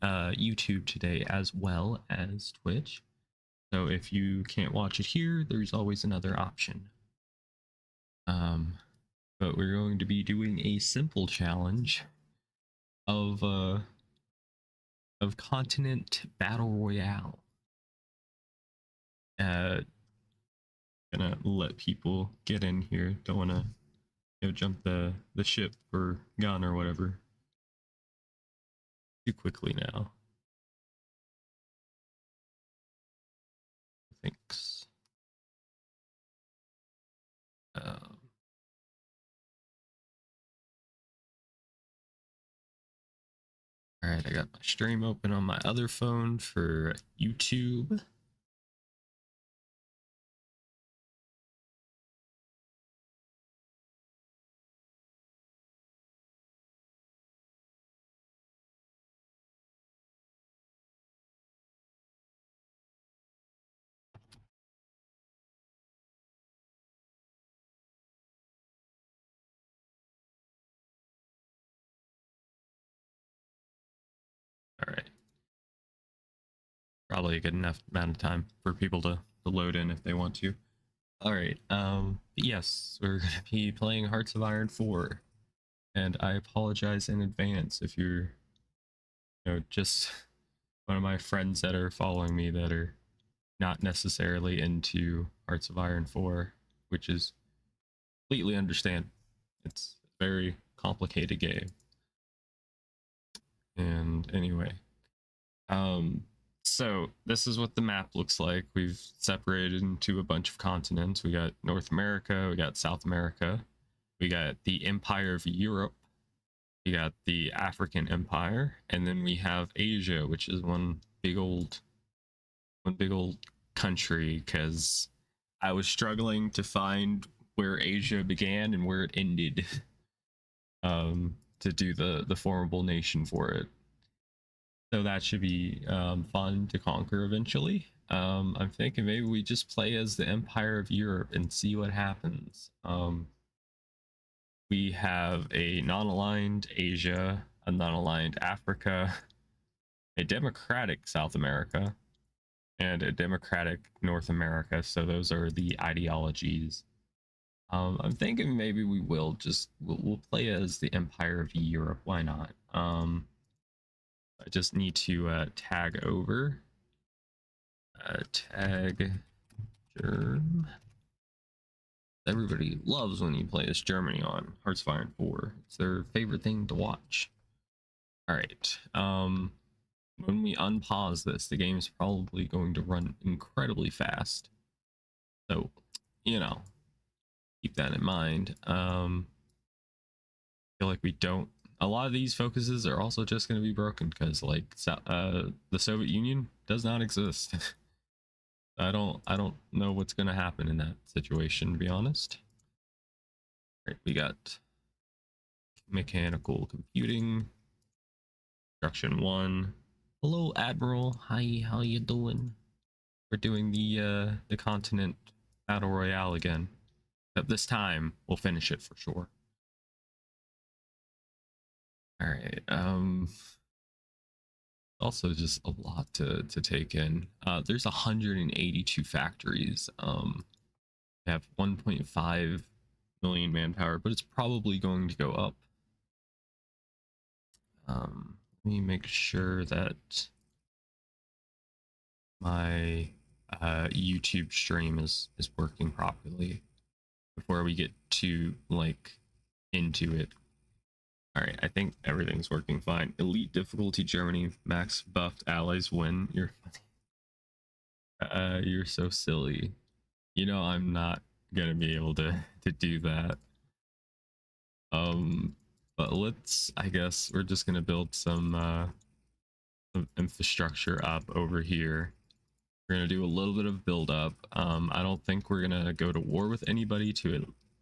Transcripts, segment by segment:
YouTube today as well as Twitch. So if you can't watch it here, there's always another option. But we're going to be doing a simple challenge of continent battle royale. Gonna let people get in here. Don't want to jump the ship or gun or whatever too quickly now. Thanks. All right, I got my stream open on my other phone for YouTube. All right. Probably a good enough amount of time for people to load in if they want to. All right. Yes, we're going to be playing Hearts of Iron 4. And I apologize in advance if you're just one of my friends that are following me that are not necessarily into Hearts of Iron 4, which is completely understand. It's a very complicated game. And anyway, so this is what the map looks like. We've separated into a bunch of continents. We got North America, we got South America, we got the Empire of Europe, we got the African Empire, and then we have Asia, which is one big old country, because I was struggling to find where Asia began and where it ended to do the formable nation for it. So that should be fun to conquer eventually. I'm thinking maybe we just play as the Empire of Europe and see what happens. We have a non-aligned Asia, a non-aligned Africa, a democratic South America, and a democratic North America. So those are the ideologies. I'm thinking maybe we will just we'll play as the Empire of Europe. Why not? I just need to tag over. Tag Germ. Everybody loves when you play as Germany on Hearts of Iron 4. It's their favorite thing to watch. All right. When we unpause this, the game's probably going to run incredibly fast. So, keep that in mind. I feel like we don't. A lot of these focuses are also just going to be broken because, like, the Soviet Union does not exist. I don't know what's going to happen in that situation, to be honest. All right, we got mechanical computing, construction 1. Hello, Admiral. Hi, how you doing? We're doing the continent battle royale again. But this time we'll finish it for sure. All right. Also just a lot to take in. There's 182 factories. We have 1.5 million manpower, but it's probably going to go up. Let me make sure that my YouTube stream is working properly before we get to into it. All right, I think everything's working fine. Elite difficulty Germany, max buffed allies win. You're funny. You're so silly. I'm not gonna be able to do that. But I guess we're just gonna build some infrastructure up over here. We're gonna do a little bit of build up. I don't think we're gonna go to war with anybody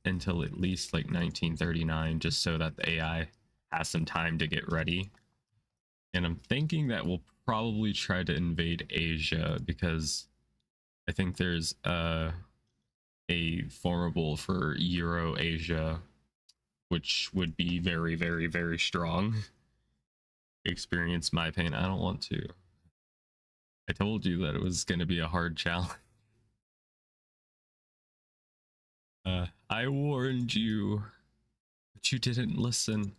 until at least like 1939, just so that the AI has some time to get ready. And I'm thinking that we'll probably try to invade Asia because I think there's a formable for Euro Asia, which would be very, very, very strong. experience my pain. I don't want to. I told you that it was going to be a hard challenge. I warned you, but you didn't listen.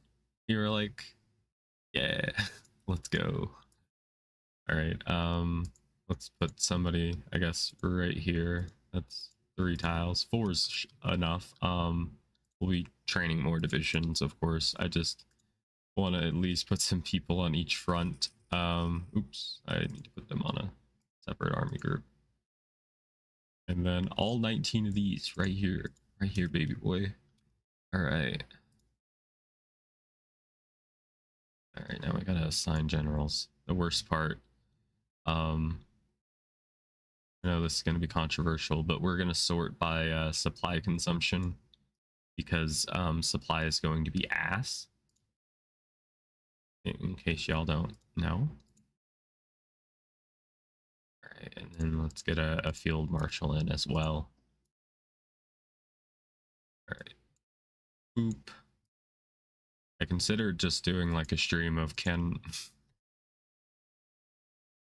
You were like, yeah, let's go. All right, let's put somebody, I guess, right here. That's 3 tiles. 4's enough. We'll be training more divisions, of course. I just want to at least put some people on each front. Oops, I need to put them on a separate army group. And then all 19 of these right here, baby boy. All right. All right, now we gotta assign generals. The worst part. I know this is gonna be controversial, but we're gonna sort by supply consumption because supply is going to be ass. In case y'all don't know. All right, and then let's get a field marshal in as well. All right. Boop. I considered just doing like a stream of Ken.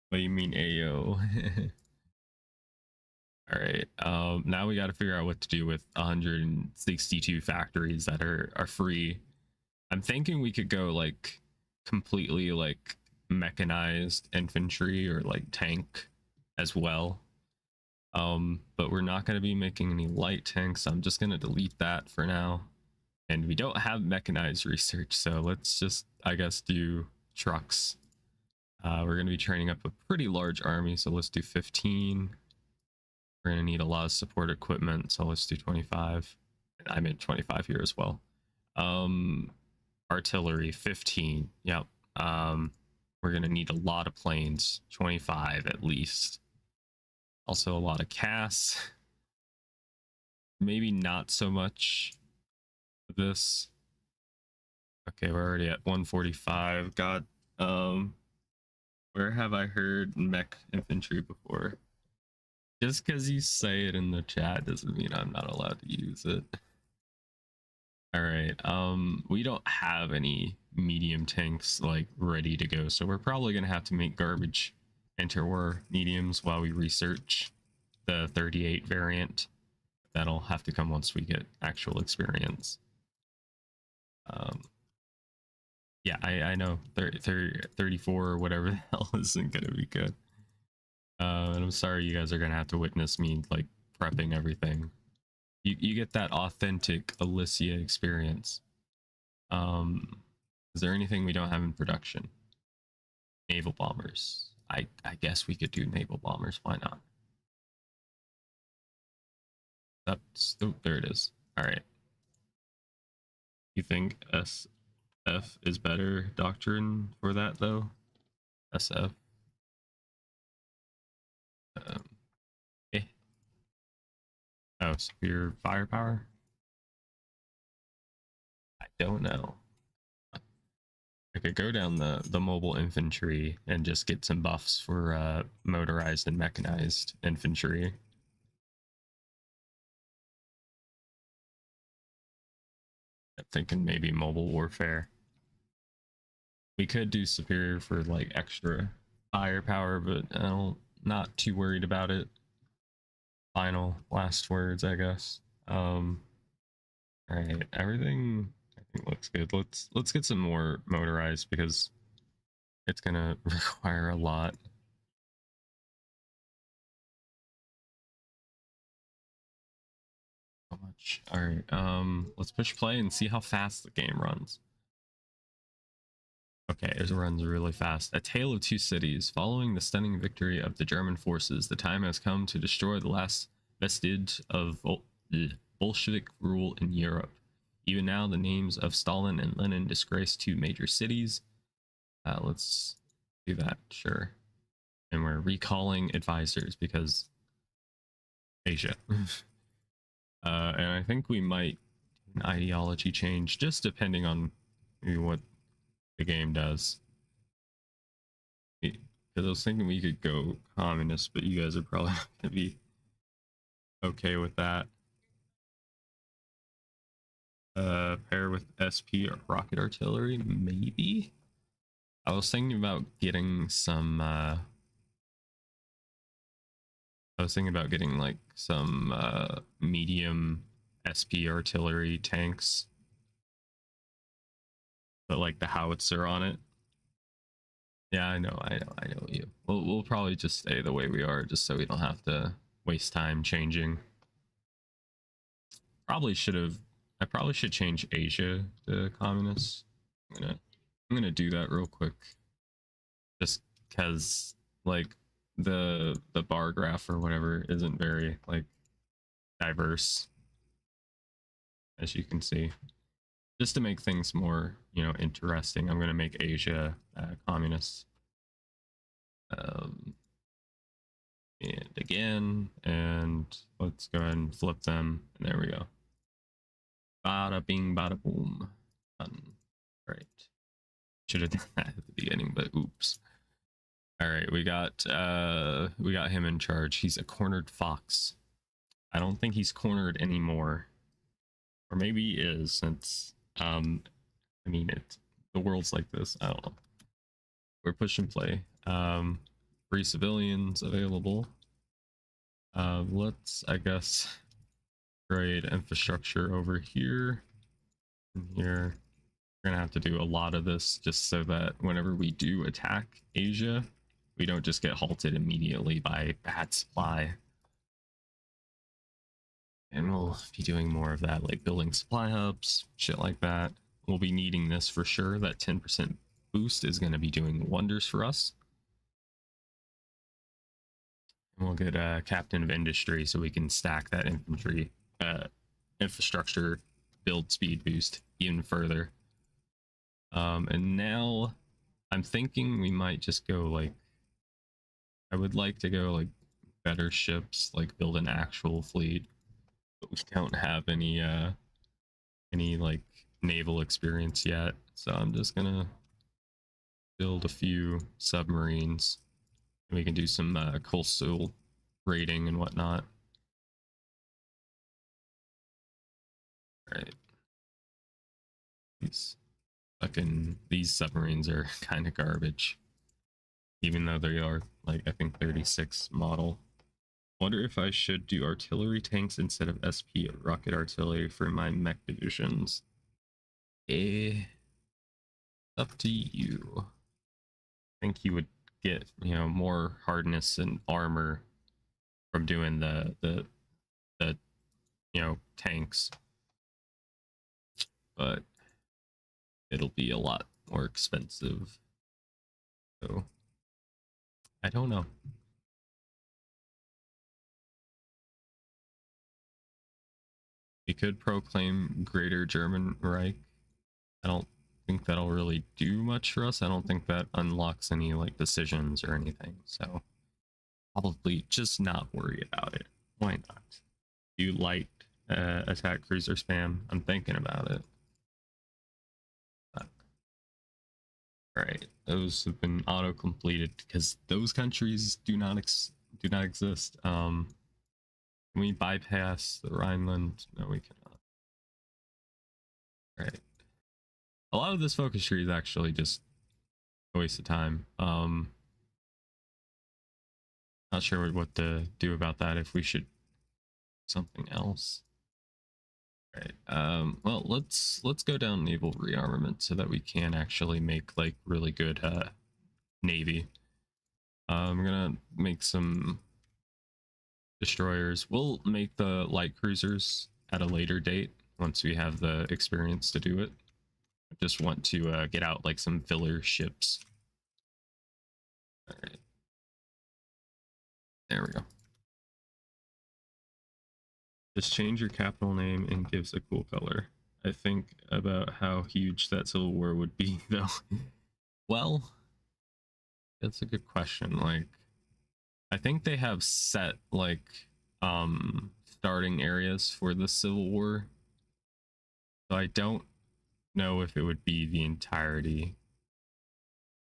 What do you mean, Ayo? All right. Now we got to figure out what to do with 162 factories that are free. I'm thinking we could go like completely like mechanized infantry or like tank as well. But we're not going to be making any light tanks. I'm just going to delete that for now. And we don't have mechanized research, so let's just, I guess, do trucks. We're going to be training up a pretty large army, so let's do 15. We're going to need a lot of support equipment, so let's do 25. I meant 25 here as well. Artillery, 15. Yep. We're going to need a lot of planes, 25 at least. Also a lot of CAS. Maybe not so much this. Okay, we're already at 145. God, where have I heard mech infantry before? Just because you say it in the chat doesn't mean I'm not allowed to use it. All right, we don't have any medium tanks like ready to go, so we're probably gonna have to make garbage interwar mediums while we research the 38 variant. That'll have to come once we get actual experience. Yeah, I know 34 or whatever the hell isn't gonna be good. And I'm sorry you guys are gonna have to witness me like prepping everything. You get that authentic Alicea experience. Is there anything we don't have in production? Naval bombers. I guess we could do naval bombers. Why not? That's, oh, there it is. All right. You think SF is better doctrine for that though? SF. Eh. Oh, superior firepower? I don't know. I could go down the mobile infantry and just get some buffs for motorized and mechanized infantry. I'm thinking maybe mobile warfare. We could do superior for like extra firepower, but not too worried about it. Final last words, I guess. All right, everything I think looks good. Let's get some more motorized because it's gonna require a lot. How much? All right, let's push play and see how fast the game runs. Okay, it runs really fast. A Tale of Two Cities. Following the stunning victory of the German forces, the time has come to destroy the last vestige of Bolshevik rule in Europe. Even now, the names of Stalin and Lenin disgrace 2 major cities. Let's do that, sure. And we're recalling advisors because Asia. And I think we might do an ideology change, just depending on maybe what the game does. Because I was thinking we could go communist, but you guys are probably not going to be okay with that. Pair with SP or rocket artillery, maybe? I was thinking about getting some I was thinking about getting like some medium SP artillery tanks, but like the howitzer on it. Yeah, I know you. We'll probably just stay the way we are, just so we don't have to waste time changing. Probably should have. I probably should change Asia to communists. I'm gonna do that real quick, just because like the bar graph or whatever isn't very like diverse, as you can see. Just to make things more, interesting, I'm gonna make Asia communist. Um, and again, and let's go ahead and flip them, and there we go. Bada bing, bada boom. Done. All right. Should have done that at the beginning, but oops. All right, we got him in charge. He's a cornered fox. I don't think he's cornered anymore, or maybe he is, since I mean the world's like this. I don't know. We're push and play. Free civilians available. Let's, I guess, trade infrastructure over here. And here, we're gonna have to do a lot of this just so that whenever we do attack Asia, we don't just get halted immediately by bad supply. And we'll be doing more of that, like building supply hubs, shit like that. We'll be needing this for sure. That 10% boost is going to be doing wonders for us. And we'll get a captain of industry so we can stack that infantry infrastructure build speed boost even further. And now I'm thinking we might just go like, I would like to go like better ships, like build an actual fleet, but we don't have any like naval experience yet, so I'm just gonna build a few submarines and we can do some coastal raiding and whatnot. All right, these submarines are kind of garbage, even though they are like, I think 36 model. Wonder if I should do artillery tanks instead of SP rocket artillery for my mech divisions. Up to you. I think you would get, more hardness and armor from doing the tanks, but it'll be a lot more expensive, so I don't know. We could proclaim Greater German Reich. I don't think that'll really do much for us. I don't think that unlocks any like decisions or anything, so probably just not worry about it. Why not? Do light attack cruiser spam? I'm thinking about it. All right, those have been auto completed because those countries do not exist. Can we bypass the Rhineland? No, we cannot. All right. A lot of this focus tree is actually just a waste of time. Not sure what to do about that. If we should something else. All right. Well, let's go down naval rearmament so that we can actually make like really good navy. We're gonna make some destroyers. We'll make the light cruisers at a later date once we have the experience to do it. I just want to get out like some filler ships. All right. There we go. Just change your capital name and gives a cool color. I think about how huge that civil war would be, though. Well, that's a good question. Like, I think they have set like starting areas for the civil war, so I don't know if it would be the entirety.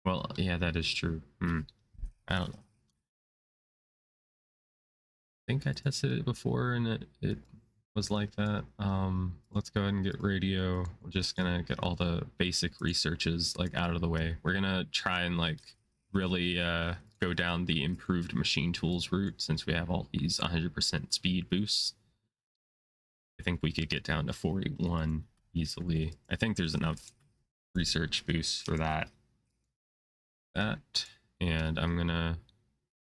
Well, yeah, that is true. I don't know. I think I tested it before and it was like that. Let's go ahead and get radio. We're just gonna get all the basic researches like out of the way. We're gonna try and like really go down the improved machine tools route since we have all these 100% speed boosts. I think we could get down to 41 easily. I think there's enough research boosts for that. And I'm gonna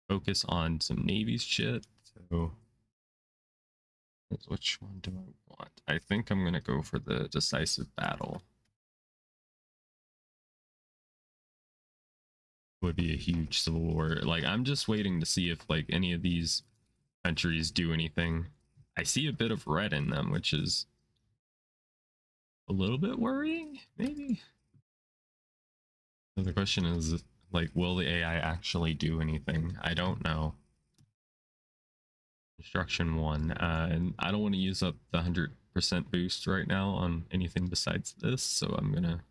focus on some Navy shit. So which one do I want? I think I'm gonna go for the decisive battle. Would be a huge civil war. Like I'm just waiting to see if like any of these countries do anything. I see a bit of red in them, which is a little bit worrying, maybe. So the question is like, will the AI actually do anything? I don't know. Instruction 1, and I don't want to use up the 100% boost right now on anything besides this, so I'm gonna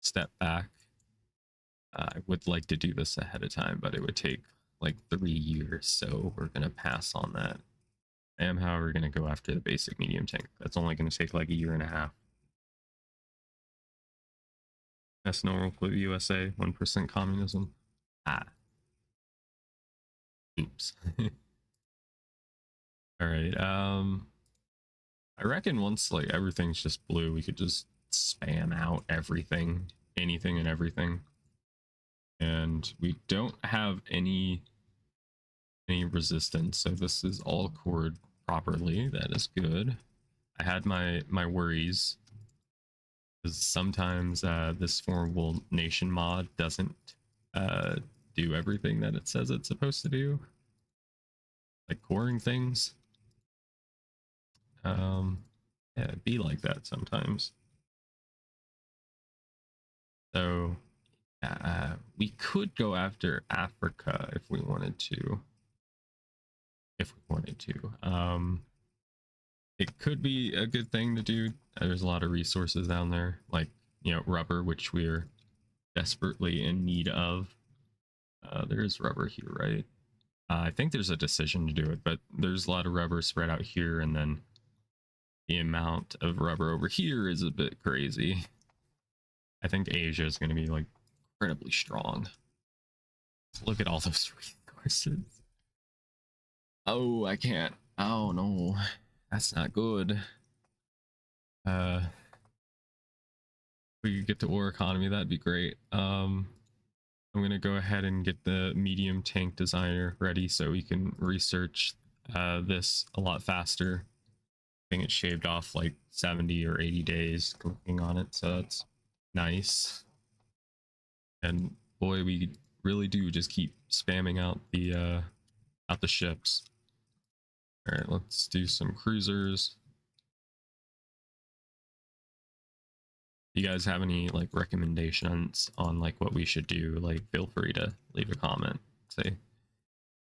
step back. I would like to do this ahead of time, but it would take like 3 years, so we're gonna pass on that. I am, however, gonna go after the basic medium tank. That's only gonna take like a year and a half. That's normal for the USA, 1% communism. Ah. Oops. Alright, I reckon once like everything's just blue, we could just spam out everything, anything and everything. And we don't have any resistance, so this is all cored properly. That is good. I had my worries because sometimes this formable nation mod doesn't do everything that it says it's supposed to do, like coring things. Yeah, it'd be like that sometimes. So we could go after Africa if we wanted to. It could be a good thing to do. There's a lot of resources down there, like, you know, rubber, which we're desperately in need of. There is rubber here, right? I think there's a decision to do it, but there's a lot of rubber spread out here, and then the amount of rubber over here is a bit crazy. I think Asia is going to be like incredibly strong. Look at all those resources. Oh, I can't. Oh no, that's not good. If we could get to war economy, that'd be great. I'm gonna go ahead and get the medium tank designer ready so we can research this a lot faster. I think it shaved off like 70 or 80 days working on it, so that's nice. And boy, we really do just keep spamming out the ships. All right, let's do some cruisers. You guys have any like recommendations on like what we should do? Like, feel free to leave a comment. Say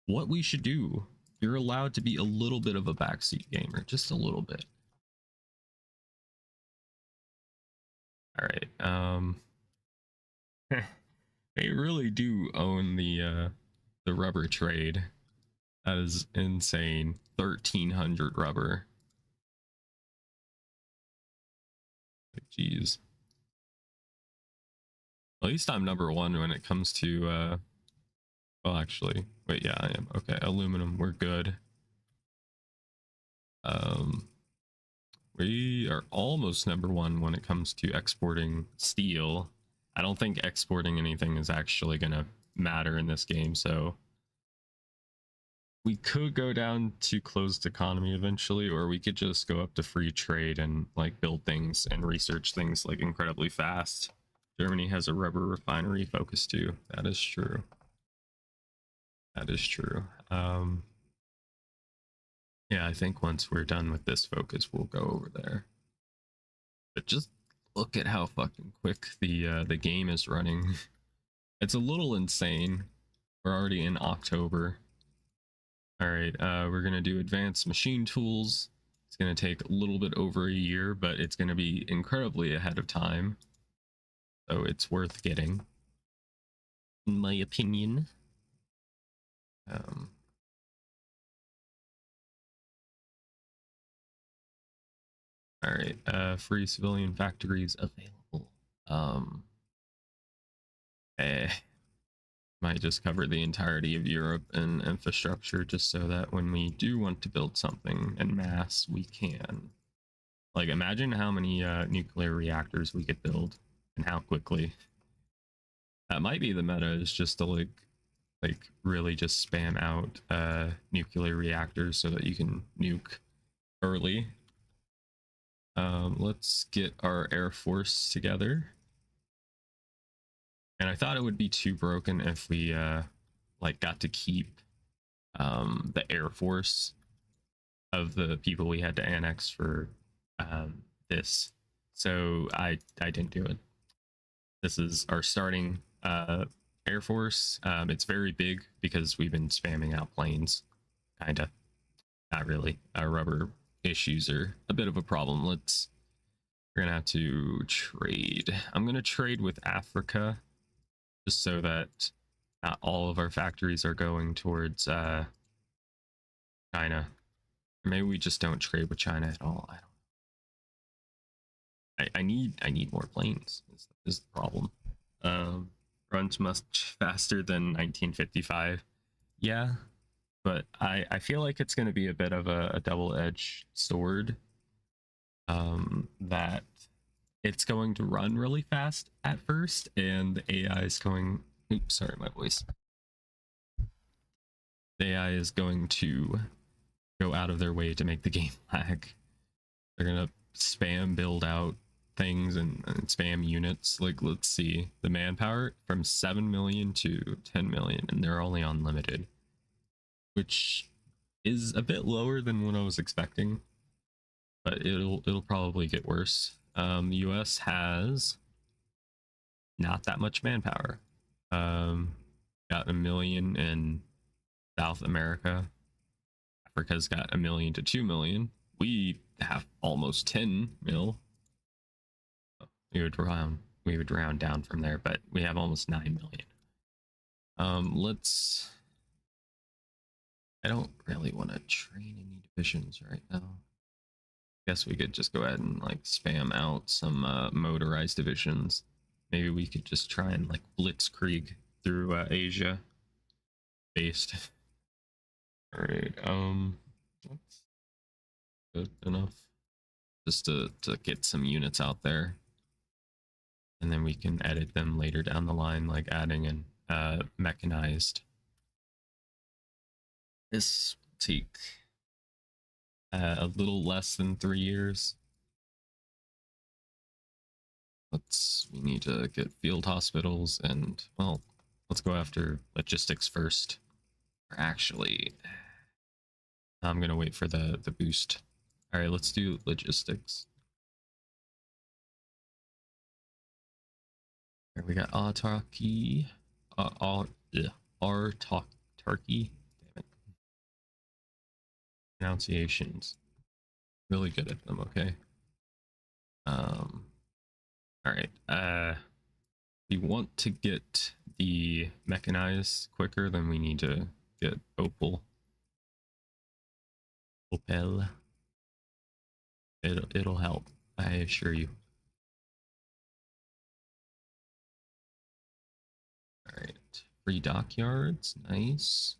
what we should do. You're allowed to be a little bit of a backseat gamer, just a little bit. All right. They really do own the rubber trade. That is insane. 1,300 rubber. Jeez. At least I'm number one when it comes to well, actually, wait, yeah, I am. Okay, aluminum, we're good. We are almost number one when it comes to exporting steel. I don't think exporting anything is actually gonna matter in this game, so we could go down to closed economy eventually, or we could just go up to free trade and like build things and research things like incredibly fast. Germany has a rubber refinery focus too. That is true. That is true. Yeah, I think once we're done with this focus, we'll go over there. But just look at how fucking quick the game is running. It's a little insane. We're already in October. All right, we're gonna do advanced machine tools. It's gonna take a little bit over a year, but it's gonna be incredibly ahead of time. So it's worth getting, in my opinion. Um, All right, free civilian factories available. Eh, might just cover the entirety of Europe and infrastructure just so that when we do want to build something en masse, we can. Like, imagine how many nuclear reactors we could build and how quickly. That might be the meta, is just to like really just spam out nuclear reactors so that you can nuke early. Let's get our Air Force together. And I thought it would be too broken if we like got to keep the Air Force of the people we had to annex for this. So I didn't do it. This is our starting Air Force. It's very big because we've been spamming out planes. Kinda. Not really. Our rubber issues are a bit of a problem. We're gonna have to trade. I'm gonna trade with Africa just so that not all of our factories are going towards China. Or maybe we just don't trade with China at all. I need more planes. Is the problem. Runs much faster than 1955. Yeah, but I feel like it's going to be a bit of a double-edged sword. That it's going to run really fast at first, and the AI is going. Oops, sorry, my voice. The AI is going to go out of their way to make the game lag. They're gonna spam build out things and spam units. Like, let's see, the manpower from 7 million to 10 million, and they're only on limited, which is a bit lower than what I was expecting, but it'll probably get worse. The US has not that much manpower. Got 1 million in South America. Africa's got 1 million to 2 million. We have almost 10 mil. We would round down from there, but we have almost 9 million. Let's. I don't really want to train any divisions right now. Guess we could just go ahead and like spam out some motorized divisions. Maybe we could just try and like blitzkrieg through Asia based. All right, that's good enough just to get some units out there, and then we can edit them later down the line, like adding in mechanized. This will take a little less than 3 years. We need to get field hospitals, and well, let's go after logistics first. Or actually, I'm gonna wait for the boost. All right, let's do logistics. Here we got autarky, autarky. Damn it. Pronunciations. Really good at them. Okay. All right. We want to get the mechanized quicker, then we need to get Opel. It'll help, I assure you. All right, free dockyards, nice.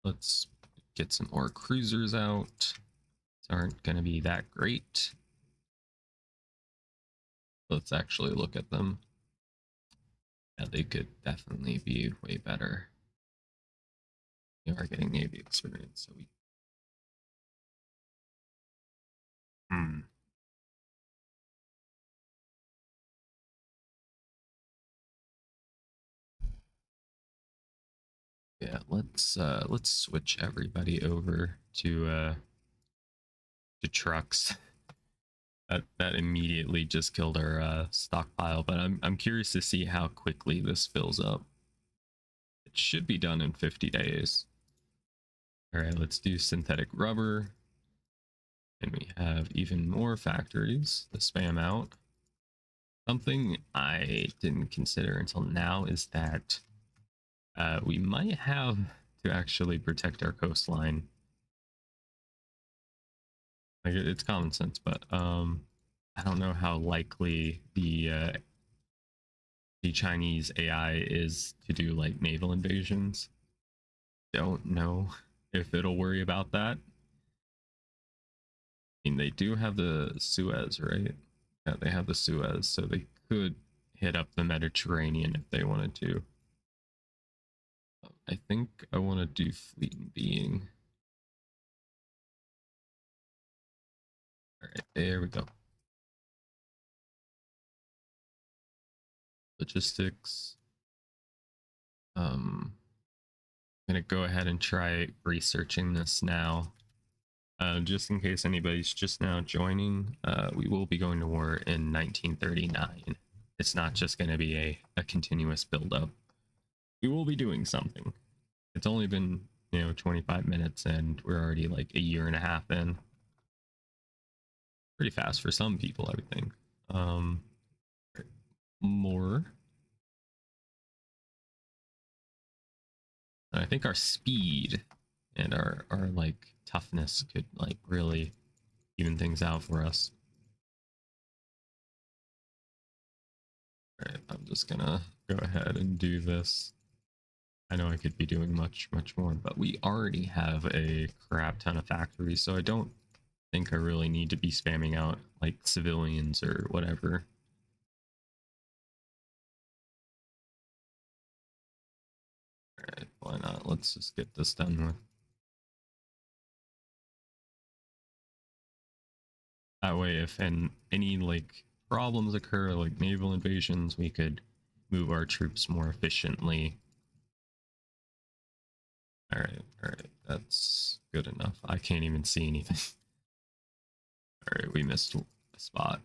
Let's get some more cruisers out. These aren't going to be that great. Let's actually look at them. Yeah, they could definitely be way better. We are getting Navy experience, so we. Yeah, let's switch everybody over to trucks. That immediately just killed our stockpile, but I'm curious to see how quickly this fills up. It should be done in 50 days. All right, let's do synthetic rubber. And we have even more factories to spam out. Something I didn't consider until now is that we might have to actually protect our coastline. Like it's common sense, but I don't know how likely the Chinese AI is to do like naval invasions. Don't know if it'll worry about that. I mean, they do have the Suez, right? Yeah, they have the Suez, so they could hit up the Mediterranean if they wanted to. I think I want to do fleet and being. All right, there we go. Logistics. I'm gonna go ahead and try researching this now. Just in case anybody's just now joining, we will be going to war in 1939. It's not just going to be a continuous build-up. We will be doing something. It's only been, 25 minutes and we're already like a year and a half in. Pretty fast for some people, I would think. More. And I think our speed and our like toughness could like really even things out for us. All right, I'm just gonna go ahead and do this. I know I could be doing much more, but we already have a crap ton of factories, so I don't think I really need to be spamming out like civilians or whatever. All right, why not? Let's just get this done with. That way, if any like problems occur, like naval invasions, we could move our troops more efficiently. All right, that's good enough. I can't even see anything. All right, we missed a spot,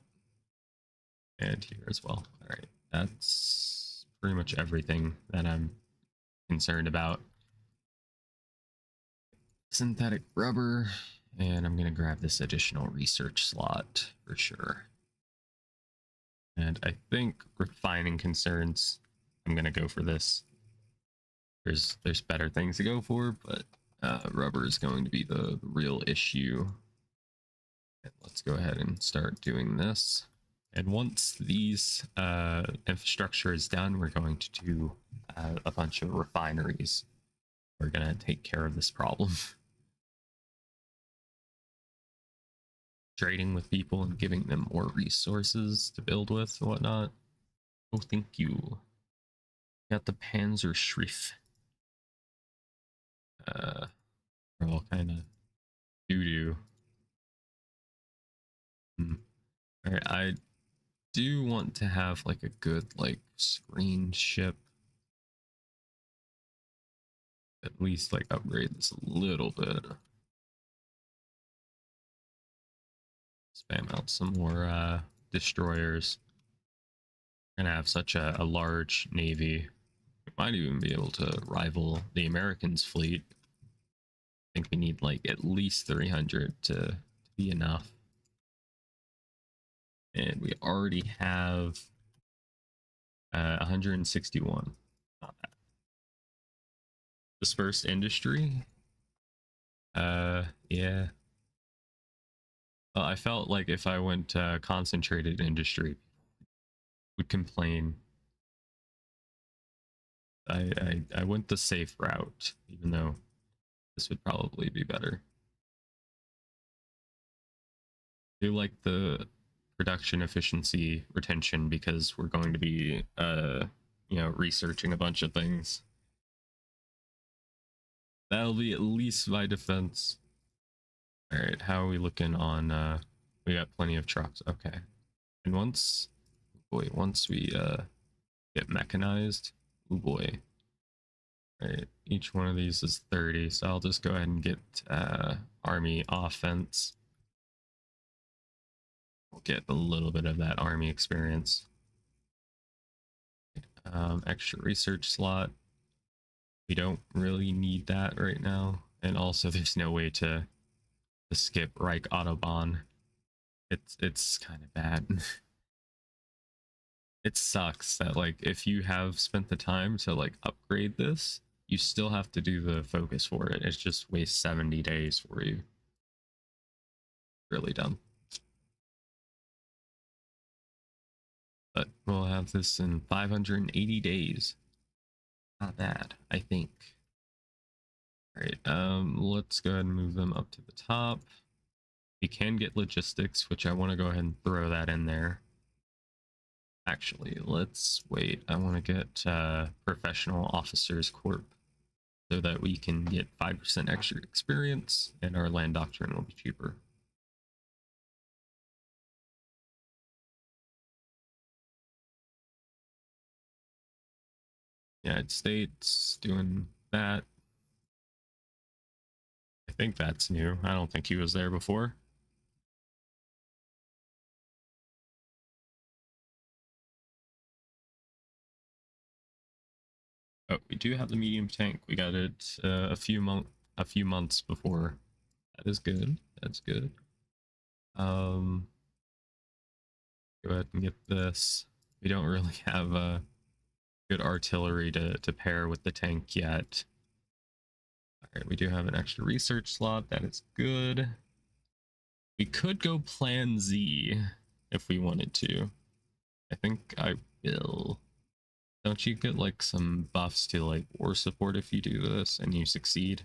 and here as well. All right, that's pretty much everything that I'm concerned about. Synthetic rubber, and I'm gonna grab this additional research slot for sure. And I think refining concerns, I'm gonna go for this. There's better things to go for, but rubber is going to be the real issue. And let's go ahead and start doing this. And once these infrastructure is done, we're going to do a bunch of refineries. We're gonna take care of this problem. Trading with people and giving them more resources to build with and whatnot. Oh, thank you. Got the Panzerschrift. They're all kind of doo-doo. All right, I do want to have like a good like screen ship. At least like upgrade this a little bit. Spam out some more destroyers. We're gonna have such a large navy. We might even be able to rival the Americans' fleet. I think we need like at least 300 to be enough. And we already have 161. Not bad. Dispersed industry. Yeah. Well, I felt like if I went concentrated industry, would complain. I went the safe route, even though this would probably be better. I do like the production efficiency retention because we're going to be researching a bunch of things. That'll be at least my defense. All right, how are we looking on we got plenty of trucks. Okay. And once we get mechanized, oh boy. All right, each one of these is 30, so I'll just go ahead and get army offense. We'll get a little bit of that army experience. Extra research slot. We don't really need that right now. And also there's no way to skip Reich Autobahn. It's kind of bad. It sucks that like if you have spent the time to like upgrade this, you still have to do the focus for it. It just wastes 70 days for you. Really dumb. But we'll have this in 580 days. Not bad, I think. All right, let's go ahead and move them up to the top. We can get logistics, which I want to go ahead and throw that in there. Actually, let's wait. I want to get Professional Officers Corp so that we can get 5% extra experience and our land doctrine will be cheaper. United States doing that. I think that's new. I don't think he was there before. Oh, we do have the medium tank. We got it a few months before. That is good. That's good. Go ahead and get this. We don't really have good artillery to pair with the tank yet. All right, we do have an extra research slot. That is good. We could go Plan Z if we wanted to. I think I will. Don't you get like some buffs to like war support if you do this and you succeed?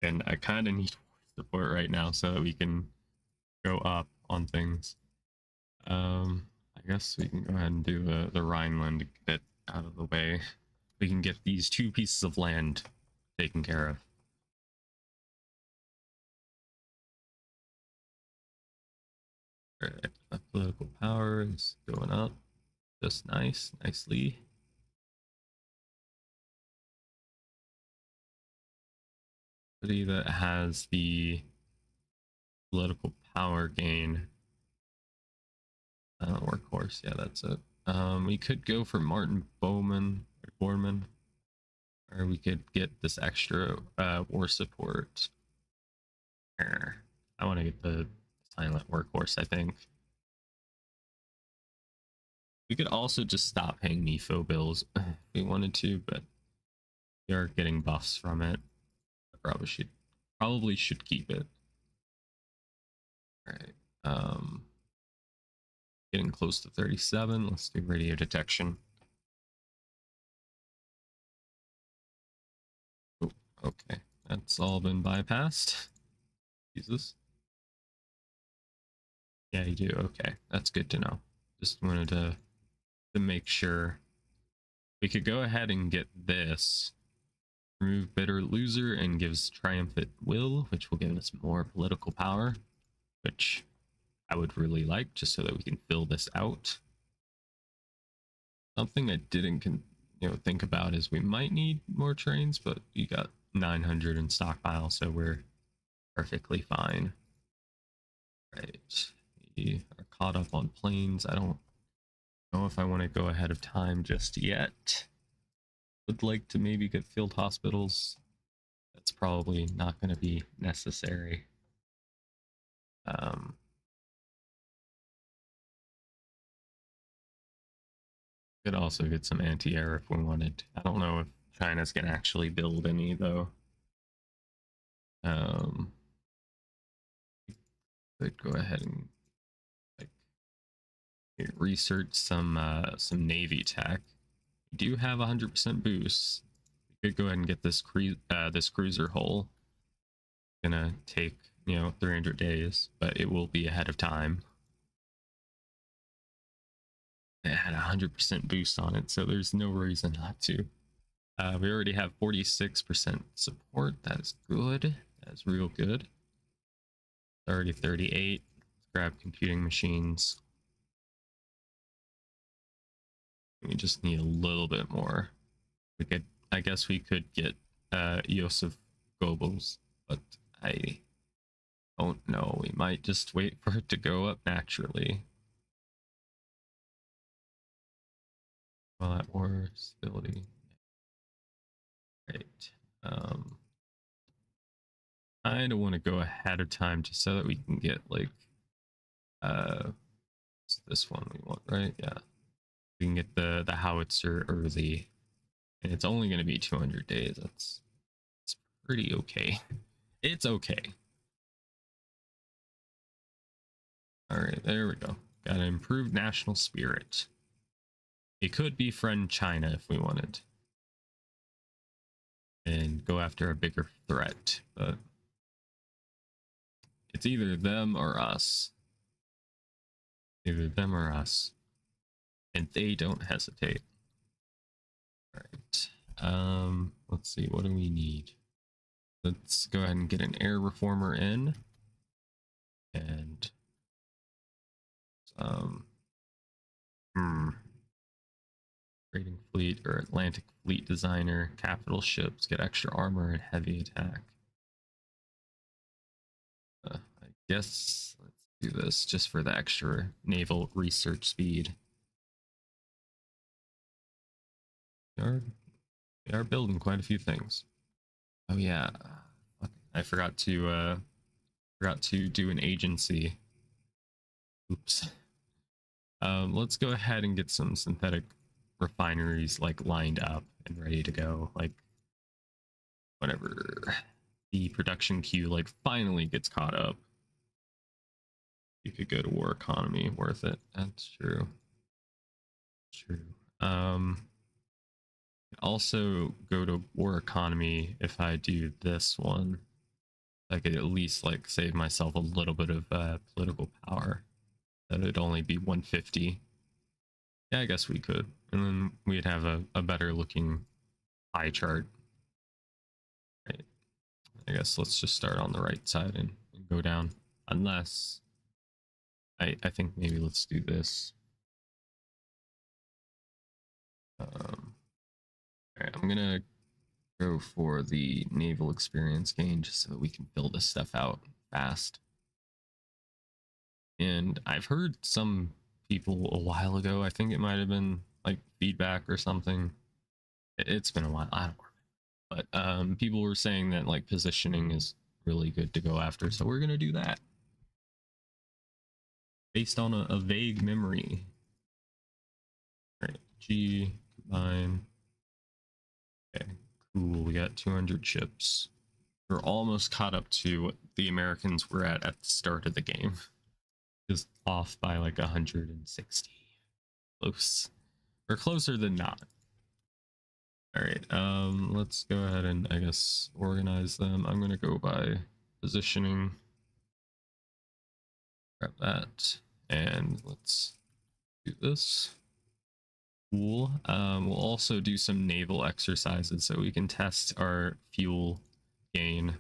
And I kind of need war support right now so that we can go up on things. I guess we can go ahead and do the Rhineland to get it out of the way. We can get these 2 pieces of land taken care of. Alright, political power is going up. Just nicely. City that has the political power gain. Workhorse, yeah, that's it. We could go for Martin Bowman or Borman, or we could get this extra war support. I want to get the silent workhorse, I think. We could also just stop paying NEFO bills if we wanted to, but we are getting buffs from it. I probably should keep it. All right. Getting close to 37. Let's do radio detection. Oh, okay. That's all been bypassed. Jesus. Yeah, you do. Okay. That's good to know. Just wanted to make sure. We could go ahead and get this. Remove bitter loser and gives triumphant will, which will give us more political power, which I would really like, just so that we can fill this out. Something I didn't think about is we might need more trains, but we got 900 in stockpile, so we're perfectly fine. Right, we are caught up on planes. I don't know if I want to go ahead of time just yet. Would like to maybe get field hospitals. That's probably not going to be necessary. Could also get some anti-air if we wanted. I don't know if China's gonna actually build any though. Could go ahead and like research some navy tech. We do have 100% boost. We could go ahead and get this cruiser hull. Gonna take 300 days, but it will be ahead of time. It had 100% boost on it, so there's no reason not to. We already have 46% support. That is good. That's real good. Already 38. Let's grab computing machines. We just need a little bit more. I guess we could get Joseph Goebbels, but I don't know. We might just wait for it to go up naturally. Well, that war stability. Right. I don't want to go ahead of time just so that we can get like it's this one we want, right? Yeah. We can get the howitzer early. And it's only going to be 200 days. That's pretty okay. It's okay. All right, there we go. Got an improved national spirit. It could be friend China if we wanted, and go after a bigger threat, but it's either them or us. Either them or us. And they don't hesitate. All right. Let's see, what do we need? Let's go ahead and get an air reformer in. And trading fleet or Atlantic fleet designer, capital ships, get extra armor and heavy attack. I guess let's do this just for the extra naval research speed. We are building quite a few things. Oh yeah, I forgot to do an agency. Oops. Let's go ahead and get some synthetic refineries like lined up and ready to go. Like whenever the production queue like finally gets caught up, you could go to war economy. Worth it. That's true. True. Also go to war economy if I do this one. I could at least like save myself a little bit of political power. That would only be 150. Yeah, I guess we could. And then we'd have a better looking pie chart. Right. I guess let's just start on the right side and go down. Unless I think maybe let's do this. Alright, I'm gonna go for the naval experience gain just so that we can fill this stuff out fast. And I've heard some people a while ago, I think it might have been like feedback or something. It's been a while, I don't know. But people were saying that like positioning is really good to go after, so we're gonna do that. Based on a vague memory. Alright, G, combine. Okay, cool, we got 200 ships. We're almost caught up to what the Americans were at the start of the game. Just off by like 160. Close. Or closer than not. Alright, let's go ahead and I guess organize them. I'm gonna go by positioning. Grab that. And let's do this. Cool. We'll also do some naval exercises so we can test our fuel gain.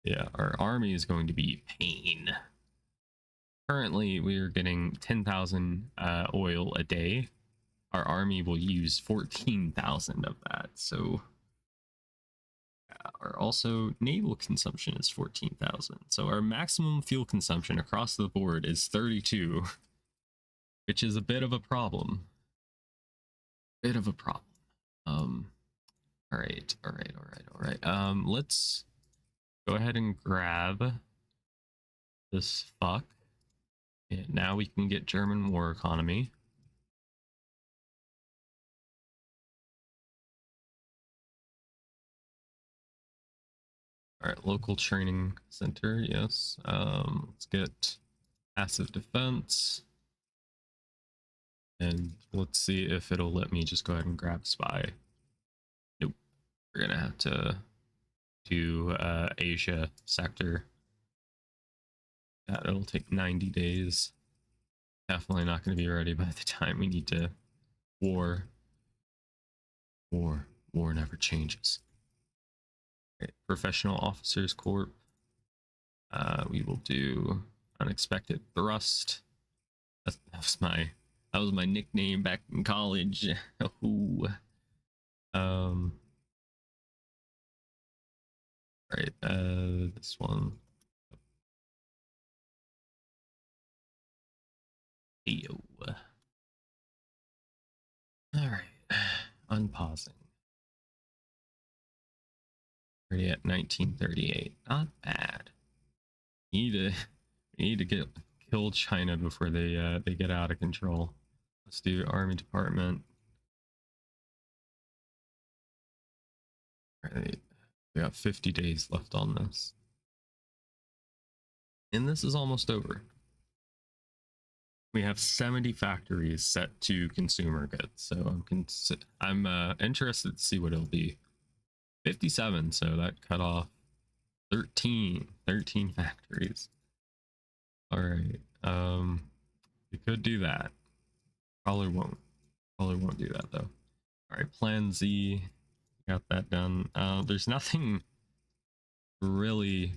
Yeah, our army is going to be pain. Currently, we are getting 10,000 oil a day. Our army will use 14,000 of that. So, our also naval consumption is 14,000. So our maximum fuel consumption across the board is 32, which is a bit of a problem. Bit of a problem. All right. Let's go ahead and grab this fuck. And now we can get German war economy. All right, local training center, yes. Let's get passive defense. And let's see if it'll let me just go ahead and grab spy. Nope. We're gonna have to do Asia sector. That'll take 90 days. Definitely not going to be ready by the time we need to war. War never changes. Okay, Professional Officers Corp. We will do Unexpected Thrust. That was my nickname back in college. Right, this one. Yo. All right, unpausing. Already at 1938. Not bad. We need to kill China before they get out of control. Let's do Army Department. All right, we got 50 days left on this. And this is almost over. We have 70 factories set to consumer goods, so I'm interested to see what it'll be. 57, so that cut off 13 factories. All right, we could do that. Probably won't do that though. All right, plan Z, got that done. There's nothing really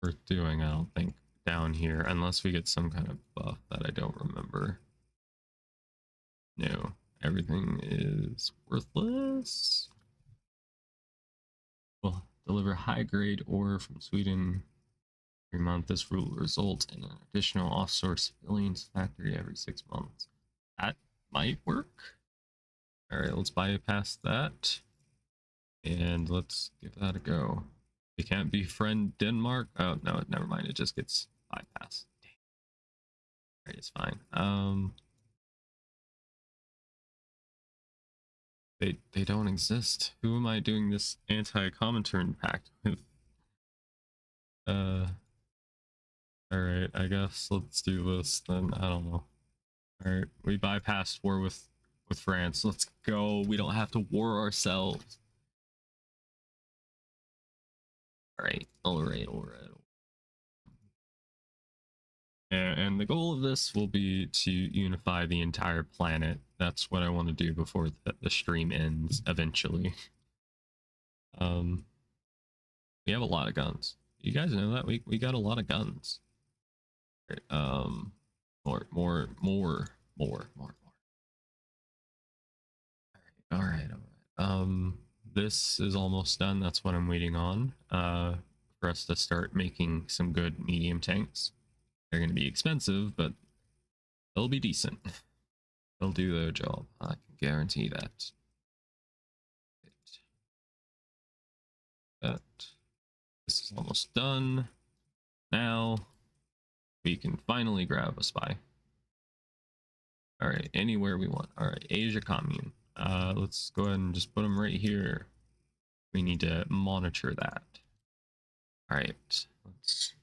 worth doing, I don't think, down here, unless we get some kind of buff that I don't remember. No, everything is worthless. We'll deliver high grade ore from Sweden every month. This will result in an additional offshore civilians factory every 6 months. That might work. All right, let's bypass that. And let's give that a go. We can't befriend Denmark. Oh, no, never mind. It just gets bypassed. Dang. All right, it's fine. They don't exist. Who am I doing this anti-Comintern pact with? All right, I guess let's do this then. I don't know. All right, we bypassed war with France. Let's go. We don't have to war ourselves. All right. And the goal of this will be to unify the entire planet. That's what I want to do before the stream ends eventually. We have a lot of guns. You guys know that we got a lot of guns. Right, more. All right. This is almost done. That's what I'm waiting on. For us to start making some good medium tanks. They're going to be expensive, but they'll be decent. They'll do their job. I can guarantee that. This is almost done. Now we can finally grab a spy. All right, anywhere we want. All right, Asia Commune. Let's go ahead and just put them right here. We need to monitor that. All right, let's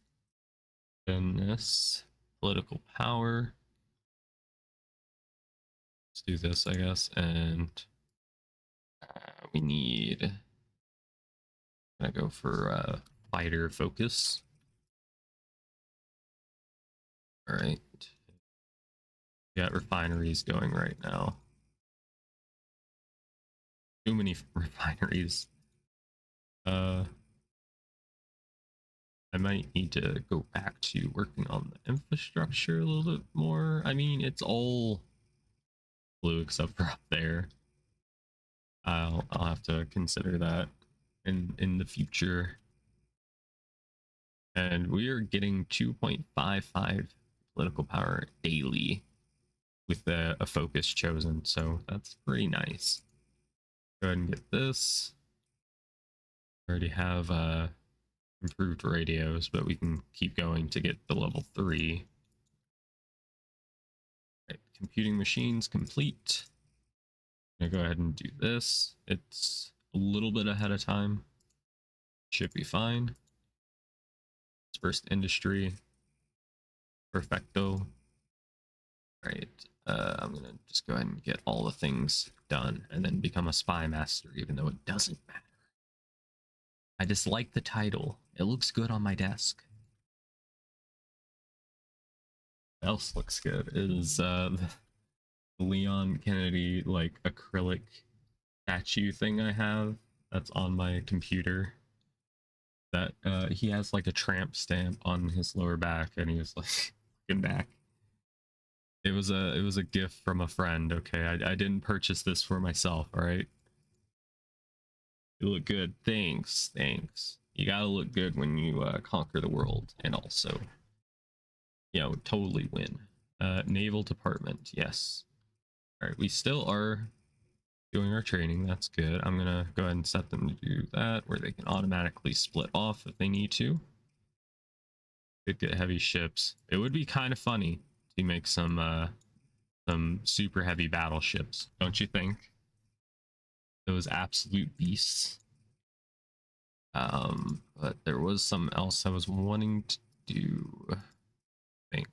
spin this. Political power. Let's do this, I guess, and we need. I'm gonna go for fighter focus. All right, we got refineries going right now. Too many refineries. I might need to go back to working on the infrastructure a little bit more. I mean, it's all blue except for up there. I'll have to consider that in the future. And we are getting 2.55 political power daily with a focus chosen, so that's pretty nice. Go ahead and get this. We already have improved radios, but we can keep going to get the level 3. Right, computing machines complete. I'm gonna go ahead and do this. It's a little bit ahead of time. Should be fine. First industry. Perfecto. Right. I'm gonna just go ahead and get all the things done and then become a spy master, even though it doesn't matter. I just like the title. It looks good on my desk. What else looks good is the Leon Kennedy like acrylic statue thing I have that's on my computer. That he has like a tramp stamp on his lower back, and he was like looking back. It was a gift from a friend. Okay, I didn't purchase this for myself. All right. You look good. Thanks. You gotta look good when you conquer the world, and also, you know, totally win. Naval Department, yes. All right, we still are doing our training. That's good. I'm gonna go ahead and set them to do that, where they can automatically split off if they need to. Could get heavy ships. It would be kind of funny to make some super heavy battleships, don't you think? Those absolute beasts. But there was something else I was wanting to do. I think.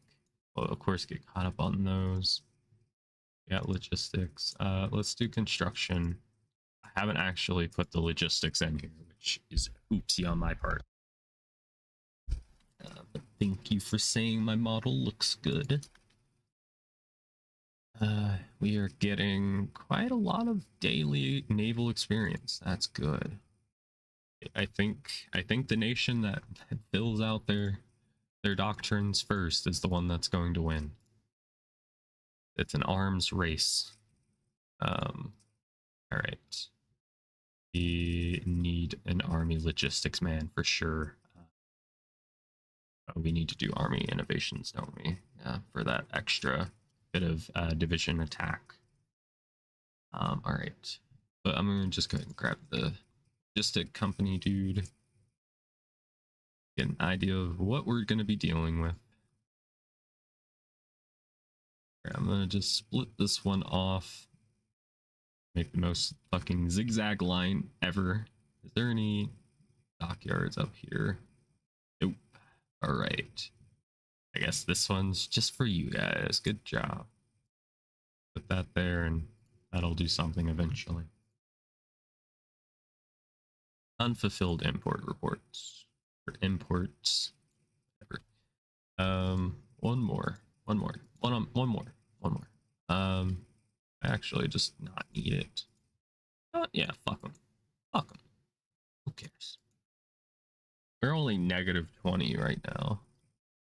Well, of course, get caught up on those. Yeah, logistics. Let's do construction. I haven't actually put the logistics in here, which is oopsie on my part. But thank you for saying my model looks good. We are getting quite a lot of daily naval experience. That's good. I think the nation that fills out their doctrines first is the one that's going to win. It's an arms race. All right. We need an army logistics man for sure. We need to do army innovations, don't we? Yeah, for that extra bit of division attack. All right. But I'm gonna just go ahead and grab the logistic company dude. Get an idea of what we're gonna be dealing with. I'm gonna just split this one off. Make the most fucking zigzag line ever. Is there any dockyards up here? Nope. All right. I guess this one's just for you guys. Good job. Put that there and that'll do something eventually. Unfulfilled import reports. Or imports. Whatever. One more. I actually just not need it. Yeah, fuck them. Fuck them. Who cares? We're only negative 20 right now.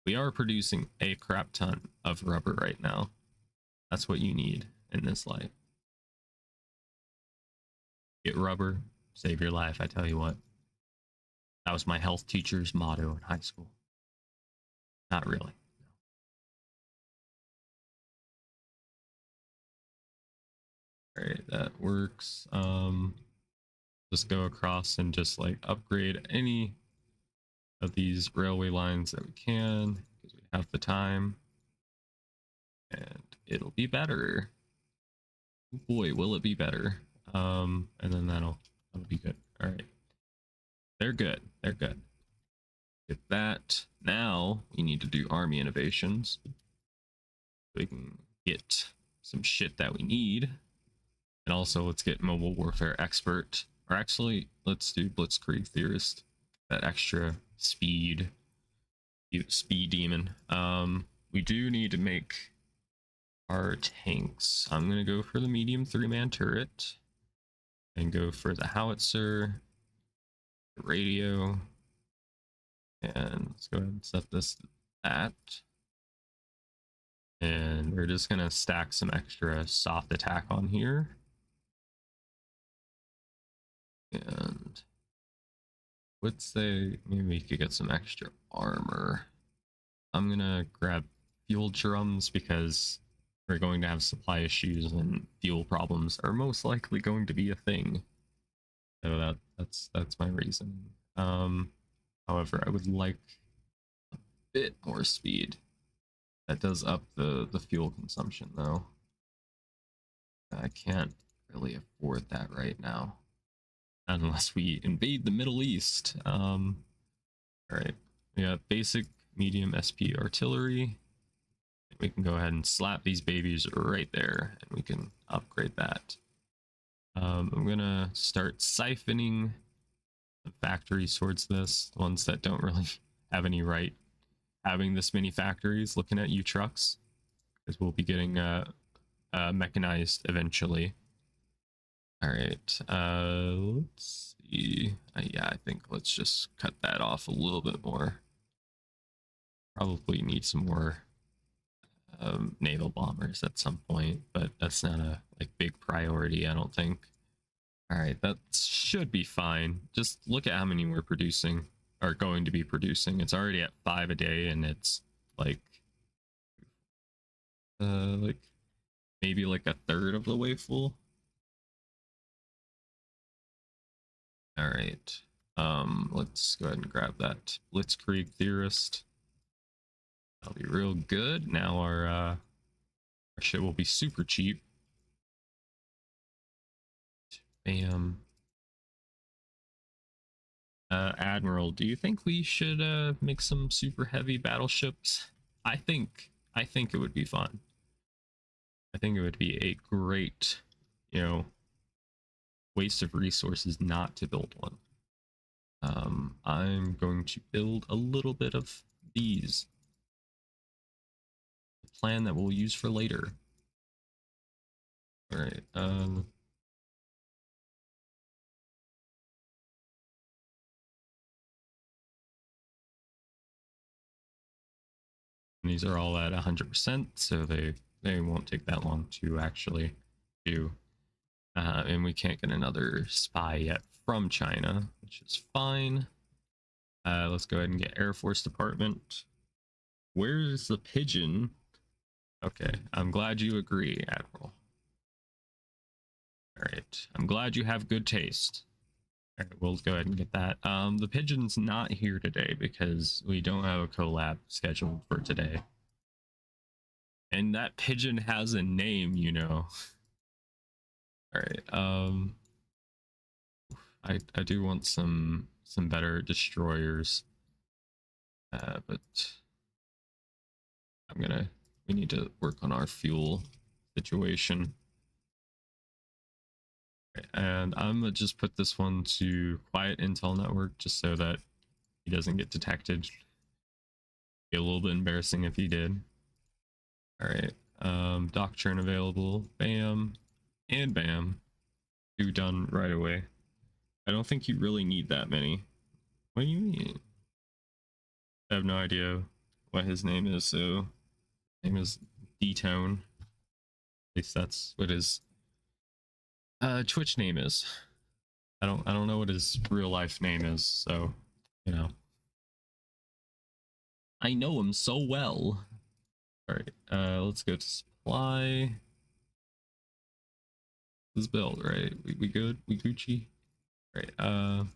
We are producing a crap ton of rubber right now. That's what you need in this life. Get rubber, save your life, I tell you what. That was my health teacher's motto in high school. Not really. All right, that works. Just go across and just like upgrade any of these railway lines that we can because we have the time, and it'll be better. Oh boy, will it be better? And then that'll be good. All right, they're good. They're good. Get that. Now we need to do army innovations. We can get some shit that we need. And also let's get mobile warfare expert. Or actually, let's do blitzkrieg theorist. That extra speed demon. We do need to make our tanks. I'm gonna go for the medium 3-man turret and go for the howitzer, the radio, and let's go ahead and set this to that. And we're just gonna stack some extra soft attack on here. And would say maybe we could get some extra armor. I'm gonna grab fuel drums because we're going to have supply issues and fuel problems are most likely going to be a thing. So that's my reason. However, I would like a bit more speed. That does up the fuel consumption though. I can't really afford that right now. Unless we invade the Middle East. All right, we got basic, medium SP artillery. We can go ahead and slap these babies right there, and we can upgrade that. I'm gonna start siphoning the factories towards this, the ones that don't really have any right having this many factories. Looking at you trucks, because we'll be getting mechanized eventually. All right, let's see. Yeah, I think let's just cut that off a little bit more. Probably need some more naval bombers at some point, but that's not a big priority, I don't think. All right, that should be fine. Just look at how many we're producing, are going to be producing. It's already at 5 a day, and it's like maybe like a third of the way full. All right. Let's go ahead and grab that blitzkrieg theorist. That'll be real good. Now our shit will be super cheap. Bam. Admiral, do you think we should make some super heavy battleships? I think it would be fun. I think it would be a great, you know, waste of resources not to build one. I'm going to build a little bit of these. A plan that we'll use for later. All right. These are all at 100%, so they won't take that long to actually do. And we can't get another spy yet from China, which is fine. Let's go ahead and get Air Force Department. Where's the pigeon? Okay, I'm glad you agree, Admiral. All right, I'm glad you have good taste. All right, we'll go ahead and get that. The pigeon's not here today because we don't have a collab scheduled for today. And that pigeon has a name, you know. All right, I do want some better destroyers. But we need to work on our fuel situation. And I'm gonna just put this one to quiet intel network just so that he doesn't get detected. Be a little bit embarrassing if he did. All right, doctrine available, bam, and bam. 2 done right away. I don't think you really need that many. What do you mean? I have no idea what his name is, so his name is D-Tone. At least that's what his Twitch name is. I don't know what his real life name is, so you know. I know him so well. Alright, let's go to supply. This is build, right? We good? We Gucci? Alright,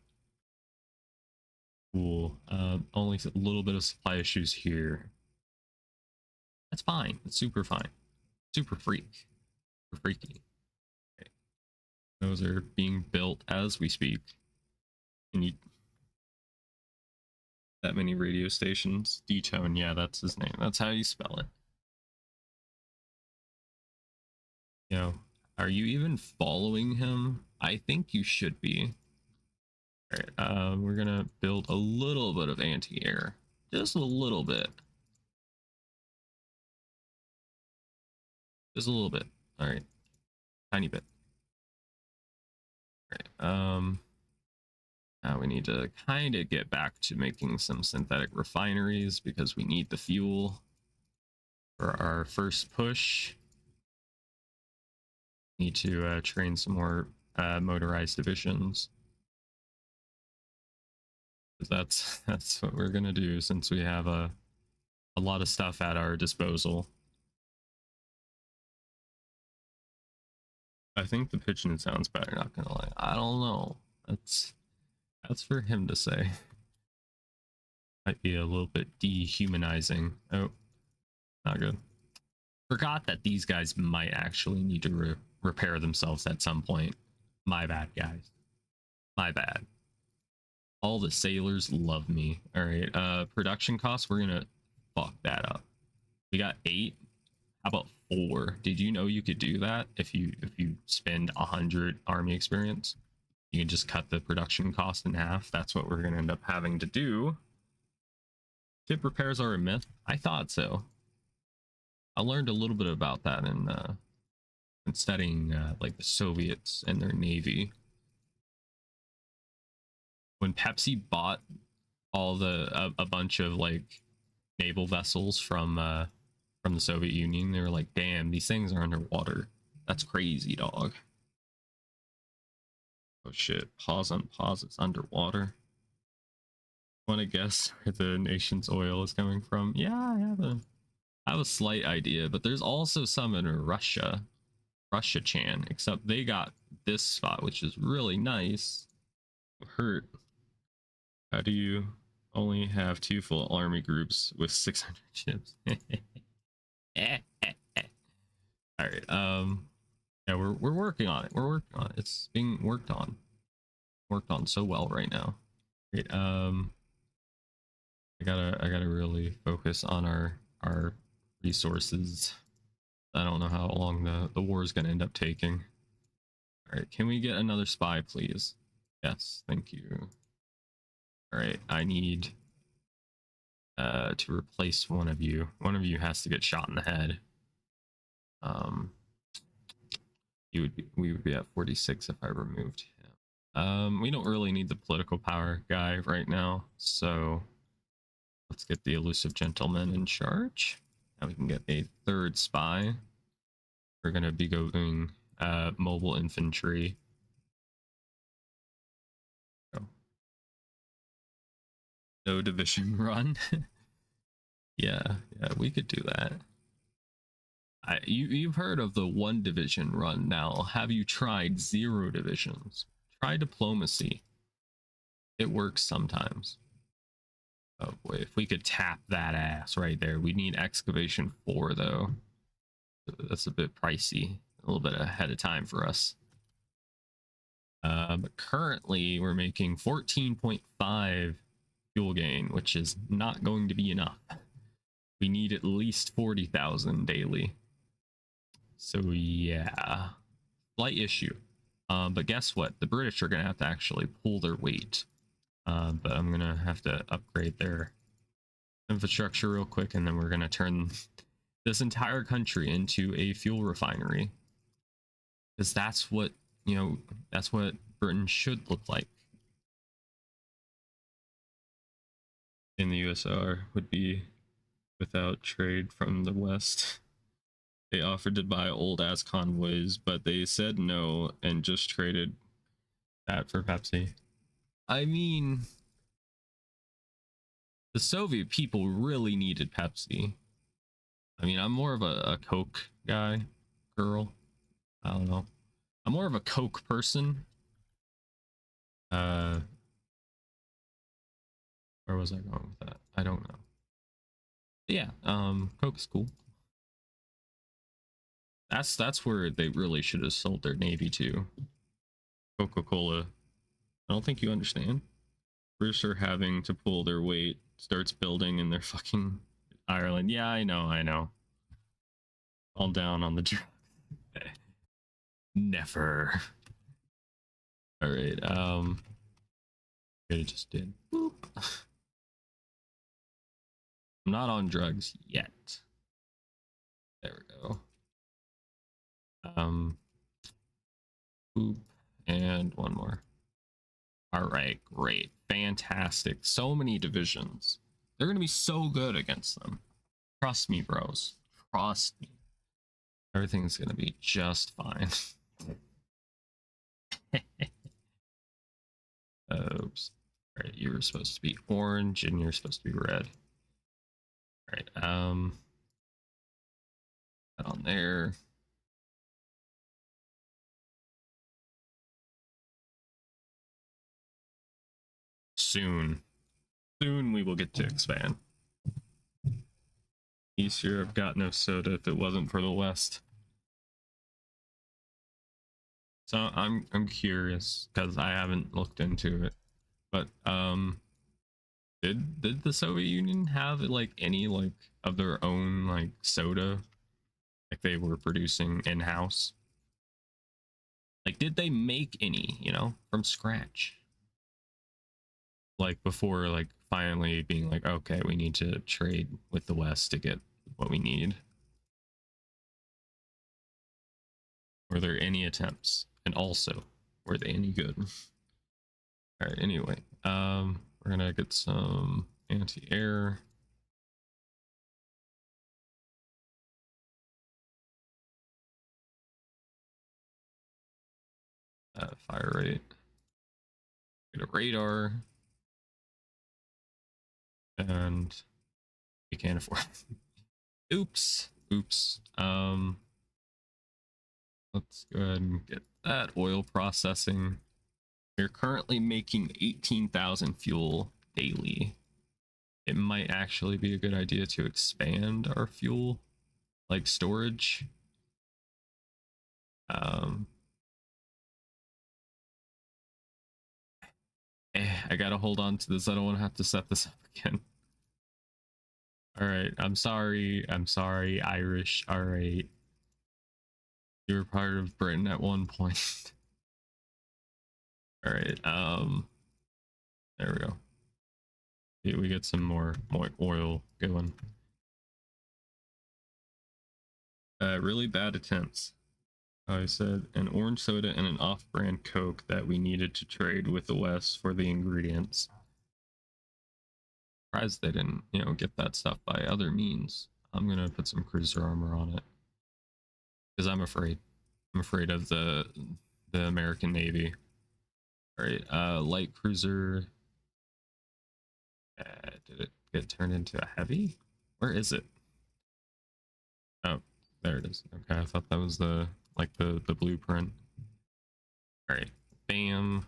cool. Only a little bit of supply issues here. That's fine. It's super fine. Super freak. Super freaky. Okay. Those are being built as we speak. And you that many radio stations. D-Tone, yeah, that's his name. That's how you spell it. You know, are you even following him? I think you should be. All right, we're gonna build a little bit of anti-air, just a little bit, just a little bit. All right, tiny bit. All right, now we need to kind of get back to making some synthetic refineries because we need the fuel for our first push. Need to train some more motorized divisions. That's what we're gonna do since we have a lot of stuff at our disposal. I think the pigeon sounds better, not gonna lie. I don't know. That's for him to say. Might be a little bit dehumanizing. Oh, not good. Forgot that these guys might actually need to repair themselves at some point. My bad, guys. My bad. All the sailors love me. All right, production costs, we're gonna fuck that up. We got 8. How about 4? Did you know you could do that if you spend 100 army experience? You can just cut the production cost in half. That's what we're gonna end up having to do. Ship repairs are a myth. I thought so. I learned a little bit about that in studying like the Soviets and their navy. When Pepsi bought all a bunch of like naval vessels from the Soviet Union, they were like, damn, these things are underwater. That's crazy, dog. Oh shit, pause on pause, it's underwater. Want to guess where the nation's oil is coming from? Yeah, I have a slight idea, but there's also some in Russia. Russia-chan, except they got this spot, which is really nice. Hurt. How do you only have 2 full army groups with 600 ships? All right. Yeah, we're working on it. We're working on it. It's being worked on so well right now. Wait, I gotta really focus on our resources. I don't know how long the war is gonna end up taking. All right, can we get another spy, please? Yes, thank you. All right, I need to replace one of you. One of you has to get shot in the head. Um, we would be at 46 if I removed him. We don't really need the political power guy right now, so let's get the elusive gentleman in charge. Now we can get a third spy. We're gonna be going mobile infantry. Oh. No division run. Yeah, we could do that. You've heard of the one division run. Now, have you tried 0 divisions? Try diplomacy. It works sometimes. Oh boy, if we could tap that ass right there. We need excavation 4 though. That's a bit pricey. A little bit ahead of time for us. But currently we're making 14.5 fuel gain, which is not going to be enough. We need at least 40,000 daily. So yeah, slight issue. But guess what? The British are going to have to actually pull their weight. But I'm going to have to upgrade their infrastructure real quick, and then we're going to turn this entire country into a fuel refinery. Because that's what, that's what Britain should look like. In the USSR would be without trade from the West. They offered to buy old ass convoys, but they said no and just traded that for Pepsi. I mean, the Soviet people really needed Pepsi. I mean, I'm more of a Coke guy, girl. I don't know. I'm more of a Coke person. Where was I going with that? I don't know. But yeah, Coke's cool. That's where they really should have sold their navy to. Coca-Cola. I don't think you understand. British are having to pull their weight, starts building in their fucking Ireland. Yeah, I know. All down on the drug. Never. All right. It just did. Boop. I'm not on drugs yet. There we go. Boop, and one more. All right, great, fantastic. So many divisions. They're gonna be so good against them. Trust me, bros. Trust me. Everything's gonna be just fine. Oops. All right, you were supposed to be orange and you're supposed to be red. All right, that on there. Soon we will get to expand. East Europe got no soda if it wasn't for the West. So I'm curious because I haven't looked into it, but did the Soviet Union have like any like of their own like soda, like they were producing in house? Like, did they make any, from scratch? Like before, like finally being like, okay, we need to trade with the West to get what we need. Were there any attempts? And also, were they any good? All right, anyway, we're gonna get some anti-air. Fire rate. Get a radar. And we can't afford it. Oops. Let's go ahead and get that oil processing. We're currently making 18,000 fuel daily. It might actually be a good idea to expand our fuel, like storage. I gotta hold on to this. I don't want to have to set this up again. All right, I'm sorry. I'm sorry, Irish. All right, you were part of Britain at one point. All right, there we go. We get some more oil going. Really bad attempts. I said an orange soda and an off-brand Coke that we needed to trade with the West for the ingredients. Surprised they didn't, get that stuff by other means. I'm gonna put some cruiser armor on it because I'm afraid. I'm afraid of the American Navy. All right, light cruiser. Did it get turned into a heavy? Where is it? Oh, there it is. Okay, I thought that was the blueprint. All right, bam.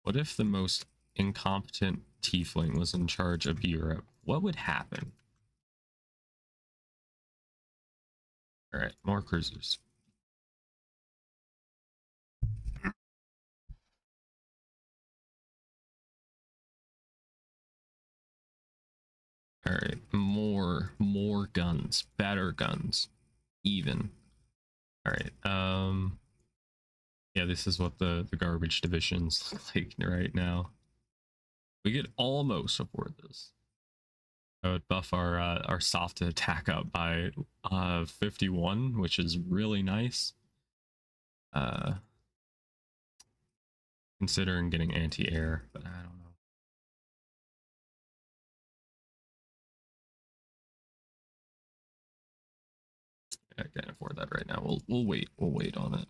What if the most incompetent tiefling was in charge of Europe? What would happen? All right, more cruisers. All right, more guns, better guns, even. All right, yeah, this is what the garbage divisions look like right now. We could almost afford this. I would buff our soft attack up by 51, which is really nice. Considering getting anti-air, but I don't know. I can't afford that right now. We'll wait. We'll wait on it.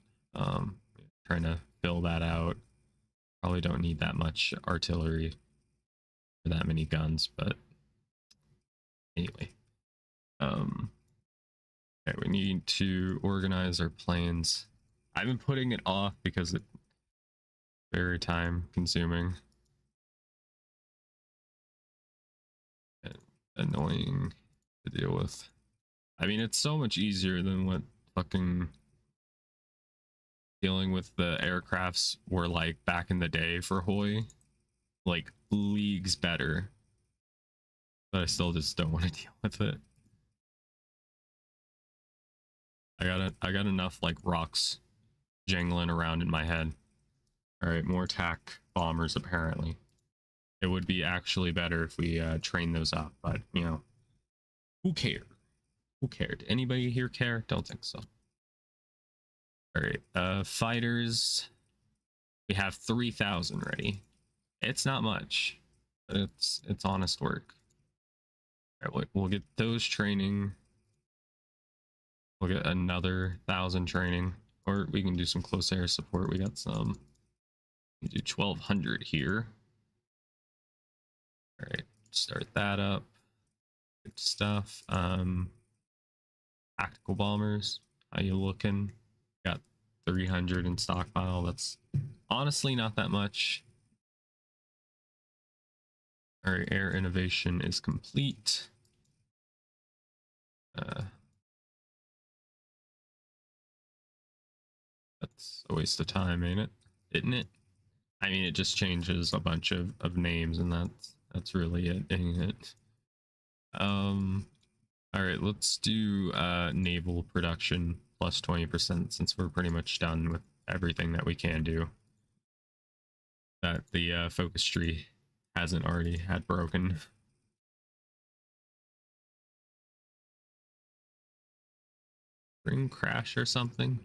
Trying to fill that out. Probably don't need that much artillery for that many guns, but anyway. Okay, we need to organize our plans. I've been putting it off because it's very time consuming and annoying to deal with. I mean, it's so much easier than what fucking dealing with the aircrafts were like back in the day for Hoy. Like leagues better. But I still just don't want to deal with it. I got enough like rocks jangling around in my head. All right, more attack bombers apparently. It would be actually better if we train those up, but who cared? Who cared? Anybody here care? Don't think so. All right, fighters. We have 3,000 ready. It's not much, but it's honest work. All right, we'll get those training. We'll get another 1,000 training, or we can do some close air support. We got some. We do 1,200 here. All right, start that up. Good stuff. Tactical bombers. How you looking? Got 300 in stockpile. That's honestly not that much. All right, air innovation is complete. That's a waste of time, ain't it? Isn't it? I mean, it just changes a bunch of names, and that's really it, ain't it? All right, let's do naval production plus 20% since we're pretty much done with everything that we can do that the focus tree hasn't already had broken. Spring crash or something?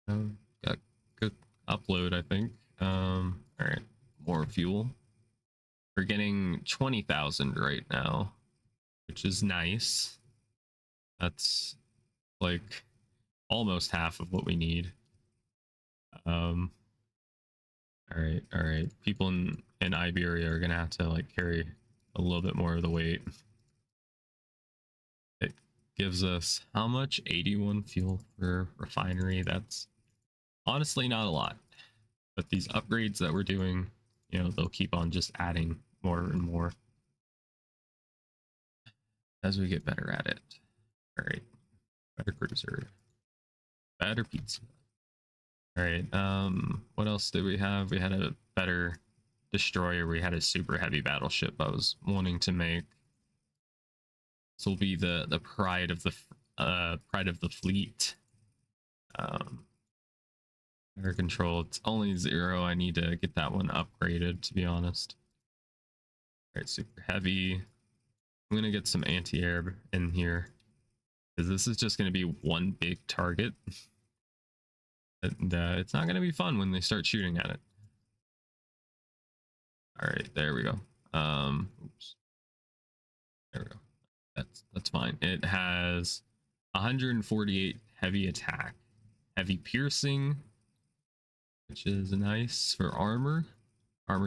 Got good upload, I think. All right, more fuel. We're getting 20,000 right now, which is nice. That's like almost half of what we need. All right. People in Iberia are gonna have to like carry a little bit more of the weight. It gives us how much? 81 fuel per refinery. That's honestly not a lot, but these upgrades that we're doing, they'll keep on just adding more and more as we get better at it. All right, better cruiser, better pizza. All right. What else did we have? We had a better destroyer. We had a super heavy battleship I was wanting to make. This will be the pride of the fleet. Air control. It's only 0. I need to get that one upgraded, to be honest. All right, super heavy. I'm gonna get some anti-air in here because this is just gonna be one big target, and it's not gonna be fun when they start shooting at it. All right, there we go. Oops. There we go. That's fine. It has 148 heavy attack, heavy piercing, which is nice for armor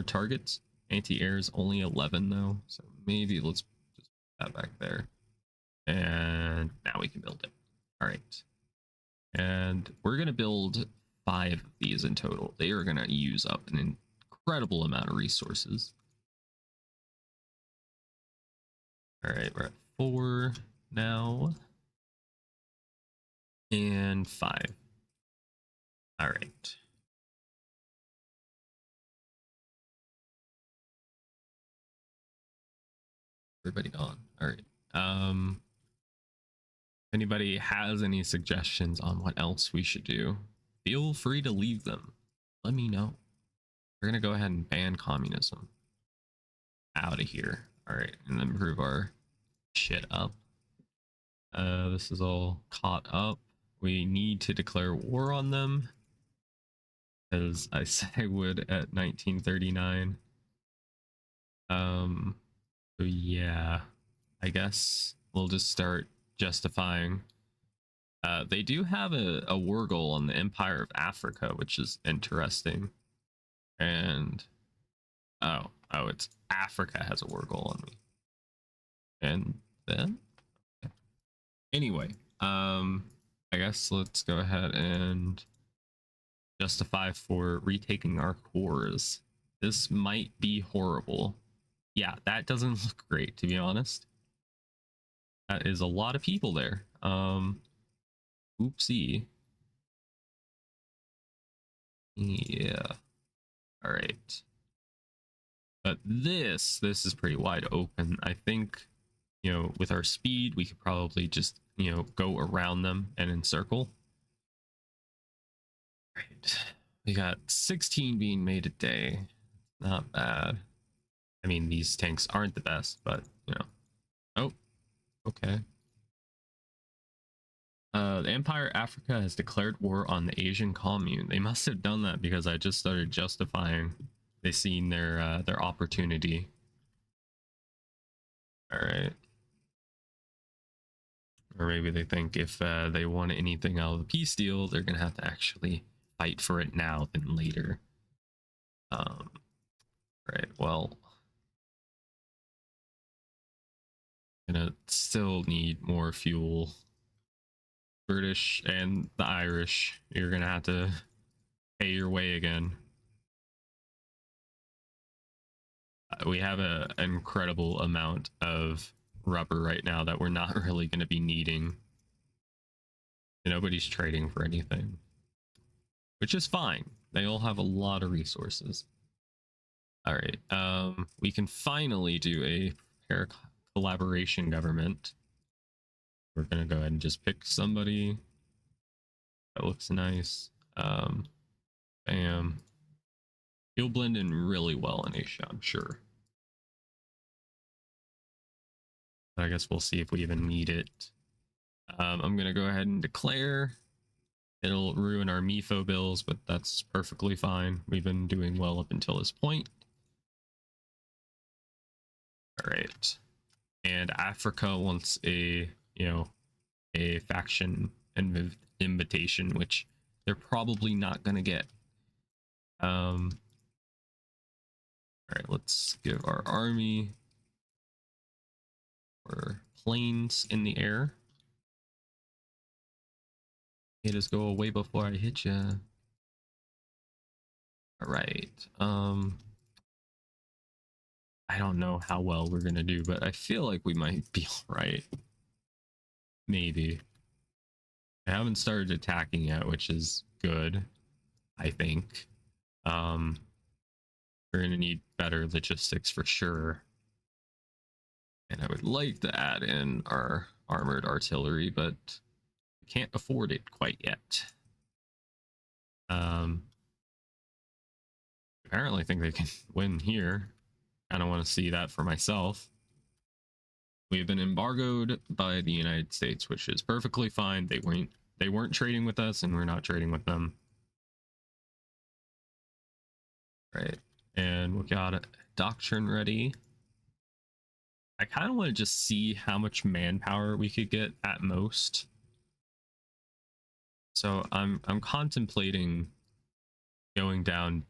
targets. Anti-air is only 11 though, so maybe let's just put that back there. And now we can build it. All right. And we're going to build 5 of these in total. They are going to use up an incredible amount of resources. All right, we're at 4 now. And 5. All right. Everybody gone. All right. If anybody has any suggestions on what else we should do, feel free to leave them. Let me know. We're gonna go ahead and ban communism out of here. All right, and then improve our shit up. This is all caught up. We need to declare war on them, as I said I would at 1939. So yeah, I guess we'll just start justifying. They do have a war goal on the Empire of Africa, which is interesting. And oh, it's Africa has a war goal on me. And then okay. Anyway, I guess let's go ahead and justify for retaking our cores. This might be horrible. Yeah, that doesn't look great, to be honest. That is a lot of people there. Oopsie. Yeah. All right. But this is pretty wide open. I think, you know, with our speed, we could probably just, you know, go around them and encircle. Right. We got 16 being made a day. Not bad. I mean, these tanks aren't the best, but, you know. Oh, okay. The Empire Africa has declared war on the Asian commune. They must have done that because I just started justifying. They seen their opportunity. All right. Or maybe they think if they want anything out of the peace deal, they're gonna have to actually fight for it now than later. Right. Well, gonna still need more fuel. British and the Irish, you're gonna have to pay your way again. We have an incredible amount of rubber right now that we're not really going to be needing. Nobody's trading for anything, which is fine. They all have a lot of resources. All right, we can finally do a pair collaboration government. We're gonna go ahead and just pick somebody that looks nice. Bam. He'll blend in really well in Asia, I'm sure. I guess we'll see if we even need it. I'm gonna go ahead and declare. It'll ruin our MIFO bills, but that's perfectly fine. We've been doing well up until this point. All right. And Africa wants a, you know, a faction invitation, which they're probably not gonna get. All right, let's give our army or planes in the air. Hey, just go away before I hit you. All right. I don't know how well we're gonna do, but I feel like we might be all right. Maybe. I haven't started attacking yet, which is good, I think. We're gonna need better logistics for sure. And I would like to add in our armored artillery, but I can't afford it quite yet. Apparently think they can win here. Kind of want to see that for myself. We have been embargoed by the United States, which is perfectly fine. They weren't trading with us, and we're not trading with them. Right. And we got a doctrine ready. I kind of want to just see how much manpower we could get at most. So I'm contemplating going down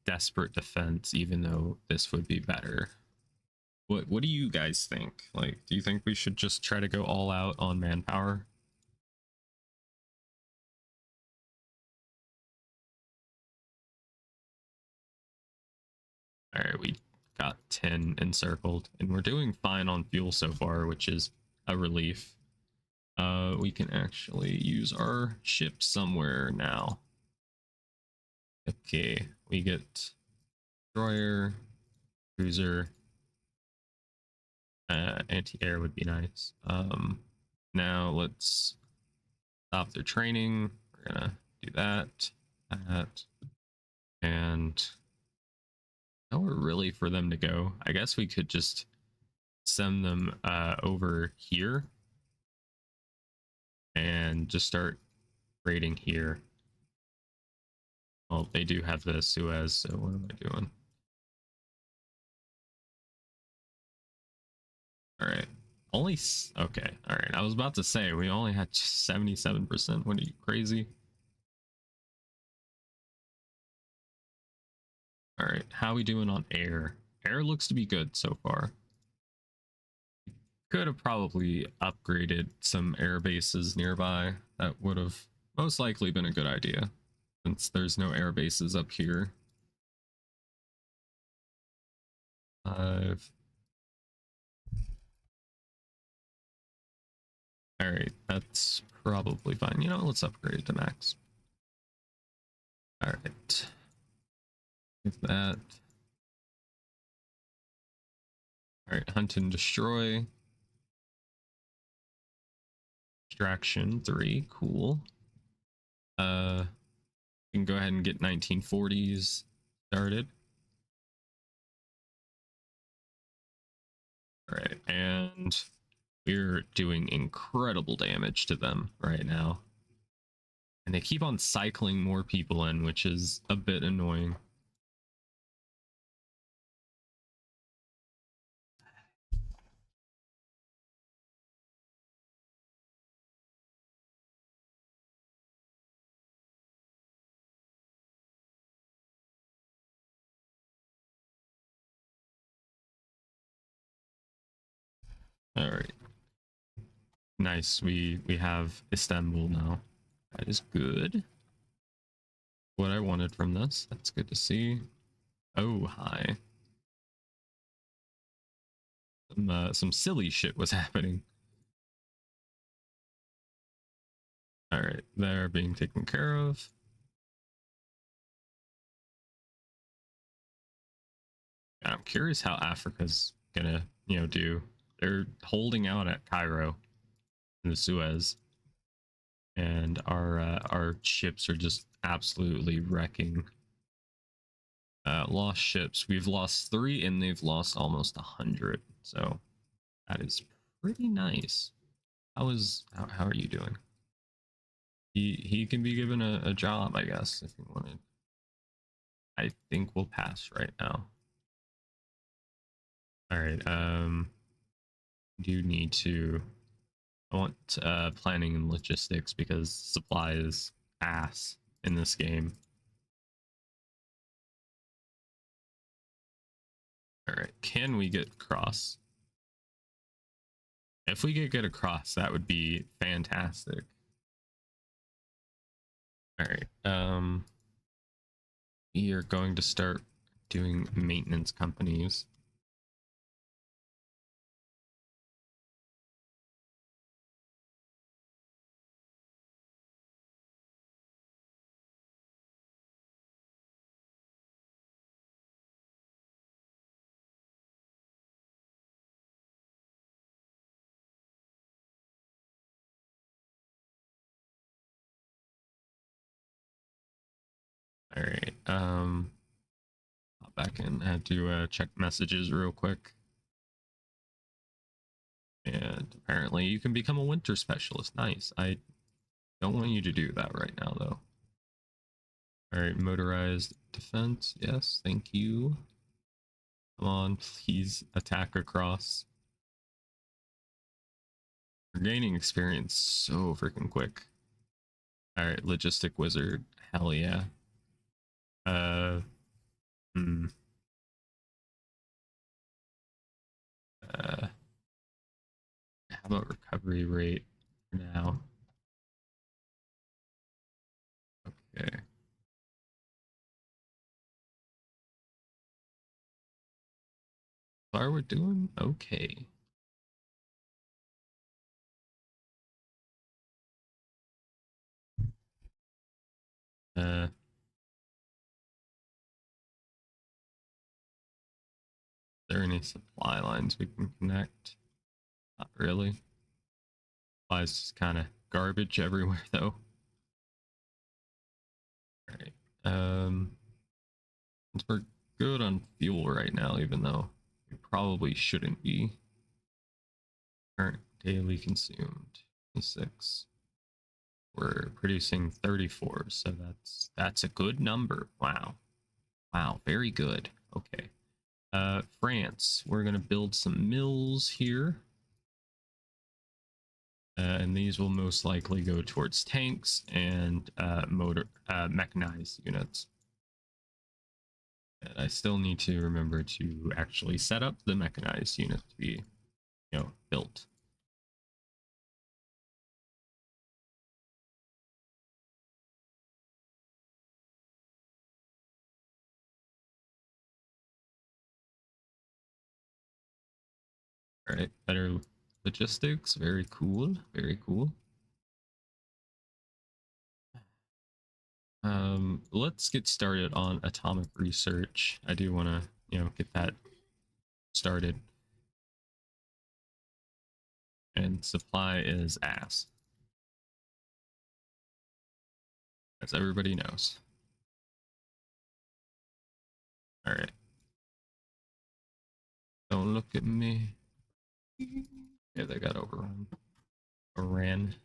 desperate defense, even though this would be better. What do you guys think? Like, do you think we should just try to go all out on manpower? All right, we got 10 encircled, and we're doing fine on fuel so far, which is a relief. We can actually use our ship somewhere now. Okay, we get destroyer, cruiser, anti-air would be nice. Now let's stop their training. We're gonna do that, and nowhere really for them to go. I guess we could just send them over here and just start raiding here. Well, they do have the Suez, so what am I doing? All right. Only okay. All right. I was about to say we only had 77%. What are you, crazy? All right. How we doing on air? Air looks to be good so far. Could have probably upgraded some air bases nearby. That would have most likely been a good idea, since there's no air bases up here. 5. All right, that's probably fine. You know, let's upgrade it to max. All right, get that. All right, hunt and destroy. Extraction 3, cool. We can go ahead and get 1940s started. All right, and we're doing incredible damage to them right now. And they keep on cycling more people in, which is a bit annoying. All right. Nice. We have Istanbul now. That is good. What I wanted from this. That's good to see. Oh, hi. Some silly shit was happening. All right, they're being taken care of. I'm curious how Africa's gonna, do. They're holding out at Cairo in the Suez, and our ships are just absolutely wrecking. Lost ships. We've lost 3, and they've lost almost 100. So that is pretty nice. How are you doing? He can be given a job, I guess, if he wanted. I think we'll pass right now. All right. Do need to. I want planning and logistics because supply is ass in this game. All right. Can we get across? If we could get across, that would be fantastic. All right. We are going to start doing maintenance companies. All right. Hop back in. I had to check messages real quick. And apparently you can become a winter specialist. Nice. I don't want you to do that right now, though. All right, motorized defense. Yes, thank you. Come on, please attack across. We're gaining experience so freaking quick. All right, logistic wizard. Hell yeah. Uh, hmm. How about recovery rate for now? Okay. Far we're doing okay. Is there any supply lines we can connect? Not really. Supplies just kind of garbage everywhere though. All right. We're good on fuel right now, even though we probably shouldn't be. Current daily consumed 26. We're producing 34, so that's a good number. Wow. Wow, very good. Okay. France, we're gonna build some mills here. And these will most likely go towards tanks and mechanized units. And I still need to remember to actually set up the mechanized unit to be, built. All right, better logistics. Very cool. Very cool. Let's get started on atomic research. I do want to, get that started. And supply is ass, as everybody knows. All right. Don't look at me. Yeah, they got overrun. Overran.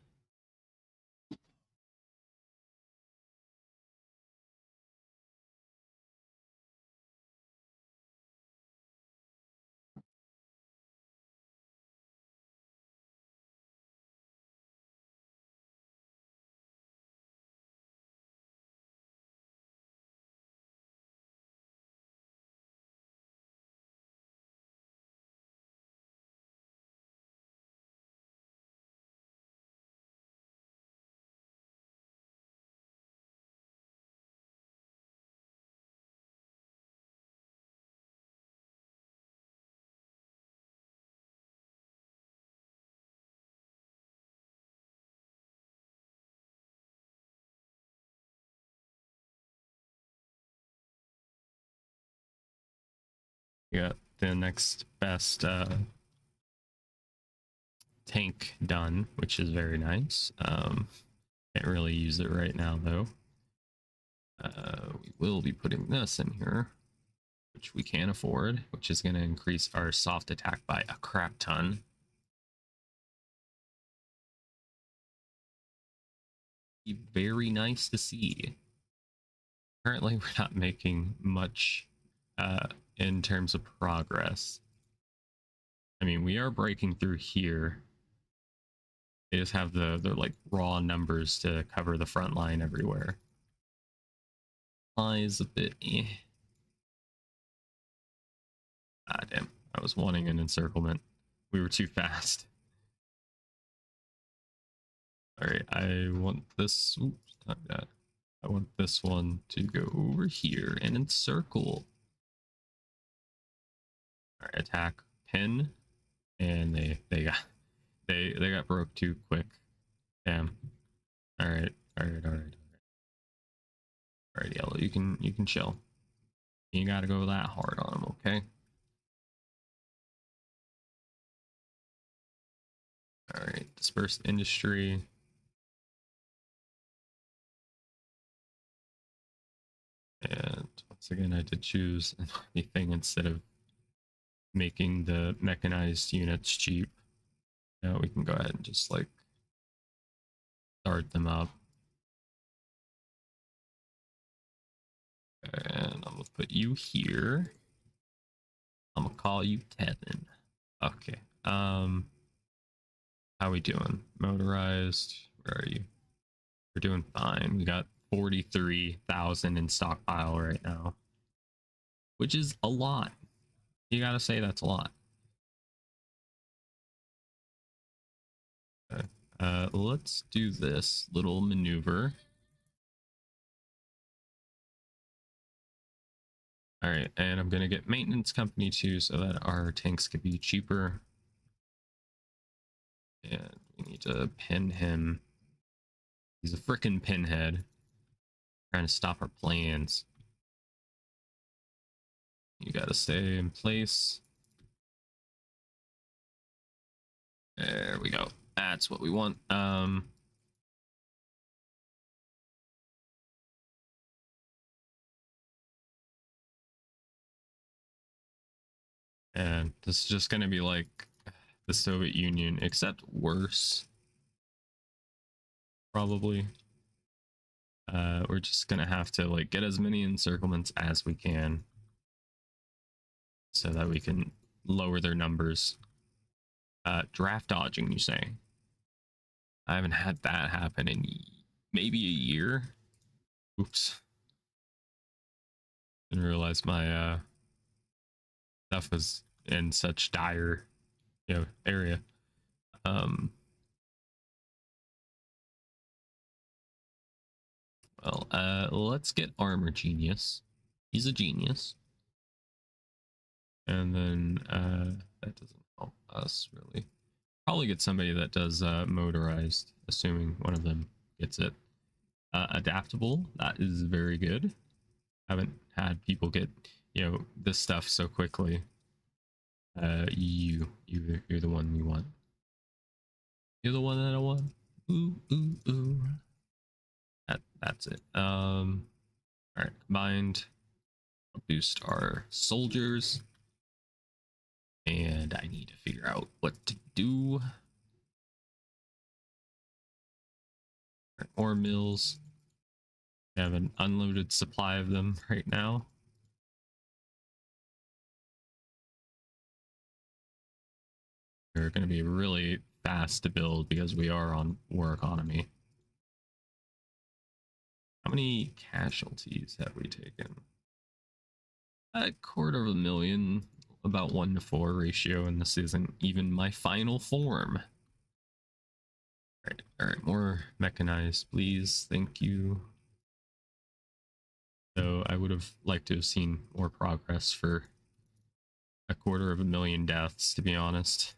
Yeah, the next best tank done, which is very nice. Can't really use it right now though. We will be putting this in here, which we can afford, which is going to increase our soft attack by a crap ton. Be very nice to see. Currently, we're not making much in terms of progress. I mean, we are breaking through here. They just have the like raw numbers to cover the front line everywhere. Is a bit eh. Ah, damn. I was wanting an encirclement. We were too fast. Alright, I want this. Oops, not that. I want this one to go over here and encircle. Alright, attack pin. And they got broke too quick. Damn. Alright, alright. Alright, yellow, you can chill. You gotta go that hard on them, okay? Alright, dispersed industry. And once again, I did choose an army thing instead of making the mechanized units cheap. Now we can go ahead and just like start them up. And I'm gonna put you here. I'm gonna call you Tevin. Okay. How we doing? Motorized. Where are you? We're doing fine. We got 43,000 in stockpile right now, which is a lot. You gotta say that's a lot. Okay. Let's do this little maneuver. All right, and I'm gonna get maintenance company too, so that our tanks could be cheaper. And we need to pin him. He's a frickin' pinhead, trying to stop our plans. You gotta stay in place. There we go. That's what we want. And this is just gonna be like the Soviet Union, except worse. Probably. We're just gonna have to like get as many encirclements as we can, so that we can lower their numbers. Draft dodging, you say? I haven't had that happen in maybe a year. Oops. Didn't realize my stuff was in such dire, area. Well, let's get Armor Genius. He's a genius. And then that doesn't help us really. Probably get somebody that does motorized, assuming one of them gets it. Adaptable, that is very good. Haven't had people get, this stuff so quickly. You're the one we want. You're the one that I want. Ooh, ooh, ooh. That's it. All right, combined. I'll boost our soldiers. And I need to figure out what to do. Right, ore mills. I have an unlimited supply of them right now. They're going to be really fast to build because we are on war economy. How many casualties have we taken? 250,000, about 1-to-4 ratio, and this isn't even my final form. All right, more mechanized, please. Thank you. So I would have liked to have seen more progress for 250,000 deaths, to be honest.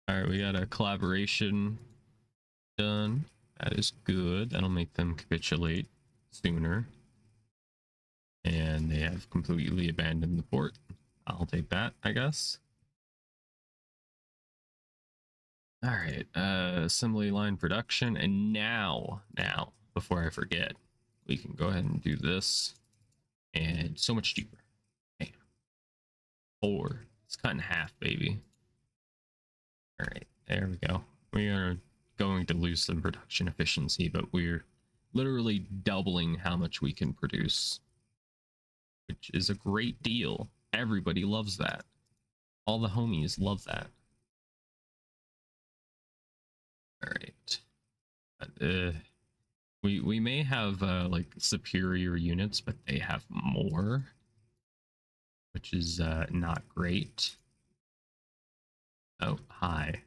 All right, we got a collaboration done. That is good. That'll make them capitulate sooner. And they have completely abandoned the port. I'll take that, I guess. All right, assembly line production. And now, before I forget, we can go ahead and do this. And so much cheaper. Bam. 4. It's cut in half, baby. All right, there we go. We are going to lose some production efficiency, but we're literally doubling how much we can produce, which is a great deal. Everybody loves that. All the homies love that. All right. We may have like superior units, but they have more, which is not great. Oh, hi.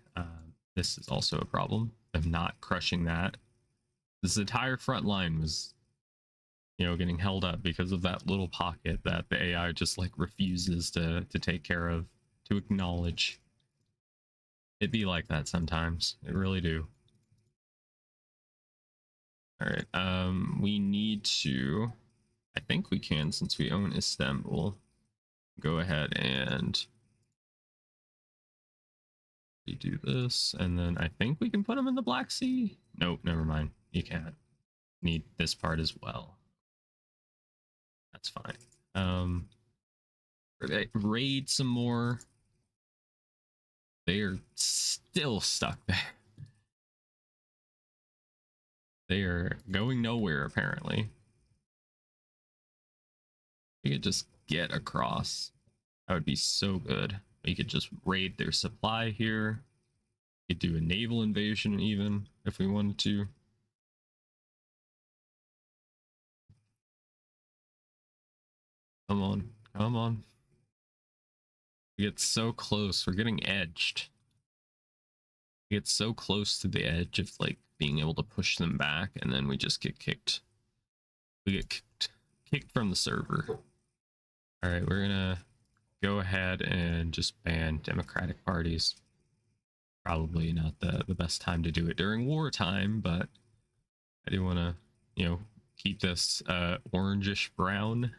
This is also a problem of not crushing that. This entire front line was you know, getting held up because of that little pocket that the AI just like refuses to take care of, to acknowledge. It be like that sometimes. It really do. All right. We need to. I think we can, since we own Istanbul. Go ahead and redo this, and then I think we can put them in the Black Sea. Nope, never mind. You can't. Need this part as well. That's fine. Raid some more. They are still stuck there. They are going nowhere, apparently. We could just get across. That would be so good. We could just raid their supply here. We could do a naval invasion even, if we wanted to. Come on, come on. We get so close. We're getting edged. We get so close to the edge of like being able to push them back, and then we just get kicked. We get kicked from the server. All right, we're gonna go ahead and just ban democratic parties. Probably not the best time to do it during wartime, but I do want to, you know, keep this orangish brown.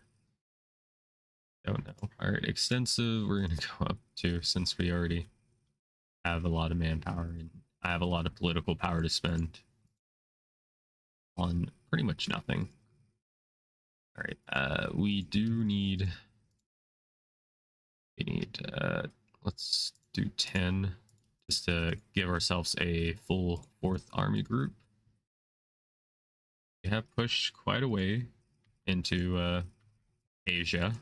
Don't know. All right, extensive. We're gonna go up to, since we already have a lot of manpower and I have a lot of political power to spend on pretty much nothing. All right, we do need. We need. Let's do 10, just to give ourselves a full 4th army group. We have pushed quite a way into Asia.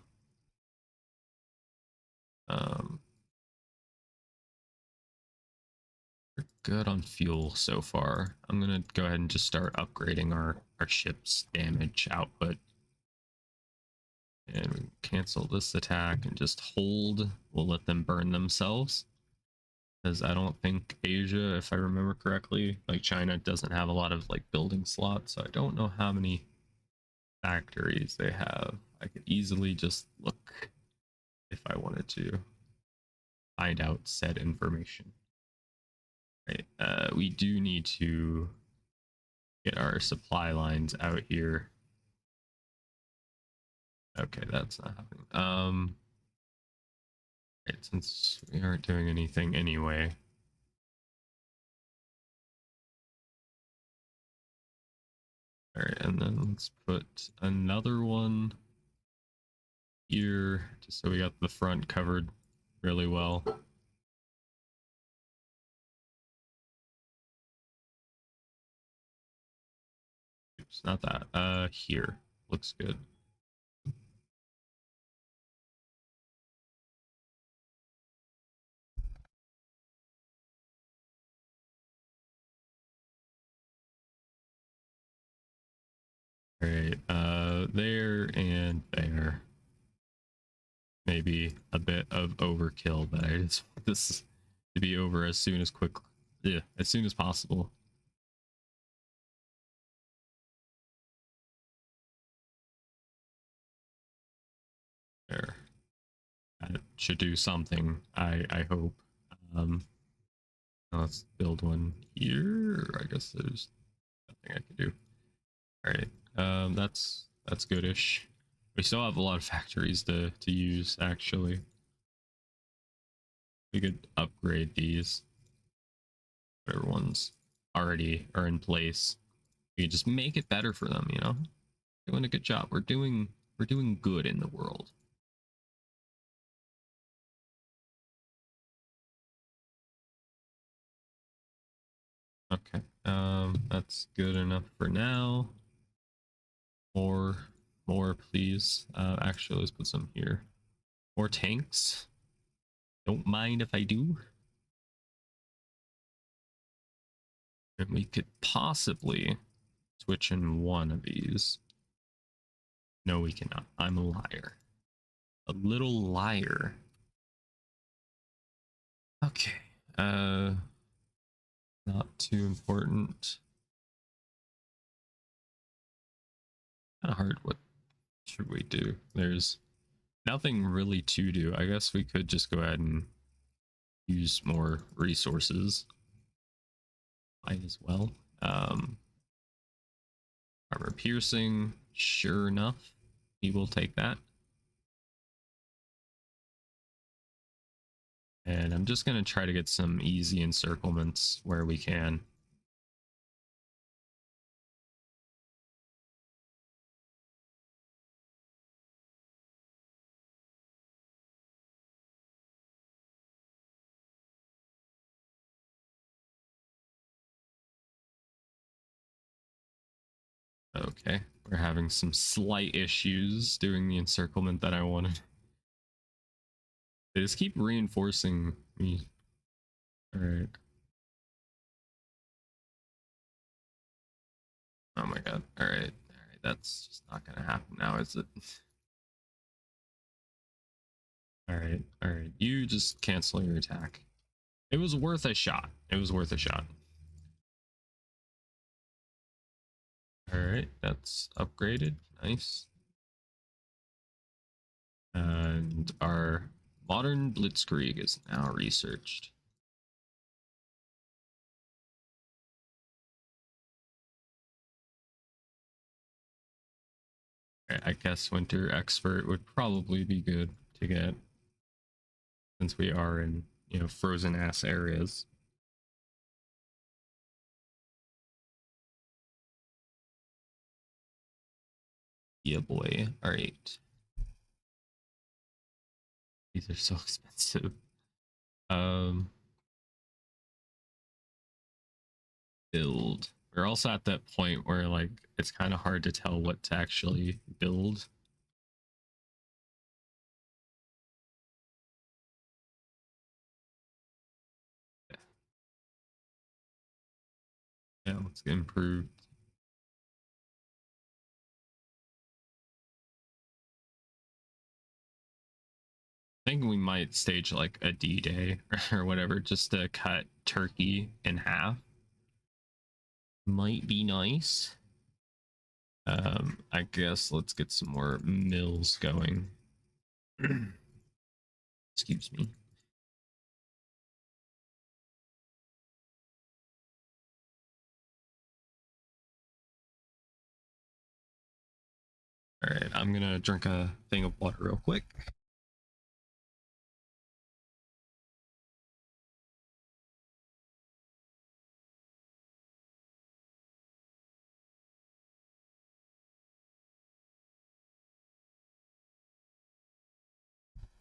We're good on fuel so far. I'm gonna go ahead and just start upgrading our ship's damage output. And we cancel this attack and just hold. We'll let them burn themselves. Because I don't think Asia, if I remember correctly, like China doesn't have a lot of like building slots. So I don't know how many factories they have. I could easily just look if I wanted to find out said information. Right. We do need to get our supply lines out here. Okay, that's not happening. Right, since we aren't doing anything anyway. All right, and then let's put another one here, just so we got the front covered really well. Oops, not that. Here looks good. All right, there and there. Maybe a bit of overkill, but I just want this to be over as soon as as soon as possible. There, that should do something. I hope. Let's build one here. I guess there's nothing I can do. All right, that's goodish. We still have a lot of factories to use. Actually, we could upgrade these. Whatever ones already are in place, we just make it better for them. You know, doing a good job. We're doing good in the world. Okay, that's good enough for now. More, please. Actually, let's put some here. More tanks. Don't mind if I do. And we could possibly switch in one of these. No, we cannot. I'm a liar. A little liar. Okay. Not too important. Kind of hard. What should we do? There's nothing really to do. I guess we could just go ahead and use more resources. Might as well. Armor piercing, sure enough, he will take that. And I'm just going to try to get some easy encirclements where we can. Okay, we're having some slight issues doing the encirclement that I wanted. They just keep reinforcing me. Alright. Oh my god. Alright. Alright, that's just not gonna happen now, is it? Alright, alright. You just cancel your attack. It was worth a shot. It was worth a shot. Alright, that's upgraded. Nice. And our modern blitzkrieg is now researched. I guess winter expert would probably be good to get, since we are in, you know, frozen ass areas. Yeah, boy. All right. These are so expensive. Build. We're also at that point where like it's kind of hard to tell what to actually build. Yeah, let's get improved. I think we might stage like a D-Day or whatever just to cut Turkey in half. Might be nice. I guess let's get some more mills going. Excuse me. All right, I'm gonna drink a thing of water real quick.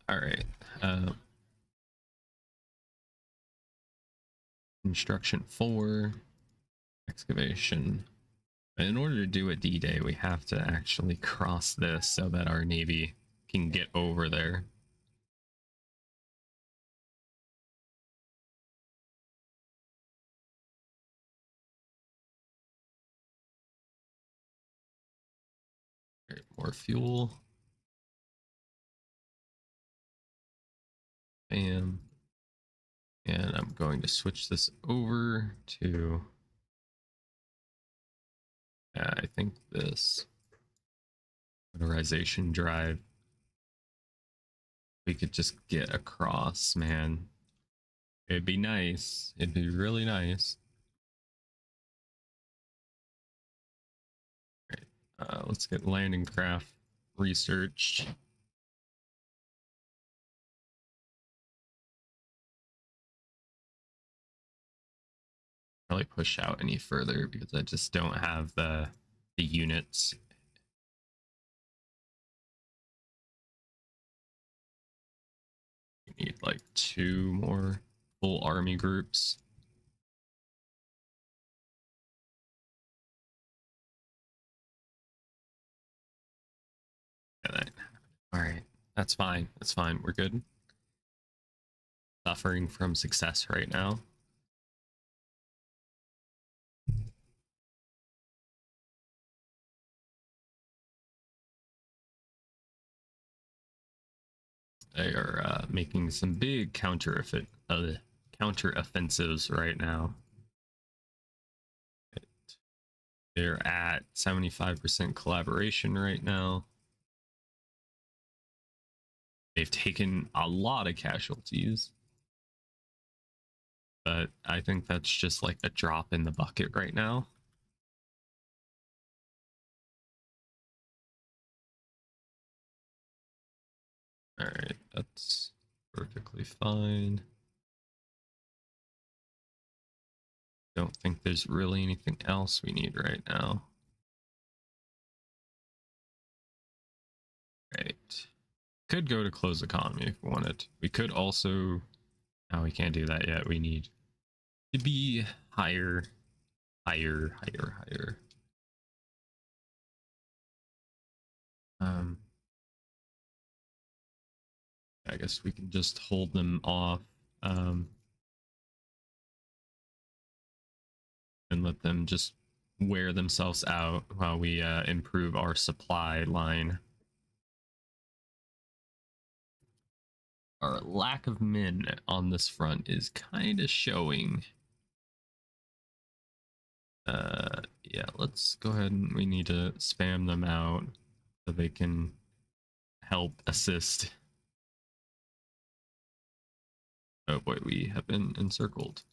All right. Construction 4, excavation. In order to do a D-Day, we have to actually cross this so that our navy can get over there. Right, more fuel. Bam. And I'm going to switch this over to, I think this motorization drive. We could just get across, man. It'd be nice. It'd be really nice. Let's get landing craft researched. Probably push out any further because I just don't have the units. We need like 2 more full army groups. All right, that's fine. That's fine. We're good. Suffering from success right now. They are making some big counter offensives right now. They're at 75% collaboration right now. They've taken a lot of casualties, but I think that's just like a drop in the bucket right now. All right, that's perfectly fine. Don't think there's really anything else we need right now. Right. Could go to close economy if we wanted. We could also... No, we can't do that yet. We need to be higher. I guess we can just hold them off and let them just wear themselves out while we improve our supply line. Our lack of men on this front is kind of showing. Yeah, let's go ahead and we need to spam them out so they can help assist. Oh boy, we have been encircled.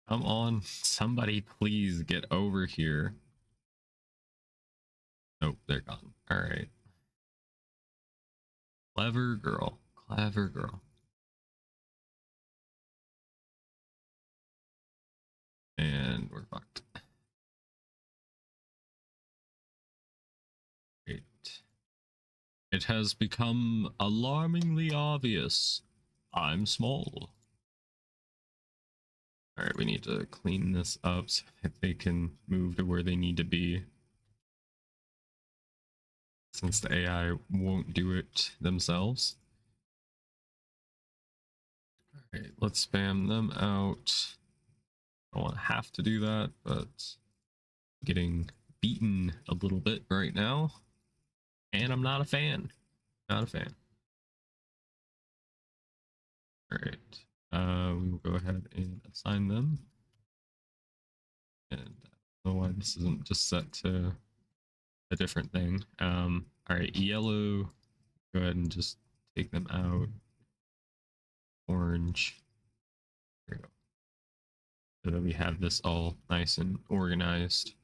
Come on, somebody please get over here. Nope, they're gone. All right. Clever girl. Clever girl. And we're fucked. Great. It has become alarmingly obvious. I'm small. Alright, we need to clean this up so that they can move to where they need to be. Since the AI won't do it themselves. Alright, let's spam them out. I don't want to have to do that, but getting beaten a little bit right now. And I'm not a fan. Not a fan. Alright. We will go ahead and assign them. And I don't know why this isn't just set to a different thing. Alright, yellow, go ahead and just take them out. Orange. There we go. So that we have this all nice and organized.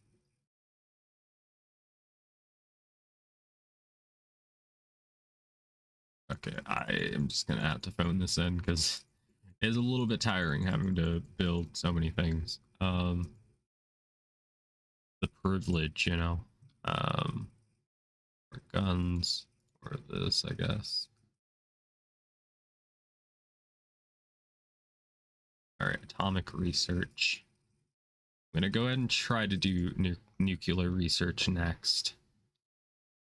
Okay, I am just gonna have to phone this in because it's a little bit tiring having to build so many things. The privilege, you know. Or guns, or this, I guess. Alright, atomic research. I'm gonna go ahead and try to do nuclear research next.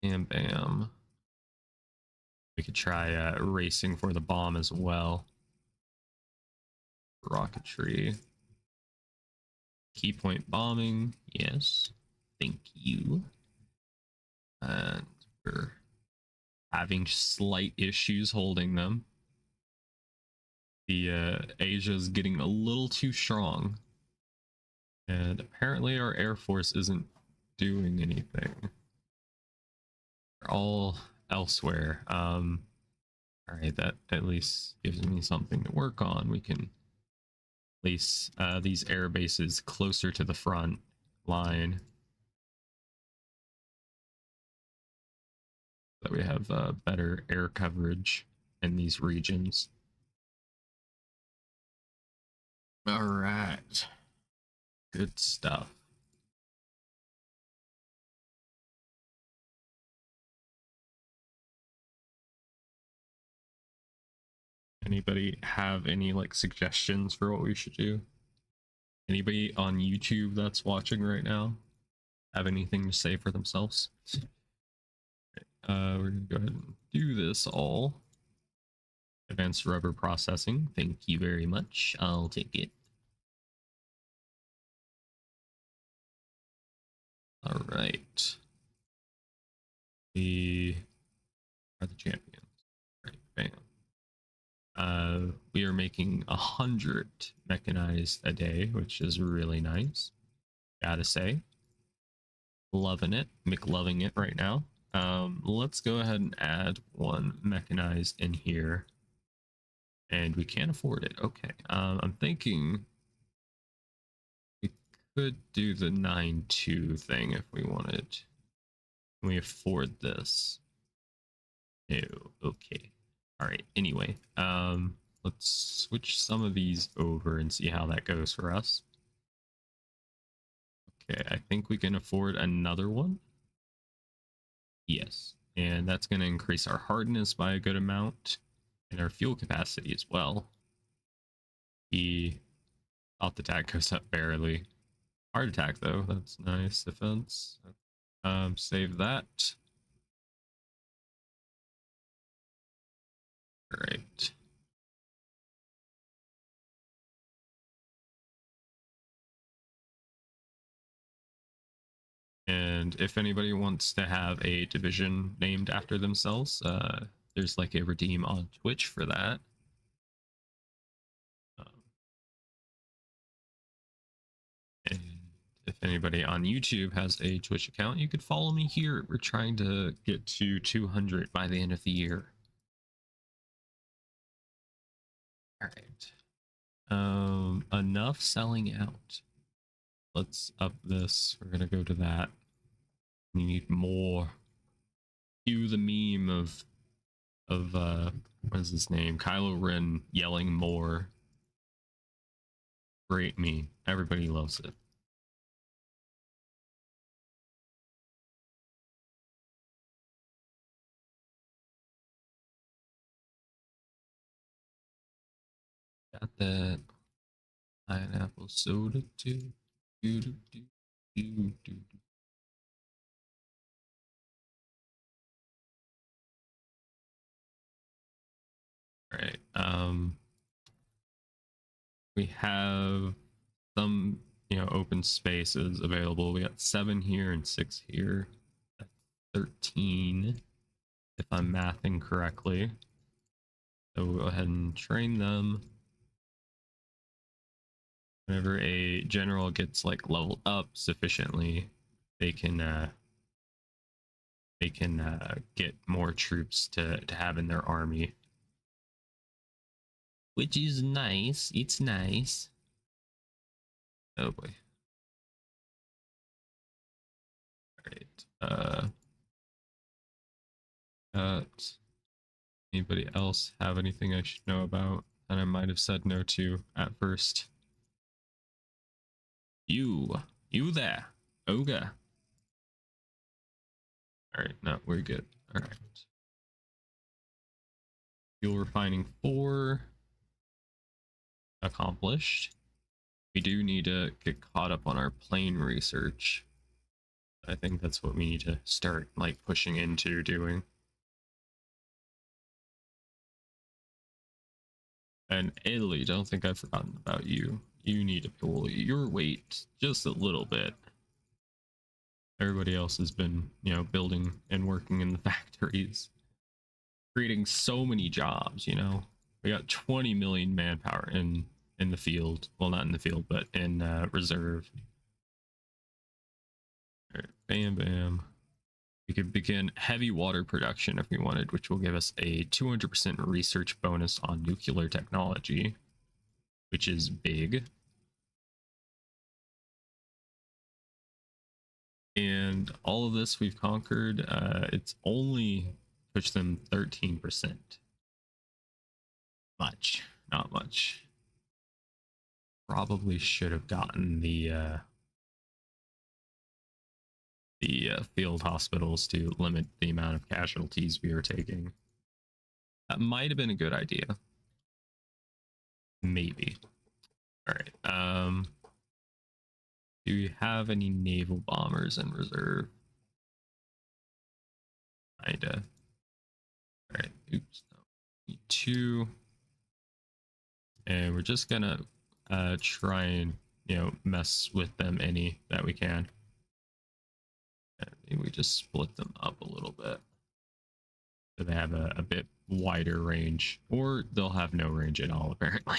Bam, bam. We could try racing for the bomb as well. Rocketry. Key point bombing, yes. Thank you. And we're having slight issues holding them. The Asia's getting a little too strong. And apparently our Air Force isn't doing anything. They're all elsewhere. Alright, that at least gives me something to work on. We can place these air bases closer to the front line. So that we have better air coverage in these regions. Alright. Good stuff. Anybody have any like suggestions for what we should do? Anybody on YouTube that's watching right now have anything to say for themselves? We're gonna go ahead and do this all. Advanced rubber processing. Thank you very much. I'll take it. All right. We are the champions. Right, bam. We are making 100 mechanized a day, which is really nice. Gotta say, loving it, McLoving it right now. Let's go ahead and add one mechanized in here, and we can't afford it. Okay, I'm thinking we could do the 9-2 thing if we wanted. Can we afford this? No. Okay. All right. Anyway, let's switch some of these over and see how that goes for us. Okay, I think we can afford another one. Yes, and that's going to increase our hardness by a good amount and our fuel capacity as well. The off attack goes up barely. Heart attack though, that's nice. Defense. Save that. All right. And if anybody wants to have a division named after themselves, there's like a redeem on Twitch for that. And if anybody on YouTube has a Twitch account, you could follow me here. We're trying to get to 200 by the end of the year. All right. Enough selling out. Let's up this. We're gonna go to that. We need more. Cue the meme of what is his name? Kylo Ren yelling more. Great meme. Everybody loves it. Got that pineapple soda too. Do, do, do, do, do. All right. We have some, open spaces available. We got 7 here and 6 here. That's 13, if I'm mathing correctly. So we'll go ahead and train them. Whenever a general gets like leveled up sufficiently, they can get more troops to have in their army, which is nice. It's nice. Oh boy. All right. Anybody else have anything I should know about that I might have said no to at first? You there. Okay. All right, no, we're good. All right. Fuel refining 4 accomplished. We do need to get caught up on our plane research. I think that's what we need to start like pushing into doing. And Italy, don't think I've forgotten about you. You need to pull your weight just a little bit. Everybody else has been, building and working in the factories, creating so many jobs. We got 20 million manpower in the field. Well, not in the field, but in reserve. All right, bam, bam. We could begin heavy water production if we wanted, which will give us a 200% research bonus on nuclear technology, which is big. And all of this we've conquered. It's only pushed them 13%. Much, not much. Probably should have gotten the field hospitals to limit the amount of casualties we are taking. That might have been a good idea. Maybe. All right. Do we have any naval bombers in reserve? Kinda. All right. Oops. No. Need 2. And we're just gonna try and mess with them any that we can. Maybe we just split them up a little bit so they have a bit wider range, or they'll have no range at all apparently.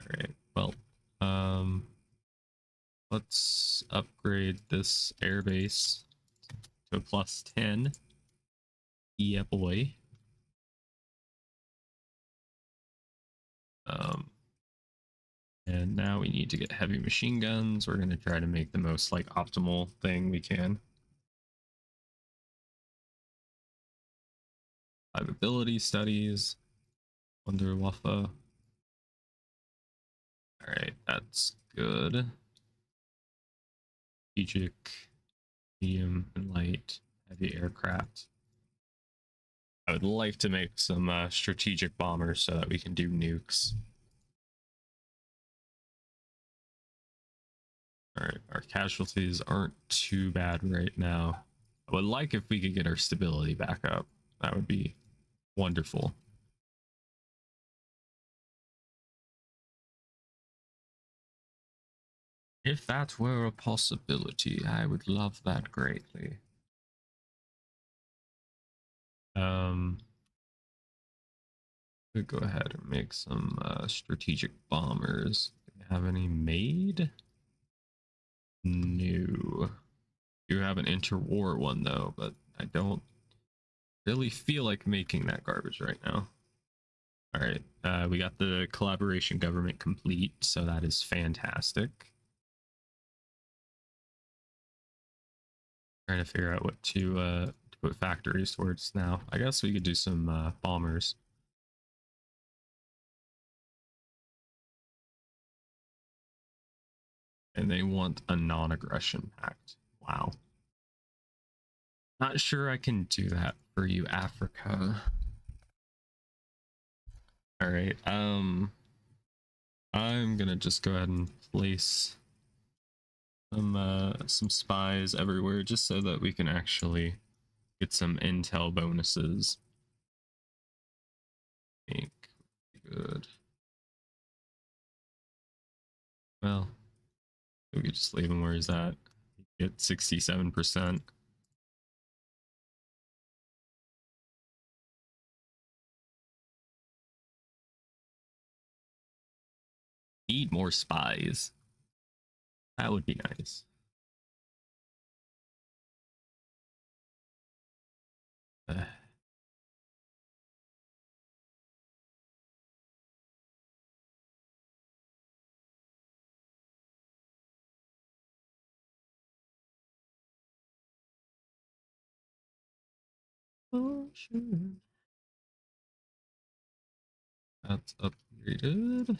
All right, well, let's upgrade this airbase to a +10. Yeah, boy. And now we need to get heavy machine guns. We're going to try to make the most like optimal thing we can. 5 ability studies. Wunderwaffe. All right, that's good. Strategic, medium, and light, heavy aircraft. I would like to make some strategic bombers so that we can do nukes. Alright, our casualties aren't too bad right now. I would like if we could get our stability back up. That would be wonderful. If that were a possibility, I would love that greatly. Could go ahead and make some strategic bombers. Do we have any made? No. Do have an interwar one though, but I don't really feel like making that garbage right now. All right, we got the collaboration government complete, so that is fantastic. Trying to figure out what to put factories towards now. I guess we could do some bombers. And they want a non-aggression pact. Wow. Not sure I can do that for you, Africa. All right. I'm gonna just go ahead and place some spies everywhere just so that we can actually get some intel bonuses. I think good. Well, we could just leave him where he's at. Get 67%. Need more spies. That would be nice. Oh, sure. That's upgraded.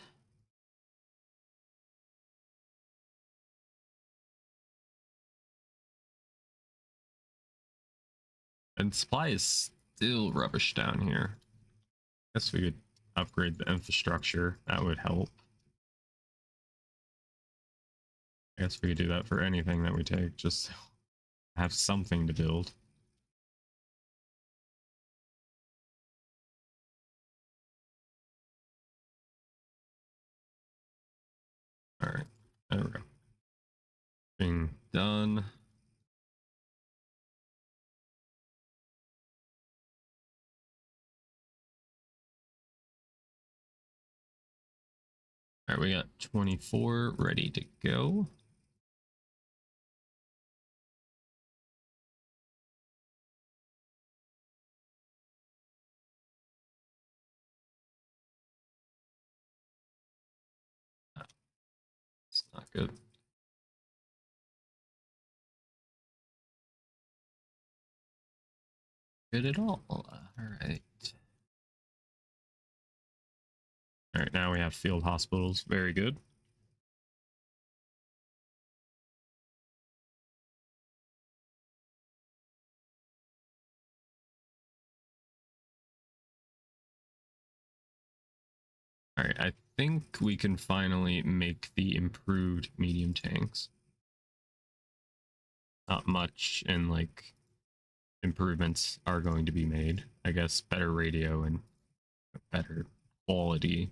And supply is still rubbish down here. Guess we could upgrade the infrastructure. That would help. I guess we could do that for anything that we take, just have something to build. All right, there we go. Being done. All right, we got 24 ready to go. It's not good. Good at all. All right. All right, now we have field hospitals. Very good. All right, I think we can finally make the improved medium tanks. Not much in like improvements are going to be made. I guess better radio and better quality.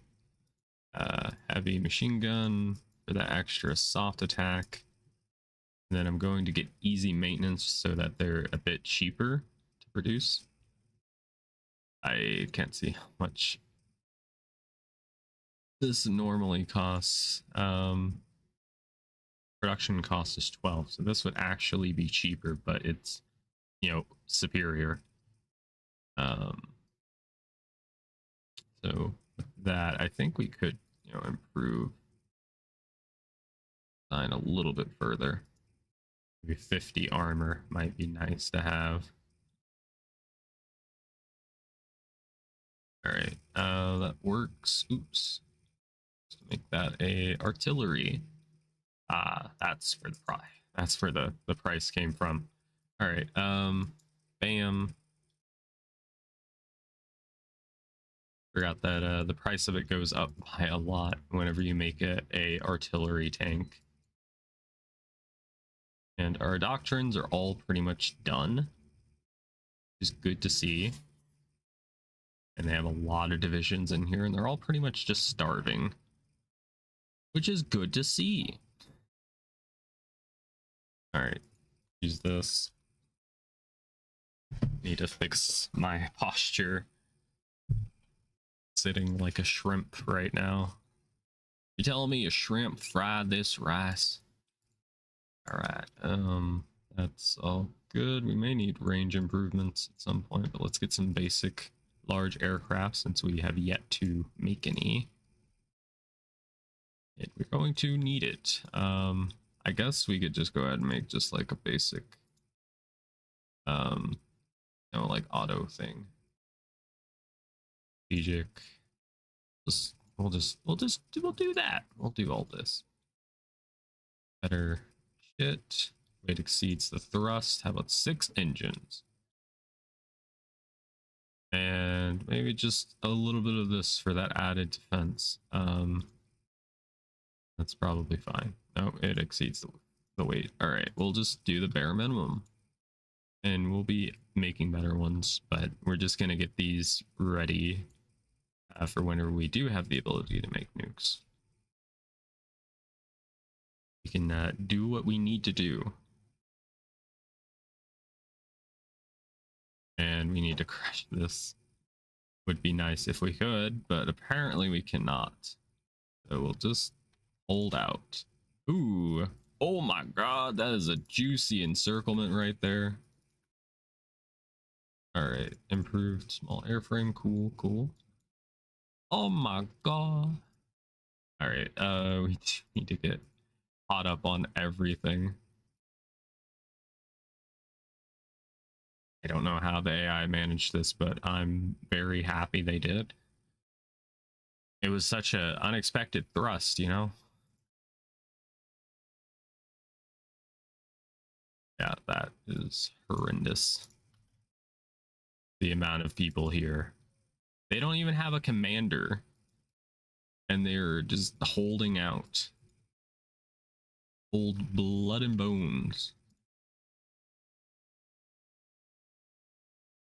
Heavy machine gun for that extra soft attack. And then I'm going to get easy maintenance so that they're a bit cheaper to produce. I can't see how much this normally costs. Production cost is 12, so this would actually be cheaper, but it's, you know, superior. So with that, I think we could, you know, improve design a little bit further. Maybe 50 armor might be nice to have. All right, that works. Oops. Let's make that a artillery. That's for the price. That's where the price came from. All right, bam. Forgot that the price of it goes up by a lot whenever you make it a artillery tank. And our doctrines are all pretty much done, which is good to see. And they have a lot of divisions in here, and they're all pretty much just starving, which is good to see. All right, use this. Need to fix my posture. Sitting like a shrimp right now. You telling me a shrimp fried this rice? All right, that's all good. We may need range improvements at some point, but let's get some basic large aircraft since we have yet to make any. We're going to need it. I guess we could just go ahead and make just like a basic, you know, like auto thing. Strategic. We'll do that. We'll do all this. Better shit. Weight exceeds the thrust. How about 6 engines? And maybe just a little bit of this for that added defense. That's probably fine. No, it exceeds the weight. All right, we'll just do the bare minimum. And we'll be making better ones, but we're just going to get these ready for whenever we do have the ability to make nukes. We can do what we need to do. And we need to crush this. Would be nice if we could, but apparently we cannot. So we'll just hold out. Ooh. Oh my god, that is a juicy encirclement right there. Alright, improved small airframe. Cool, cool. Oh my god. Alright, we need to get caught up on everything. I don't know how the AI managed this, but I'm very happy they did. It was such an unexpected thrust, you know? Yeah, that is horrendous. The amount of people here. They don't even have a commander. And they're just holding out. Old blood and bones.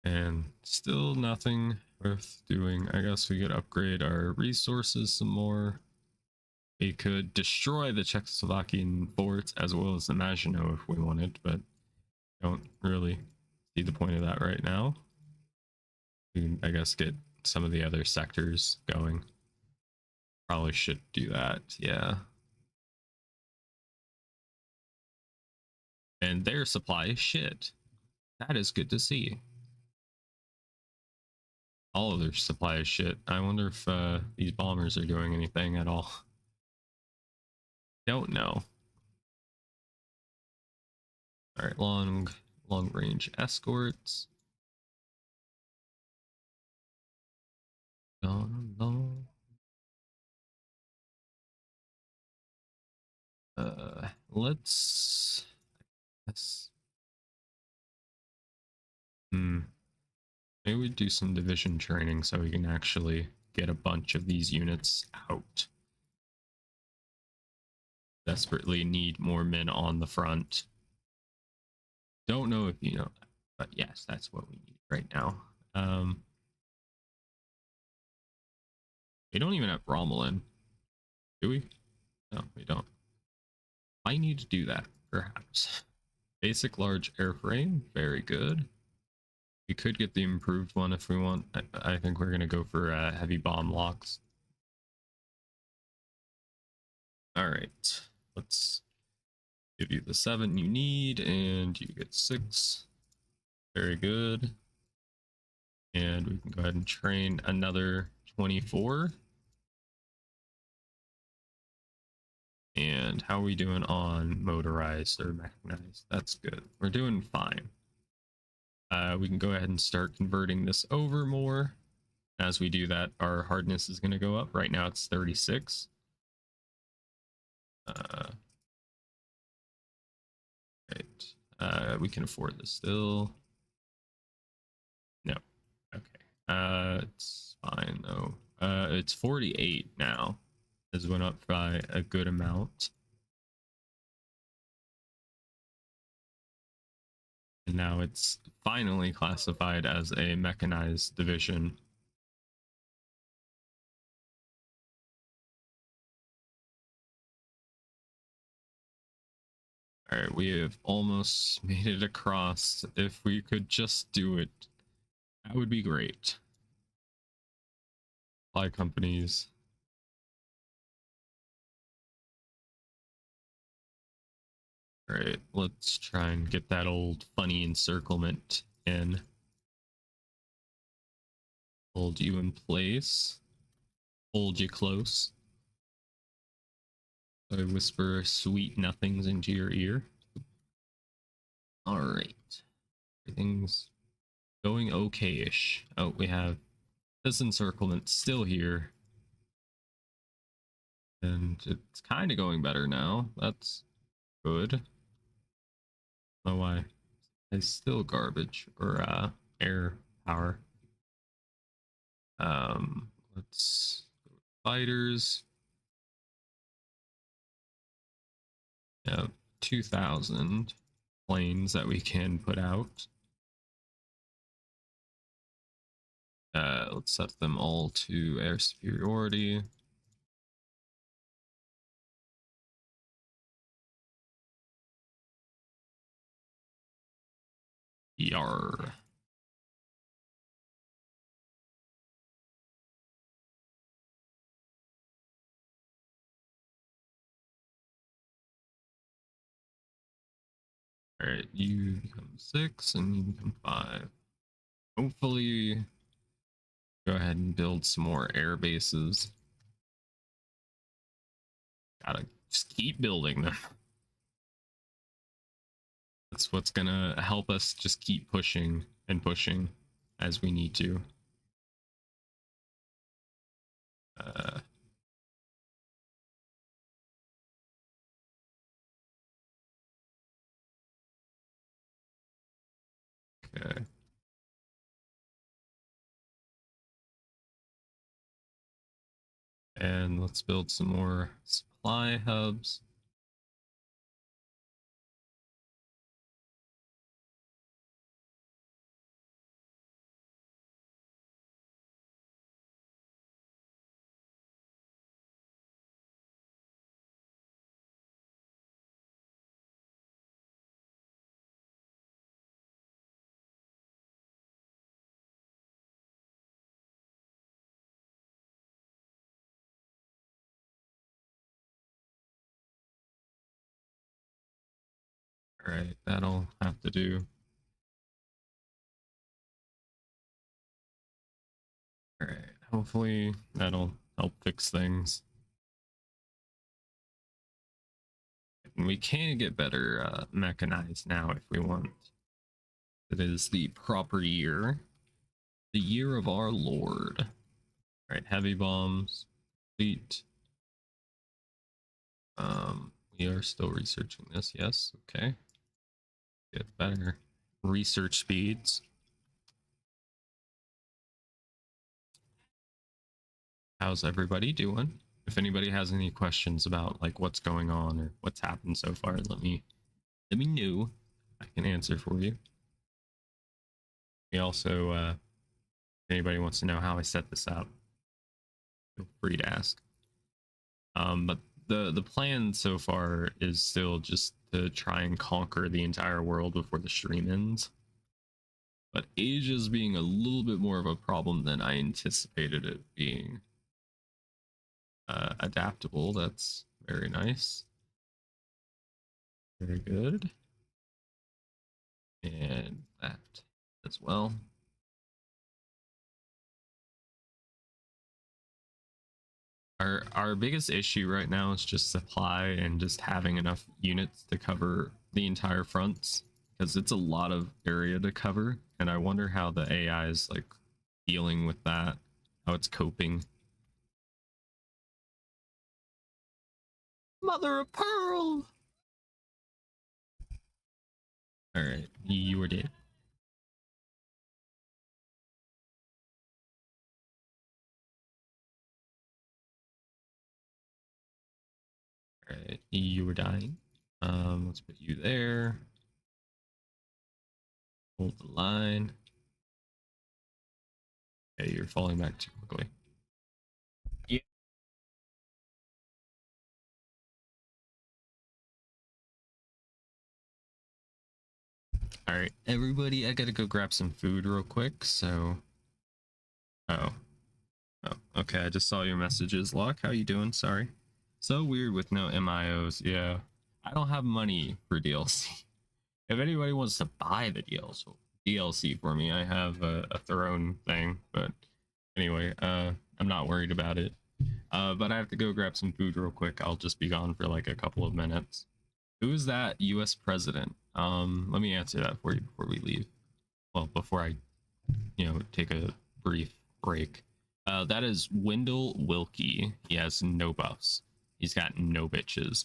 And still nothing worth doing. I guess we could upgrade our resources some more. We could destroy the Czechoslovakian forts as well as the Maginot if we wanted, but don't really see the point of that right now. We can, I guess, get some of the other sectors going. Probably should do that, yeah. And their supply is shit. That is good to see. All of their supply is shit. I wonder if these bombers are doing anything at all. Don't know. All right, long range escorts. Let's. Maybe we do some division training so we can actually get a bunch of these units out. Desperately need more men on the front. Don't know if you know that, but yes, that's what we need right now. We don't even have Romulan, do we? No, we don't. I need to do that perhaps. Basic large airframe, very good. We could get the improved one if we want. I think we're gonna go for heavy bomb locks. All right, let's give you the 7 you need, and you get 6. Very good. And we can go ahead and train another 24. And how are we doing on motorized or mechanized? That's good. We're doing fine. We can go ahead and start converting this over more. As we do that, our hardness is going to go up. Right now it's 36. Right. We can afford this still. No. Okay. It's fine though. It's 48 now. This went up by a good amount. And now it's finally classified as a mechanized division. All right, we have almost made it across. If we could just do it, that would be great. Supply companies. All right, let's try and get that old funny encirclement in. Hold you in place. Hold you close. I whisper sweet nothings into your ear. All right, everything's going okay-ish. Oh, we have this encirclement still here. And it's kind of going better now. That's good. Oh, why? It's still garbage or air power. Let's go with fighters. Yeah, 2,000 planes that we can put out. Let's set them all to air superiority. Yar. All right, you become 6 and you become 5. Hopefully, go ahead and build some more air bases. Gotta just keep building them. That's what's gonna help us just keep pushing and pushing as we need to. Okay. And let's build some more supply hubs. All right, that'll have to do. All right, hopefully that'll help fix things. And we can get better mechanized now if we want. It is the proper year. The year of our Lord. All right, heavy bombs, complete. We are still researching this, yes, okay. Get better research speeds. How's everybody doing? If anybody has any questions about like what's going on or what's happened so far, let me know. I can answer for you. We also, if anybody wants to know how I set this up, feel free to ask. But the plan so far is still just to try and conquer the entire world before the stream ends. But Asia's being a little bit more of a problem than I anticipated it being. Adaptable, that's very nice. Very good. And that as well. Our biggest issue right now is just supply and just having enough units to cover the entire fronts, because it's a lot of area to cover, and I wonder how the AI is like dealing with that, how it's coping. Mother of pearl. All right, you were dead. All right, you were dying. Let's put you there. Hold the line. Okay, you're falling back too quickly. Yeah. All right, everybody, I gotta go grab some food real quick. So, oh, okay. I just saw your messages, Locke. How you doing? Sorry. So weird with no MIOs. Yeah, I don't have money for DLC. If anybody wants to buy the DLC for me, I have a Throne thing. But anyway, I'm not worried about it. But I have to go grab some food real quick. I'll just be gone for like a couple of minutes. Who is that U.S. president? Let me answer that for you before we leave. Well, before I, take a brief break. That is Wendell Wilkie. He has no buffs. He's got no bitches.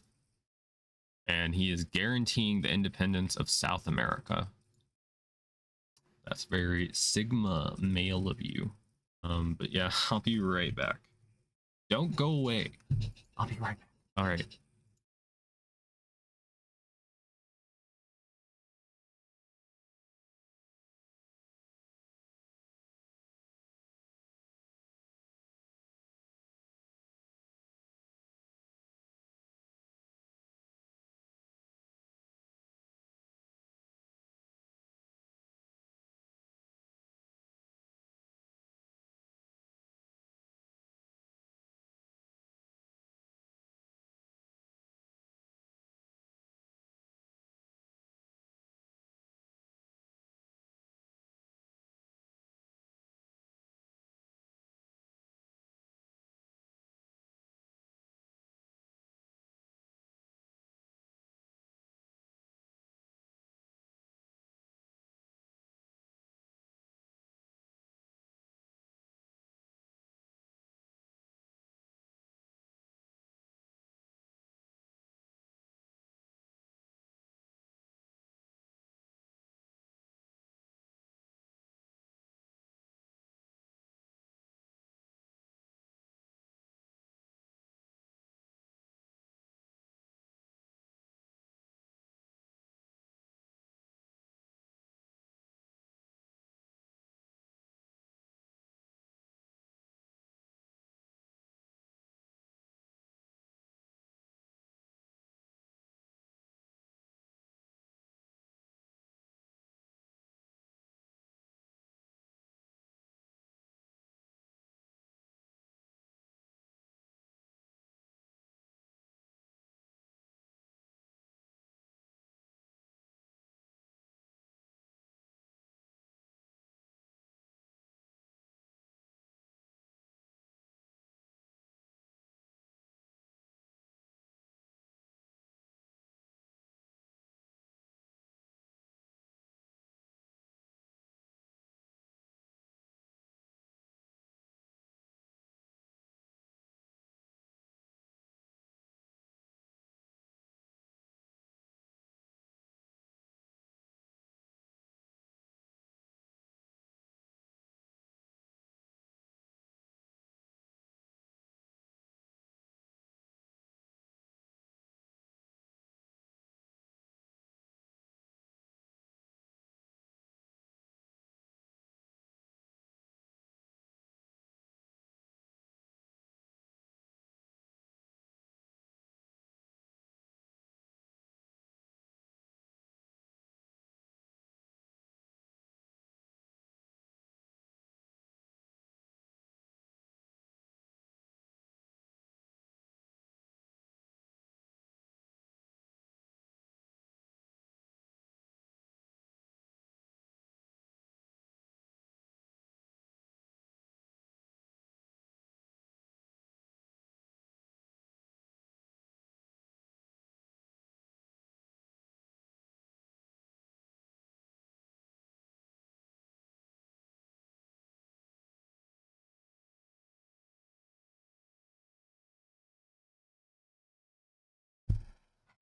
And he is guaranteeing the independence of South America. That's very Sigma male of you. But yeah, I'll be right back. Don't go away. I'll be right back. All right.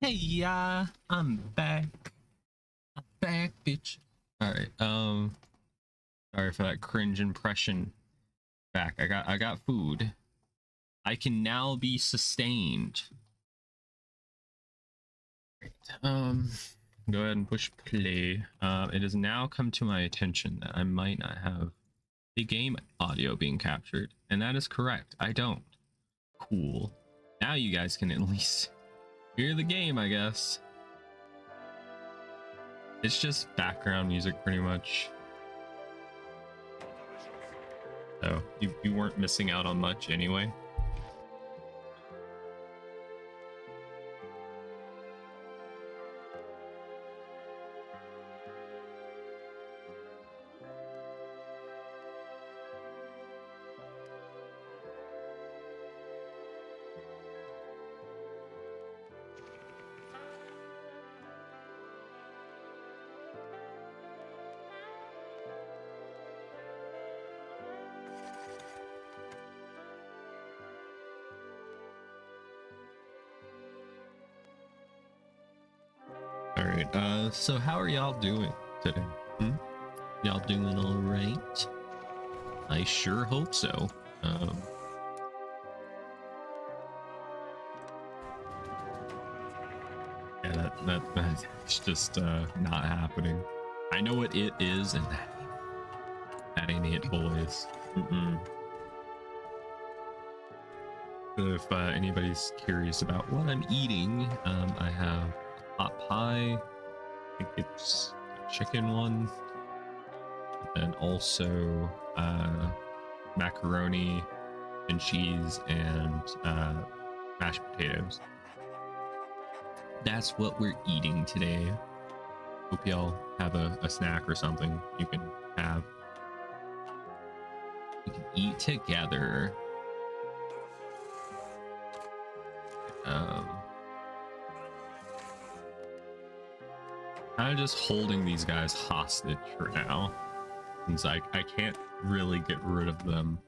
Hey, yeah, I'm back. I'm back, bitch. All right. Sorry for that cringe impression. Back. I got food. I can now be sustained. Great. Go ahead and push play. It has now come to my attention that I might not have the game audio being captured, and that is correct. I don't. Cool. Now you guys can at least hear the game, I guess. It's just background music, pretty much. So you weren't missing out on much anyway. All right. So how are y'all doing today? Y'all doing all right? I sure hope so. Yeah, that's just not happening. I know what it is, and that ain't it, boys. So if anybody's curious about what I'm eating, I have hot pie. I think it's a chicken one, and then also macaroni and cheese and mashed potatoes. That's what we're eating today. Hope y'all have a snack or something you can have. We can eat together. Kind of just holding these guys hostage for now, since I can't really get rid of them.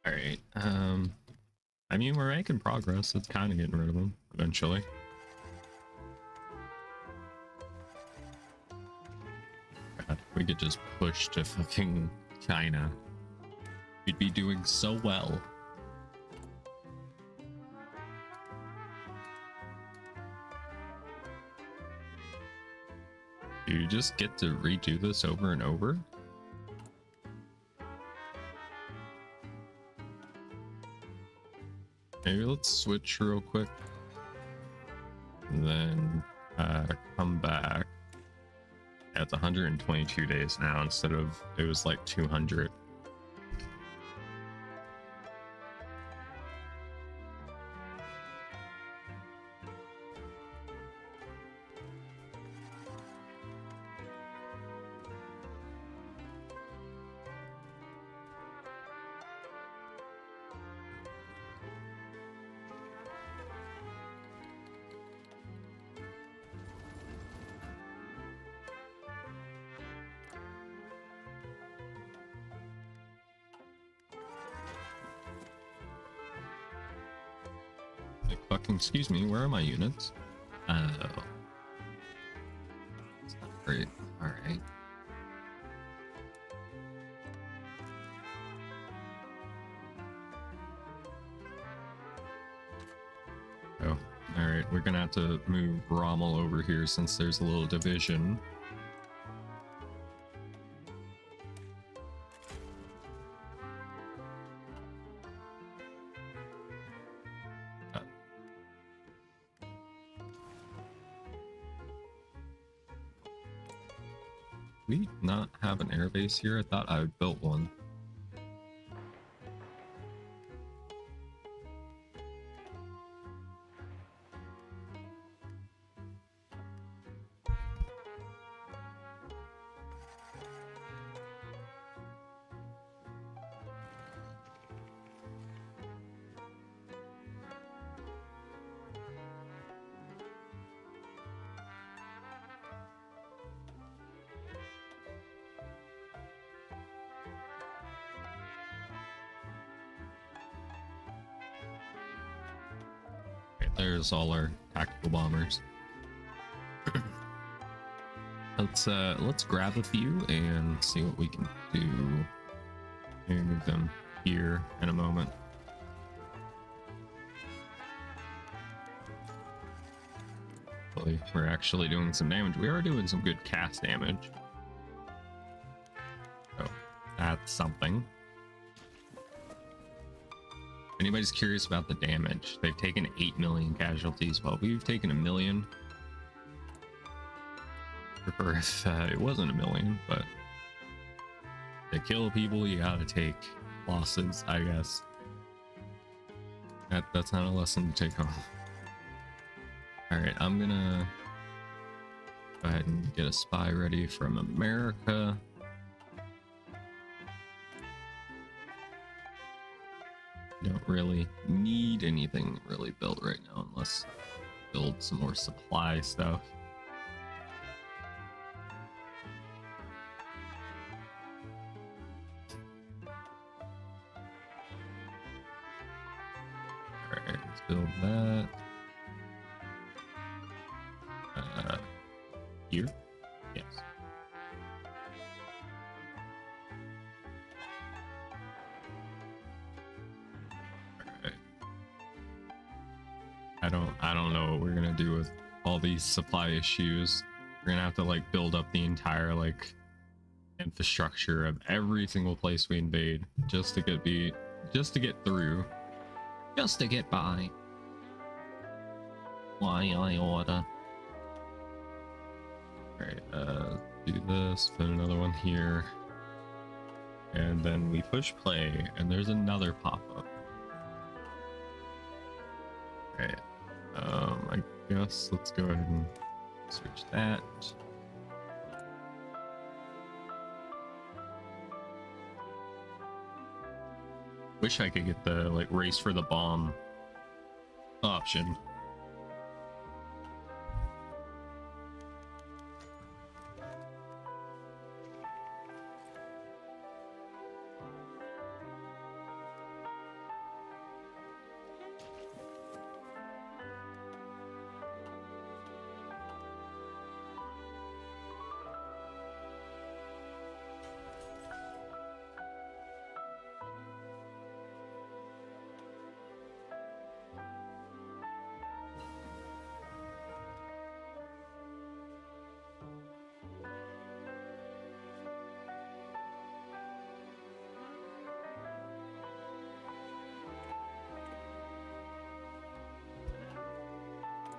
All right. I mean, we're making progress. It's kind of getting rid of them eventually. God, if we could just push to fucking China, we'd be doing so well. Do you just get to redo this over and over? Maybe let's switch real quick. And then come back. Yeah, it's 122 days now instead of it was like 200. Fucking excuse me, where are my units? Oh. It's not great. Alright. Oh, alright. We're gonna have to move Rommel over here since there's a little division. We not have an airbase here? I thought I built one. There's all our tactical bombers. Let's grab a few and see what we can do. Maybe move them here in a moment. Hopefully we're actually doing some damage. We are doing some good cast damage. So that's something. If anybody's curious about the damage, they've taken 8 million casualties while we've taken 1 million. Prefer if it wasn't 1 million, but to kill people, you gotta take losses, I guess. That's not a lesson to take home. Alright, I'm gonna go ahead and get a spy ready from America. Don't really need anything really built right now unless build some more supply stuff. Alright, let's build that. Here? Yes. I don't know what we're gonna do with all these supply issues. We're gonna have to like build up the entire like infrastructure of every single place we invade just to get through, just to get by. Why I order? Alright, do this, put another one here, and then we push play, and there's another pop-up. Alright, I guess let's go ahead and switch that. Wish I could get the like race for the bomb option.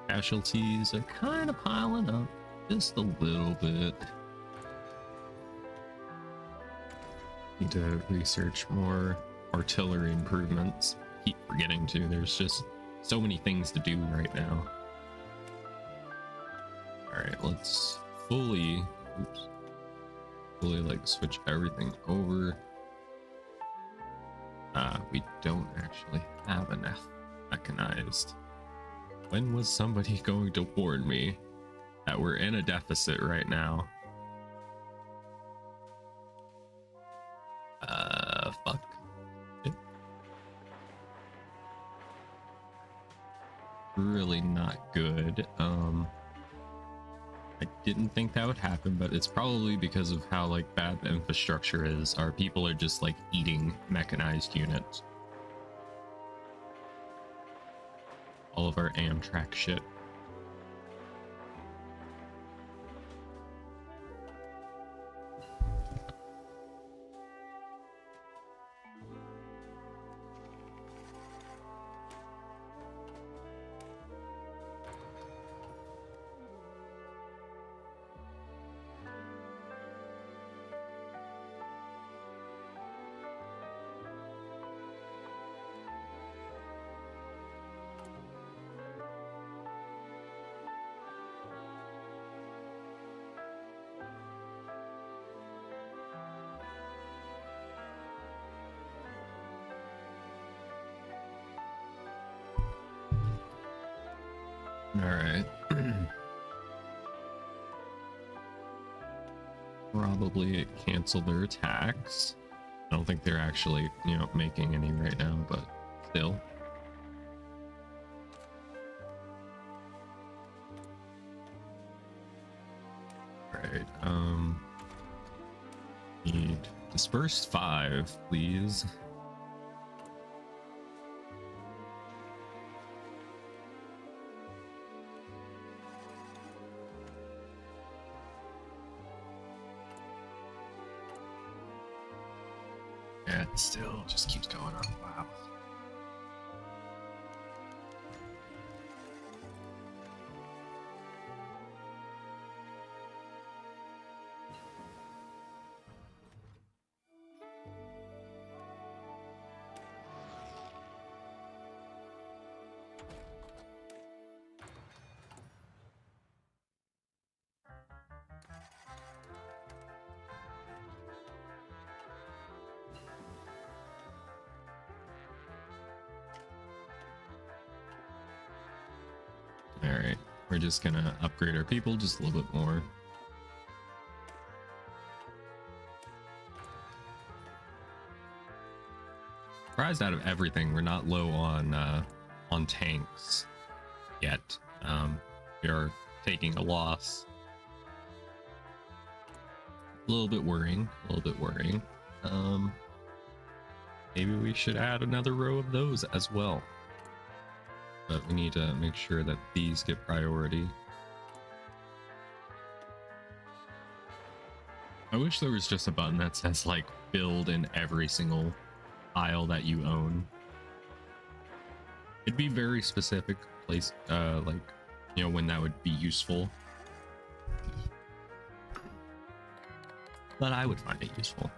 Casualties are kind of piling up just a little bit. Need to research more artillery improvements. Keep forgetting to. There's just so many things to do right now. Alright, let's fully like switch everything over. We don't actually have enough mechanized. When was somebody going to warn me that we're in a deficit right now? Fuck. Really not good. I didn't think that would happen, but it's probably because of how like bad the infrastructure is. Our people are just like eating mechanized units. All of our Amtrak shit. Alright. Probably it canceled their attacks. I don't think they're actually, you know, making any right now, but still. Disperse 5, please. Yeah, it still just keeps going on. Wow. All right, we're just gonna upgrade our people just a little bit more. Surprised out of everything, we're not low on tanks yet. We are taking a loss. A little bit worrying. A little bit worrying. Maybe we should add another row of those as well. But we need to make sure that these get priority. I wish there was just a button that says like build in every single aisle that you own. It'd be very specific place, like, you know, when that would be useful. But I would find it useful.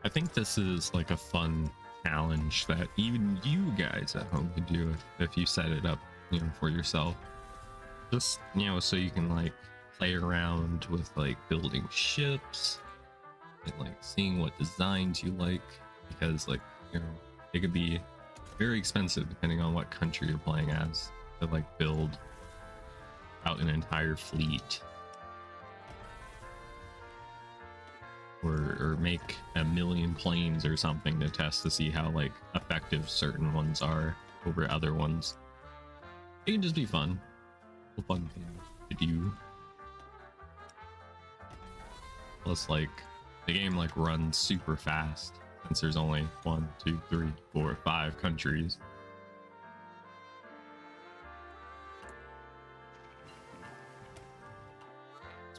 I think this is like a fun challenge that even you guys at home can do if you set it up, you know, for yourself. Just, you know, so you can like play around with like building ships and like seeing what designs you like, because like, you know, it could be very expensive depending on what country you're playing as to like build out an entire fleet. Or make 1 million planes or something to test to see how like effective certain ones are over other ones. It can just be fun. A fun thing to do. Plus, like, the game like runs super fast since there's only 1, 2, 3, 4, 5 countries.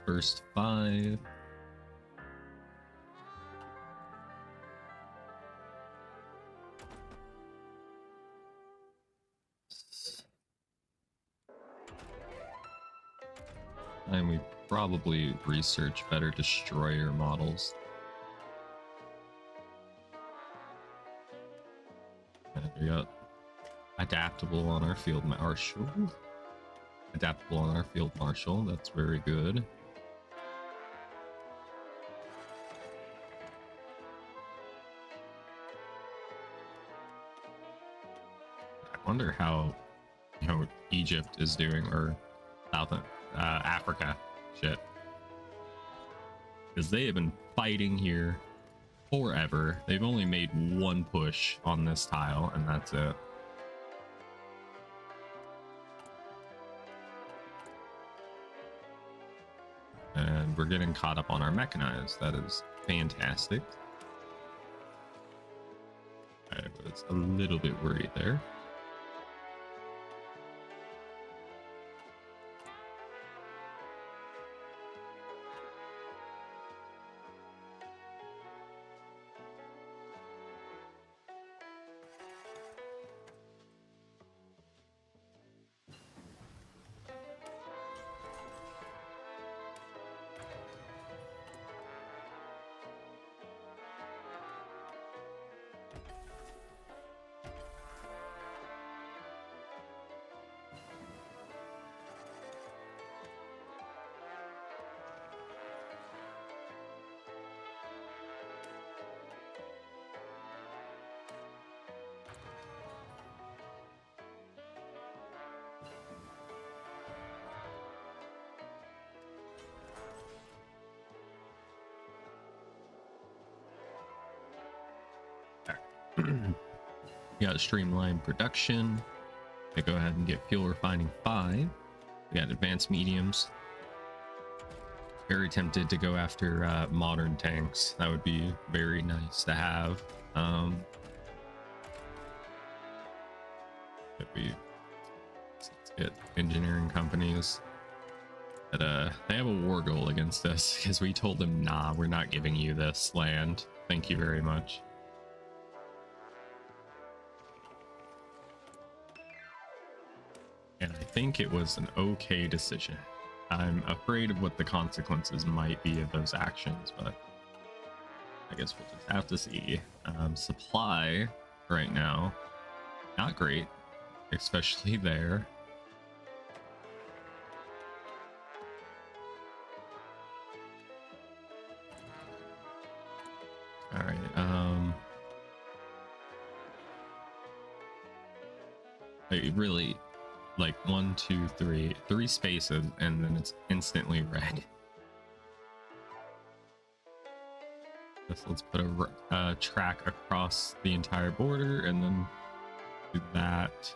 First 5. And we probably research better destroyer models. And we got adaptable on our field marshal. Adaptable on our field marshal. That's very good. wonder how Egypt is doing, or South Africa. Shit. Because they have been fighting here forever. They've only made one push on this tile, and that's it. And we're getting caught up on our mechanized. That is fantastic. I was a little bit worried there. We got streamlined production. We go ahead and get fuel refining 5. We got advanced mediums. Very tempted to go after modern tanks. That would be very nice to have. Let's get engineering companies that they have a war goal against us because we told them, nah, we're not giving you this land. Thank you very much. And I think it was an okay decision. I'm afraid of what the consequences might be of those actions, but I guess we'll just have to see. Supply right now, not great, especially there. All right. I really like 1, 2, 3 spaces, and then it's instantly red. Let's put a track across the entire border, and then do that.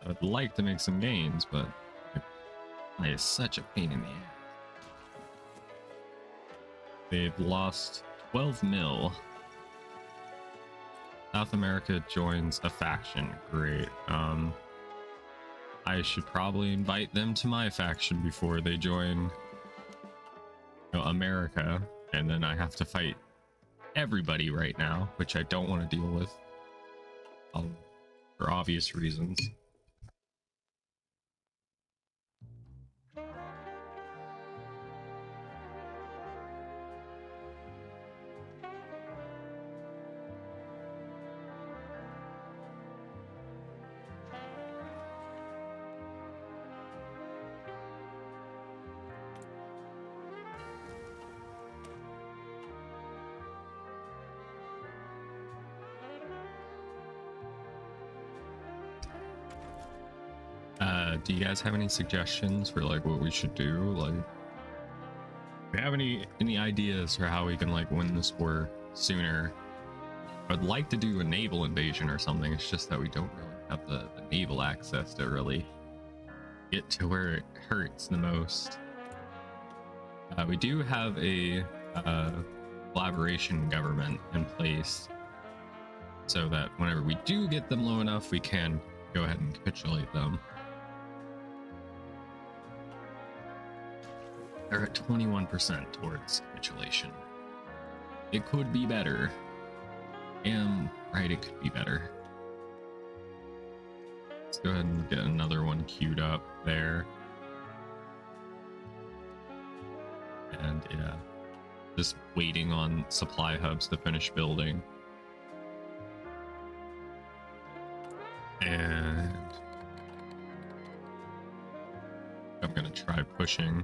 I would like to make some gains, but it is such a pain in the ass. They've lost 12 mil. South America joins a faction. Great. I should probably invite them to my faction before they join America, and then I have to fight everybody right now, which I don't want to deal with for obvious reasons. Do you guys have any suggestions for like what we should do? Like, do you have any ideas for how we can like win this war sooner? I'd like to do a naval invasion or something. It's just that we don't really have the naval access to really get to where it hurts the most. We do have a collaboration government in place, so that whenever we do get them low enough, we can go ahead and capitulate them. They're at 21% towards capitulation. It could be better. Right, it could be better. Let's go ahead and get another one queued up there. And yeah, just waiting on supply hubs to finish building. And I'm gonna try pushing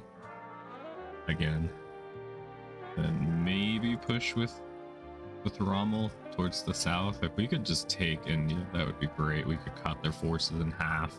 again, and maybe push with with Rommel towards the south. If we could just take India, that would be great. We could cut their forces in half.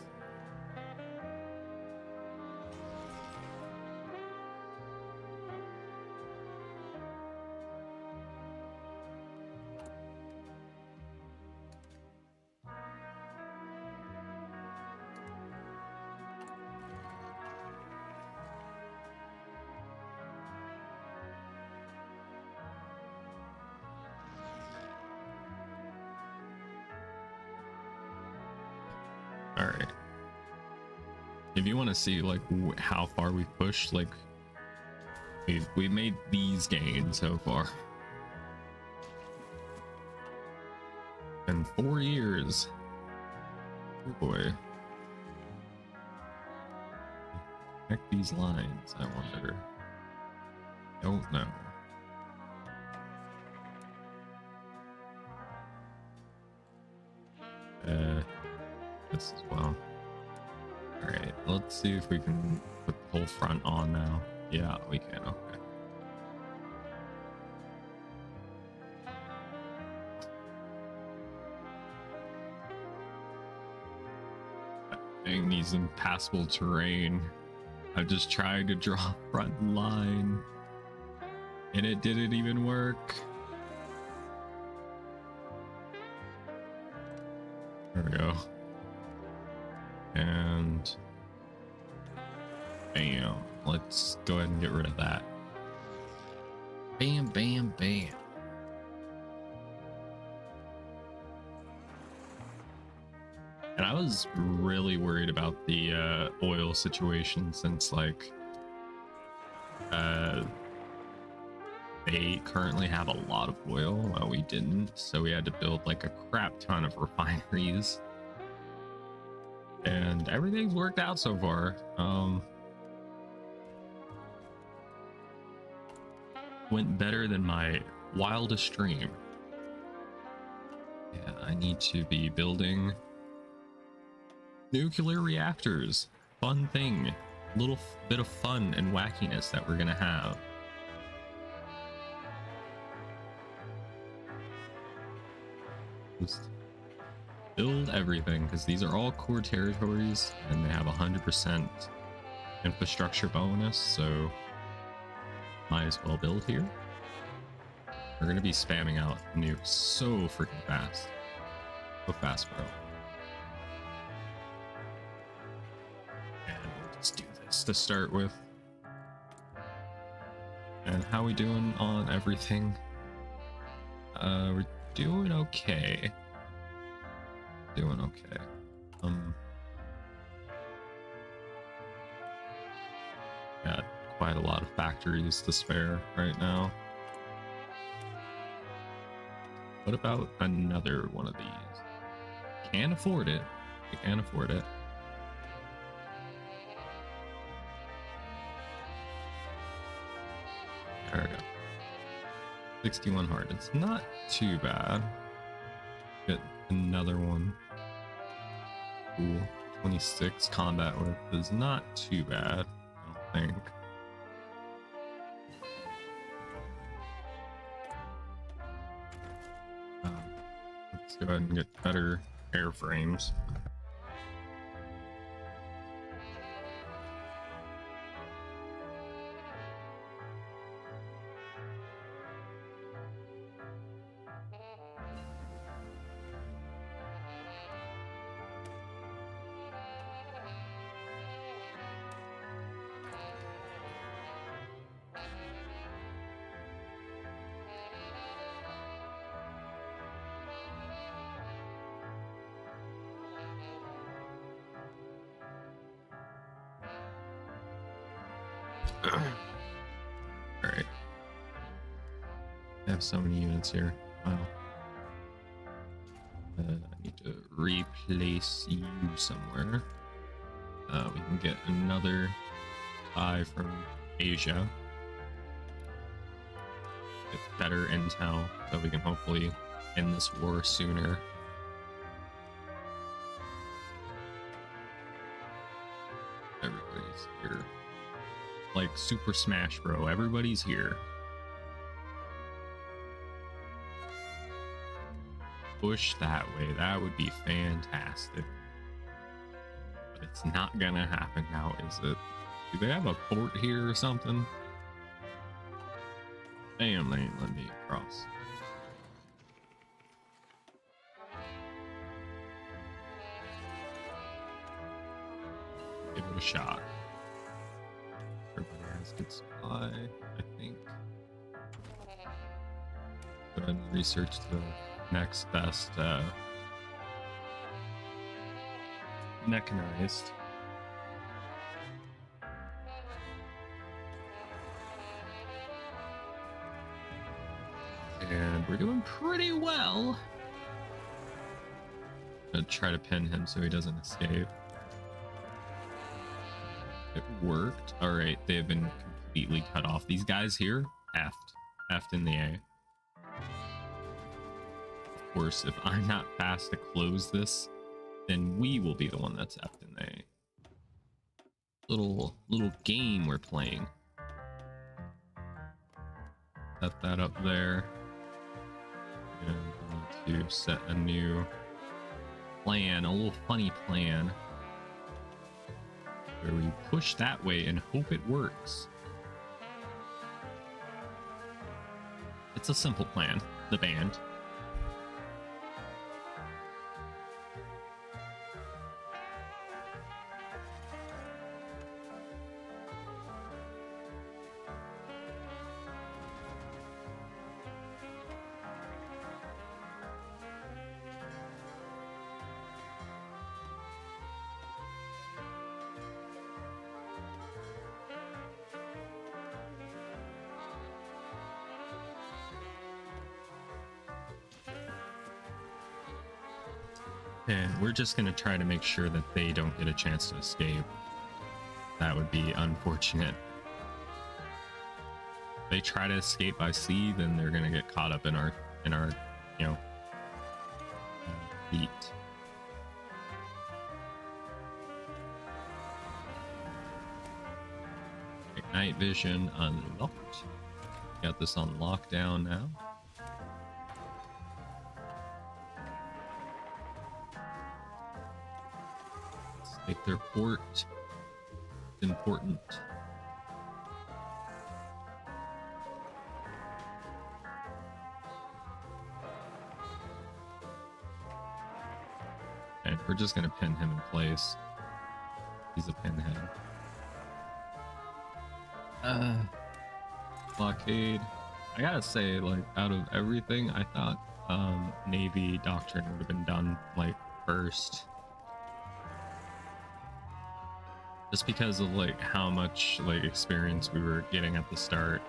All right. If you want to see like how far we've pushed, like we've made these gains so far. In 4 years. Oh boy. Connect these lines, I wonder. Don't know. This as well. Alright, let's see if we can put the whole front on now. Yeah, we can, okay. Dang, these impassable terrain. I just tried to draw a front line and it didn't even work. There we go. And bam, let's go ahead and get rid of that. Bam, bam, bam. And I was really worried about the oil situation since like they currently have a lot of oil while we didn't, so we had to build like a crap ton of refineries. And everything's worked out so far. Went better than my wildest dream. Yeah, I need to be building nuclear reactors. Fun thing. Little bit of fun and wackiness that we're gonna have. Just build everything, because these are all core territories and they have 100% infrastructure bonus, so might as well build here. We're gonna be spamming out nukes so freaking fast. So fast, bro. And let's do this to start with. And how we doing on everything? We're doing okay. Doing okay. Got quite a lot of factories to spare right now. What about another one of these? Can't afford it. We can't afford it. There we go. 61 hard. It's not too bad. Get another one. Cool. 26 combat width is not too bad, I don't think. Let's go ahead and get better airframes. Alright. I have so many units here. Wow. I need to replace you somewhere. We can get another buy from Asia. Get better intel so we can hopefully end this war sooner. Everybody's here. Like Super Smash Bros. Everybody's here. push that way, that would be fantastic. But it's not gonna happen now, is it? Do they have a port here or something? Damn, they ain't letting me across. Give it a shot. Everybody has good supply, I think. Go ahead and research the next best mechanized. And we're doing pretty well. I'm gonna try to pin him so he doesn't escape. It worked. All right, they have been completely cut off. These guys here, effed in the A. Of course, if I'm not fast to close this, then we will be the one that's effed in the A. Little game we're playing. Set that up there. And we need to set a new plan, a little funny plan, where we push that way and hope it works. It's a simple plan, the band. And we're just going to try to make sure that they don't get a chance to escape. That would be unfortunate. If they try to escape by sea, then they're going to get caught up in our you know, heat. Night vision unlocked. Got this on lockdown now. Take their port. It's important. And we're just gonna pin him in place. He's a pinhead. Blockade. I gotta say, like, out of everything, I thought Navy Doctrine would have been done like first. Just because of like how much like experience we were getting at the start.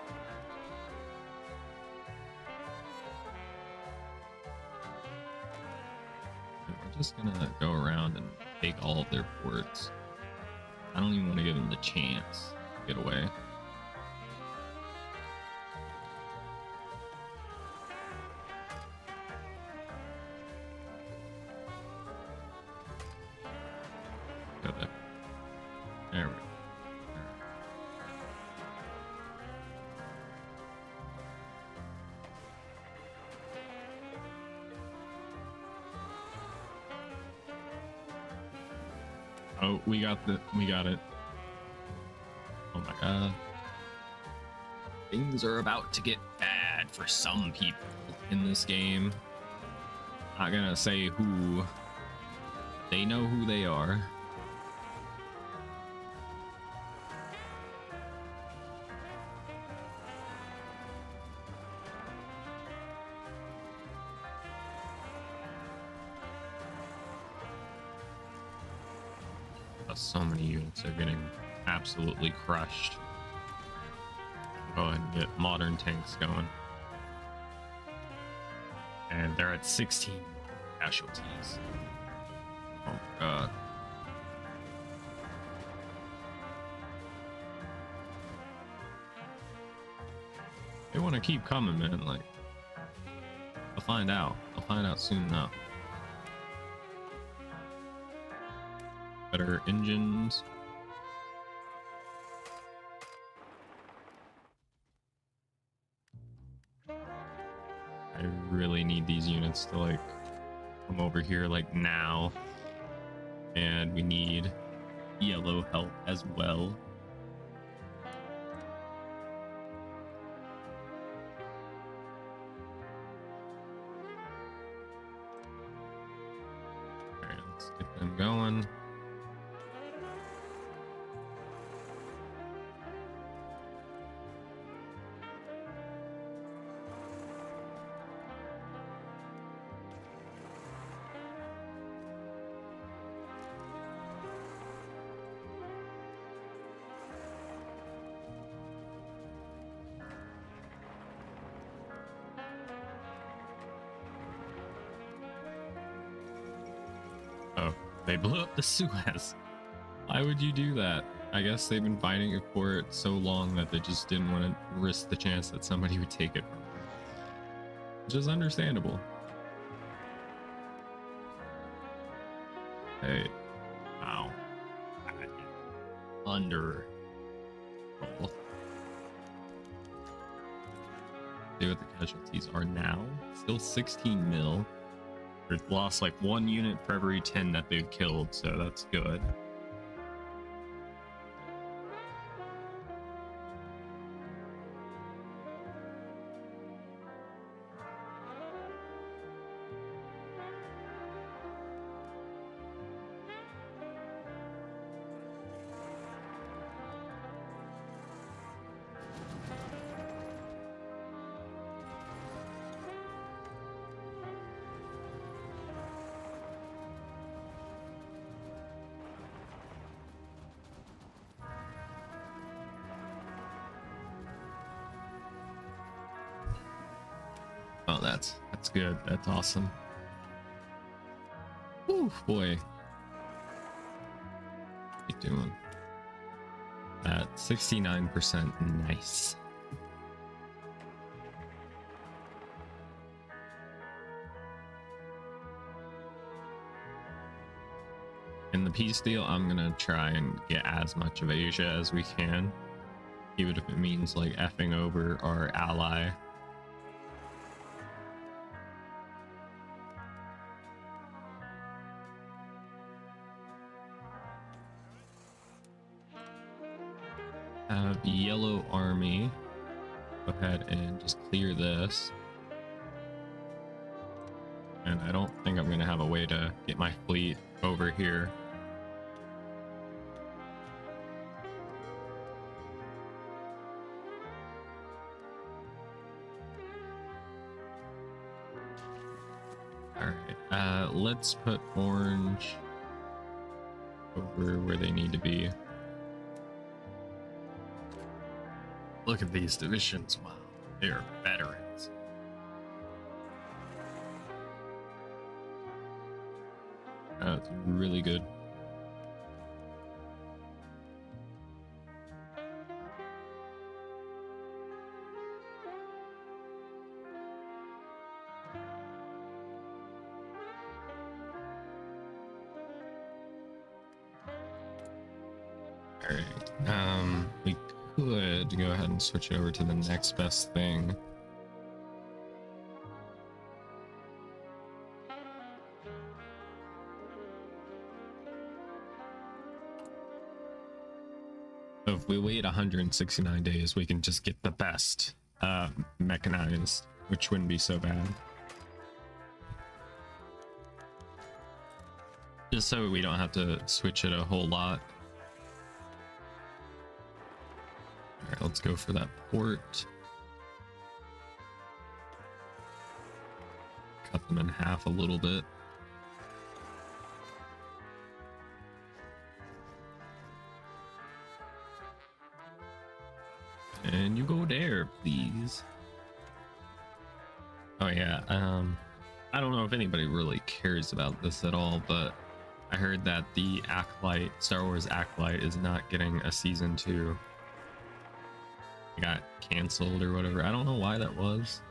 We're just gonna go around and take all of their ports. I don't even want to give them the chance to get away. Go there. There we go. Oh, we got it. Oh my god. Things are about to get bad for some people in this game. Not gonna say who. They know who they are. So many units are getting absolutely crushed. Go ahead and get modern tanks going. And they're at 16 casualties. Oh my god. They want to keep coming, man. Like, I'll find out. I'll find out soon enough. Better engines. I really need these units to like come over here like now. And we need yellow help as well. All right, let's get them going. Oh, they blew up the Suez. Why would you do that? I guess they've been fighting for it so long that they just didn't want to risk the chance that somebody would take it from them. Which is understandable. Hey. Wow. Under. See what the casualties are now. Still 16 mil. They've lost like 1 unit for every 10 that they've killed, so that's good. Oh, that's good. That's awesome. Whew, boy. What you doing? At 69%. Nice. In the peace deal, I'm gonna try and get as much of Asia as we can, even if it means like effing over our ally. Have yellow army go ahead and just clear this, and I don't think I'm gonna have a way to get my fleet over here. All right, let's put orange over where they need to be. Look at these divisions. Wow, they are veterans. That's really good. All right. We could go ahead and switch it over to the next best thing. So if we wait 169 days, we can just get the best mechanized, which wouldn't be so bad. Just so we don't have to switch it a whole lot. All right, let's go for that port. Cut them in half a little bit. And you go there, please. Oh yeah, I don't know if anybody really cares about this at all, but I heard that the Acolyte, Star Wars Acolyte, is not getting a season 2. It got canceled or whatever. I don't know why that was.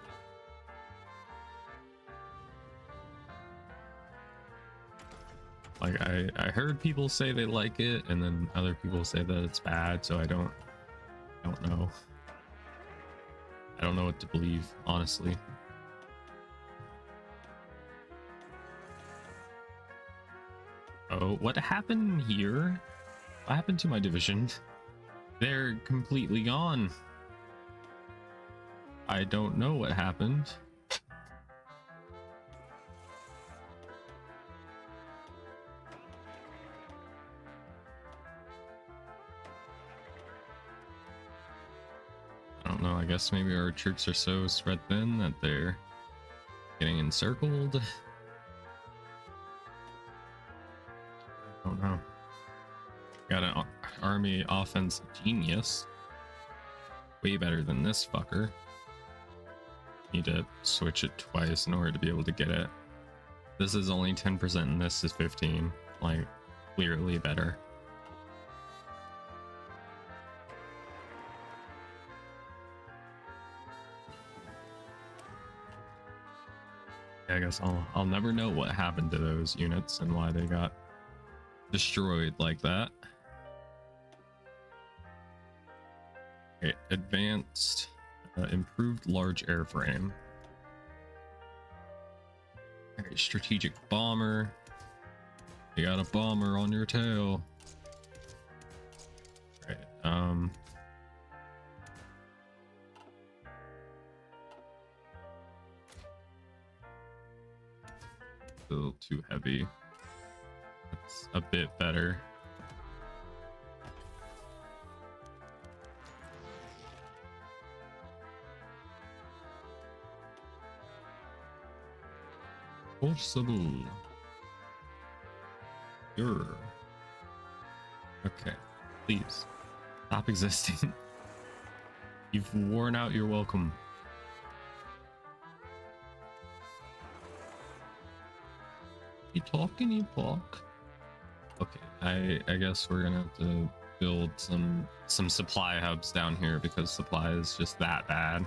Like I heard people say they like it, and then other people say that it's bad, so I don't know. I don't know what to believe, honestly. go. What happened here? What happened to my division? They're completely gone. I don't know what happened. I don't know. I guess maybe our troops are so spread thin that they're getting encircled. I don't know. Got an army offense genius. Way better than this fucker. Need to switch it twice in order to be able to get it. This is only 10% and this is 15. Like, clearly better. I guess I'll never know what happened to those units and why they got destroyed like that. Okay, advanced, improved large airframe. Okay, strategic bomber. You got a bomber on your tail. Right. A little too heavy. That's a bit better. Possible. Sure. Okay. Please. Stop existing. You've worn out your welcome. You talking, you talk. Okay, I guess we're gonna have to build some supply hubs down here because supply is just that bad.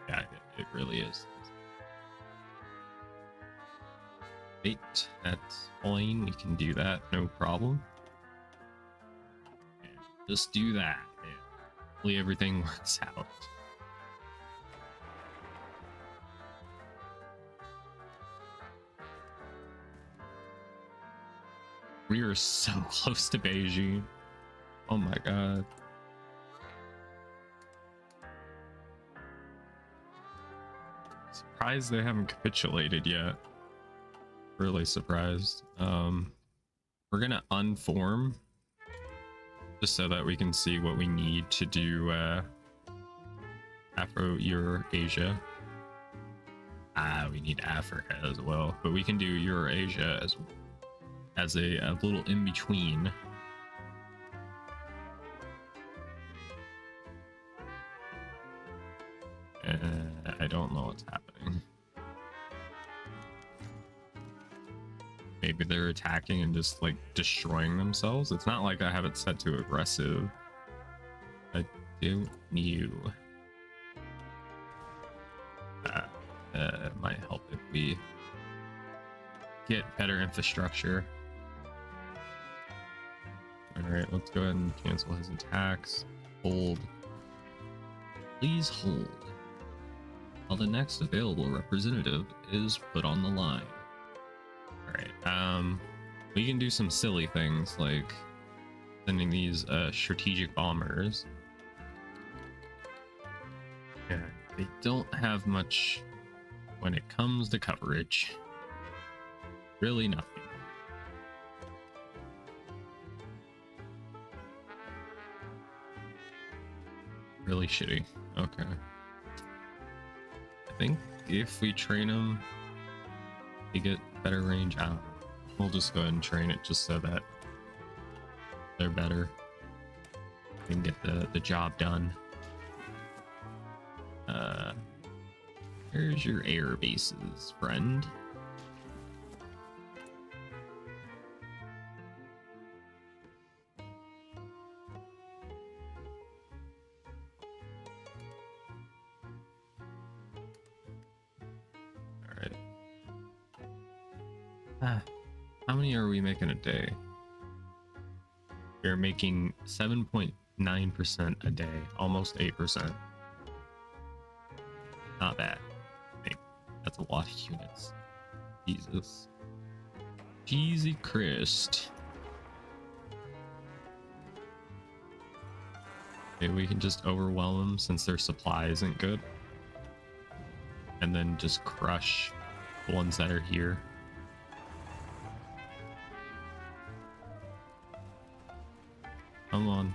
Yeah, it really is. 8, that's fine. We can do that, no problem. And just do that, and hopefully everything works out. We are so close to Beijing. Oh my god. Surprised they haven't capitulated yet. Really surprised. We're gonna unform just so that we can see what we need to do Afro-Eurasia. We need Africa as well, but we can do Eurasia as a little in between. I don't know what's happening. Maybe they're attacking and just like destroying themselves. It's not like I have it set to aggressive. I don't know. It might help if we get better infrastructure. All right, let's go ahead and cancel his attacks. Hold. Please hold while the next available representative is put on the line. All right, we can do some silly things like sending these strategic bombers. Yeah, they don't have much when it comes to coverage. Really nothing. Really shitty. Okay. I think if we train them, we get better range out. We'll just go ahead and train it just so that they're better. We can get the job done. Here's your air bases, friend. How many are we making a day? We're making 7.9% a day, almost 8%. Not bad. I think that's a lot of units. Jesus. Cheesy Christ. Okay, we can just overwhelm them since their supply isn't good. And then just crush the ones that are here. Come on.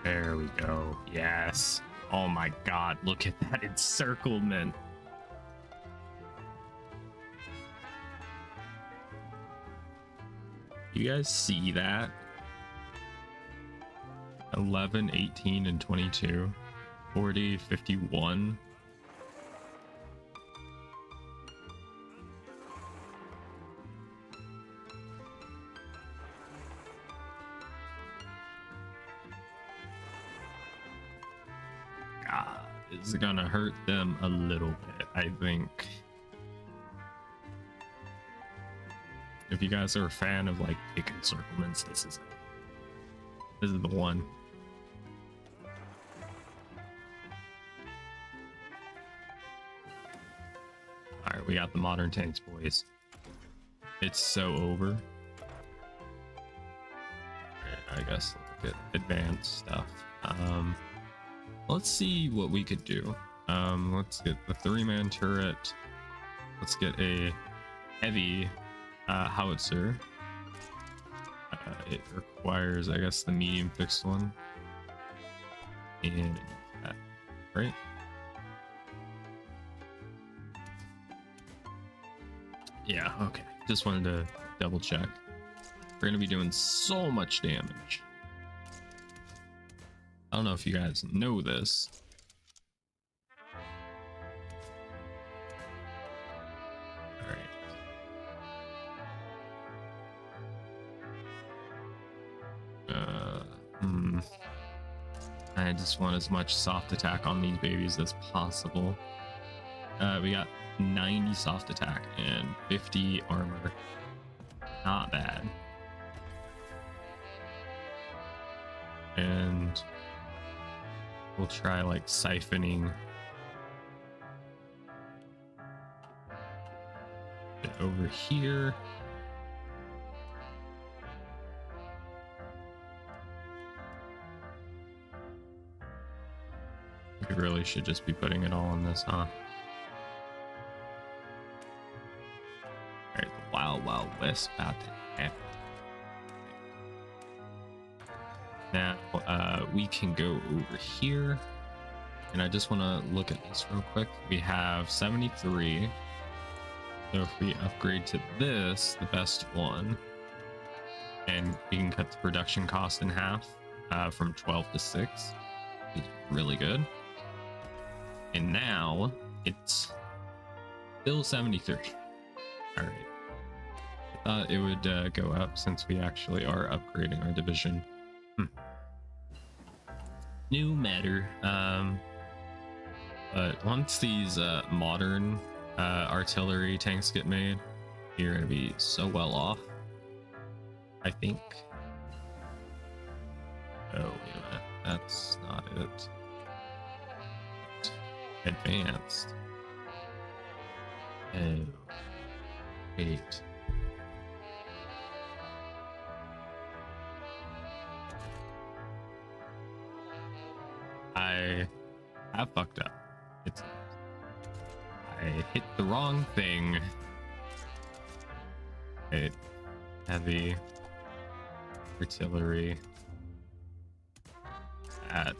There we go. Yes. Oh my god, look at that encirclement. You guys see that? 11, 18, and 22. 40, 51. God, it's gonna hurt them a little bit, I think. If you guys are a fan of like big encirclements, this is it. This is the one. Alright, we got the modern tanks, boys. It's so over. Alright, I guess look at advanced stuff. Let's see what we could do. Let's get the 3-man turret. Let's get a heavy howitzer. It requires, I guess, the medium fixed one. And that, right? Yeah, okay. Just wanted to double check. We're gonna be doing so much damage. I don't know if you guys know this. I just want as much soft attack on these babies as possible. We got 90 soft attack and 50 armor. Not bad. And we'll try like siphoning it over here. We really should just be putting it all on this, huh? Alright, the Wild Wild West about to happen. Now, we can go over here. And I just want to look at this real quick. We have 73. So if we upgrade to this, the best one, and we can cut the production cost in half from 12 to 6, which is really good. And now it's still 73. All right. I thought it would go up since we actually are upgrading our division. New matter. But once these modern artillery tanks get made, you're gonna be so well off, I think. Oh, wait a minute. That's not it. Advanced. Oh, wait. I have fucked up. I hit the wrong thing. Okay. Heavy artillery at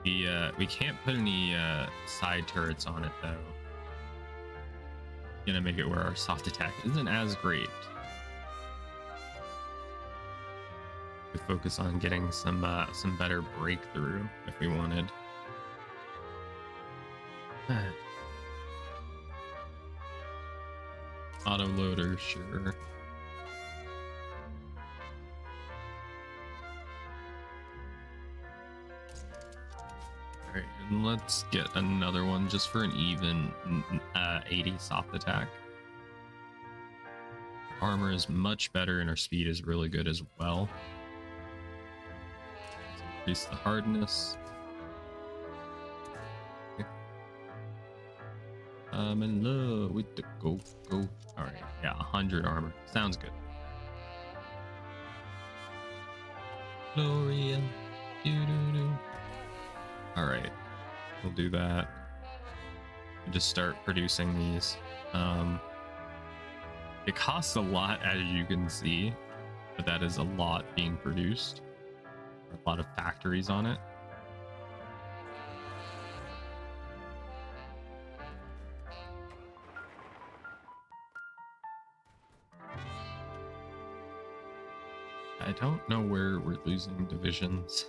the we can't put any side turrets on it though. Gonna make it where our soft attack isn't as great. We focus on getting some better breakthrough if we wanted. Auto loader, sure. Alright, and let's get another one just for an even 80 soft attack. Armor is much better and our speed is really good as well. Let's increase the hardness. I'm in love with the go. All right, yeah, 100 armor. Sounds good. Gloria. Doo-doo-doo. All right, we'll do that. And just start producing these. It costs a lot, as you can see, but that is a lot being produced. A lot of factories on it. I don't know where we're losing divisions.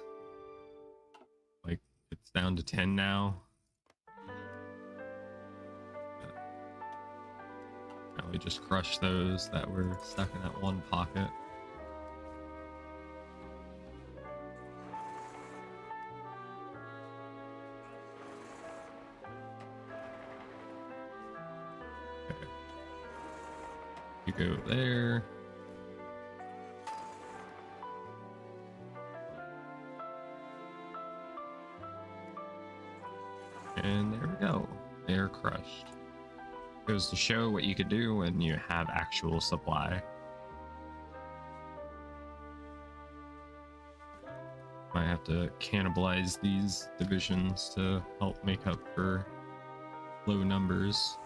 Like, it's down to 10 now. Now we just crush those that were stuck in that one pocket. Okay. You go there. And there we go. They're crushed. Goes to show what you could do when you have actual supply. Might have to cannibalize these divisions to help make up for low numbers.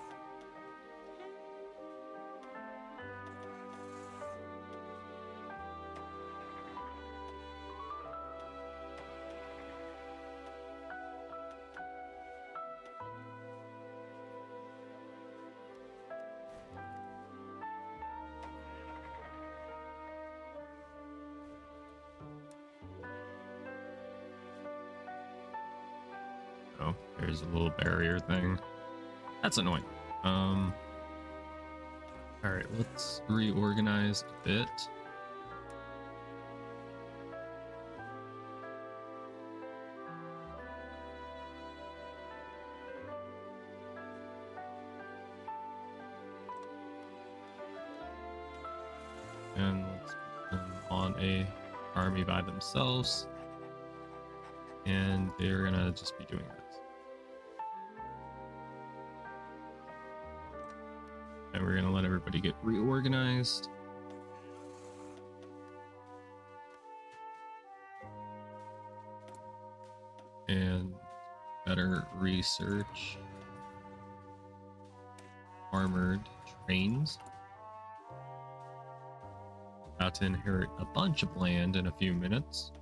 Oh, there's a little barrier thing. That's annoying. All right, let's reorganize a bit. And let's put them on a army by themselves. And they're gonna just be doing this. And we're gonna let everybody get reorganized. And better research armored trains. About to inherit a bunch of land in a few minutes.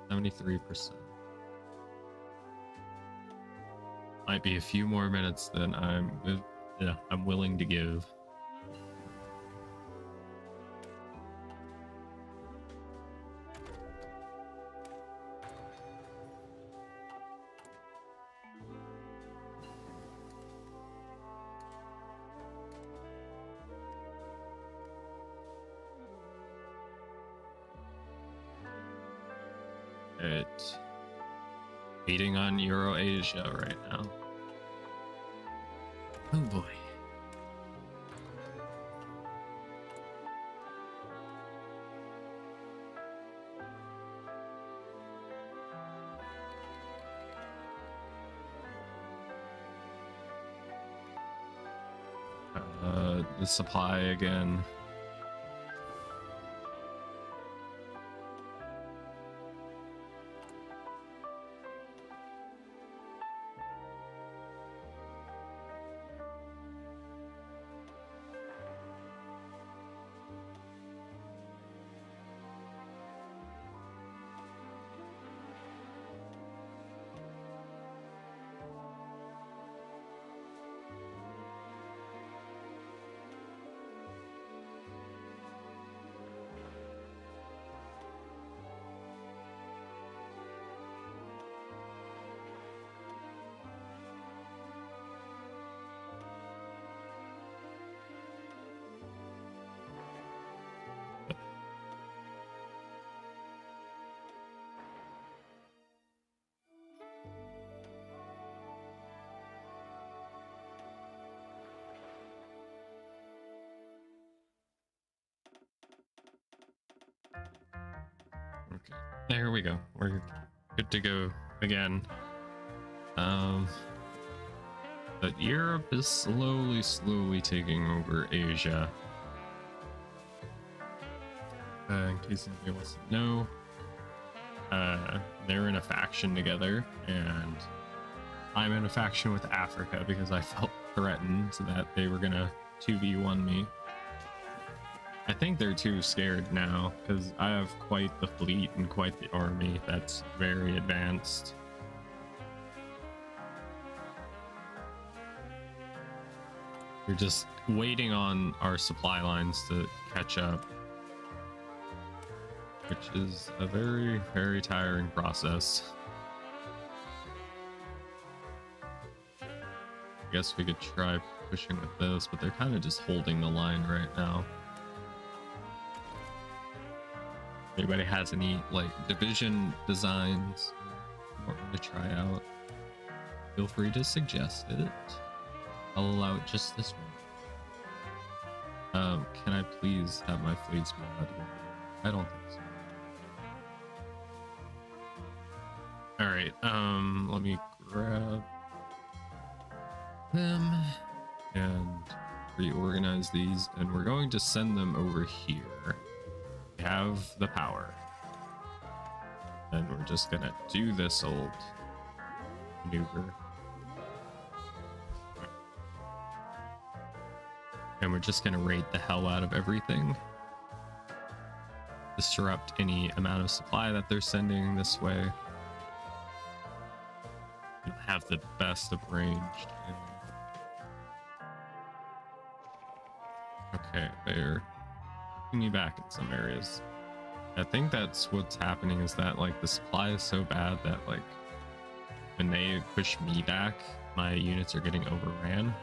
73%. Might be a few more minutes than I'm willing to give. It's beating on Euro-Asia right now. Oh boy. The supply again. Okay, there we go. We're good to go again. But Europe is slowly taking over Asia. In case anybody wants to know, they're in a faction together, and I'm in a faction with Africa because I felt threatened that they were gonna 2v1 me. I think they're too scared now because I have quite the fleet and quite the army that's very advanced. We're just waiting on our supply lines to catch up, which is a very tiring process. I guess we could try pushing with this, but they're kind of just holding the line right now. Anybody has any like division designs you want me to try out, feel free to suggest it. I'll allow it just this one. Can I please have my fleets mod? I don't think so. All right, let me grab them and reorganize these, and we're going to send them over here. We have the power, and we're just gonna do this old maneuver, and we're just gonna raid the hell out of everything, disrupt any amount of supply that they're sending this way. You'll have the best of ranged. Okay, they're pushing me back in some areas. I think that's what's happening, is that like the supply is so bad that like when they push me back, my units are getting overrun,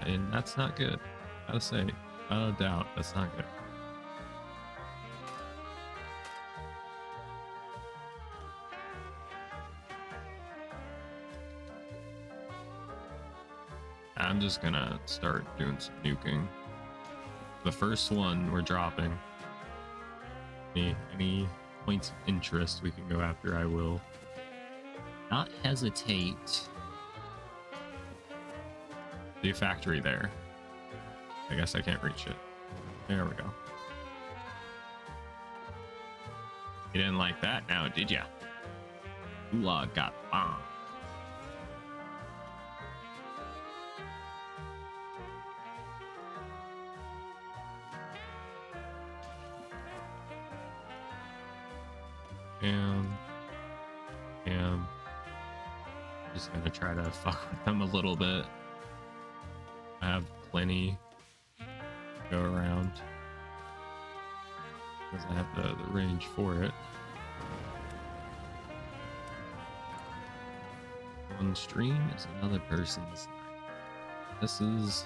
and that's not good. Gotta say, without a doubt, that's not good. I'm just gonna start doing some nuking. The first one we're dropping. Any points of interest we can go after, I will not hesitate. The factory there. I guess I can't reach it. There we go. You didn't like that now, did ya? Ooh, got bombed. Just gonna try to fuck with them a little bit. I have plenty to go around because I have the range for it. One stream is another person's night. This is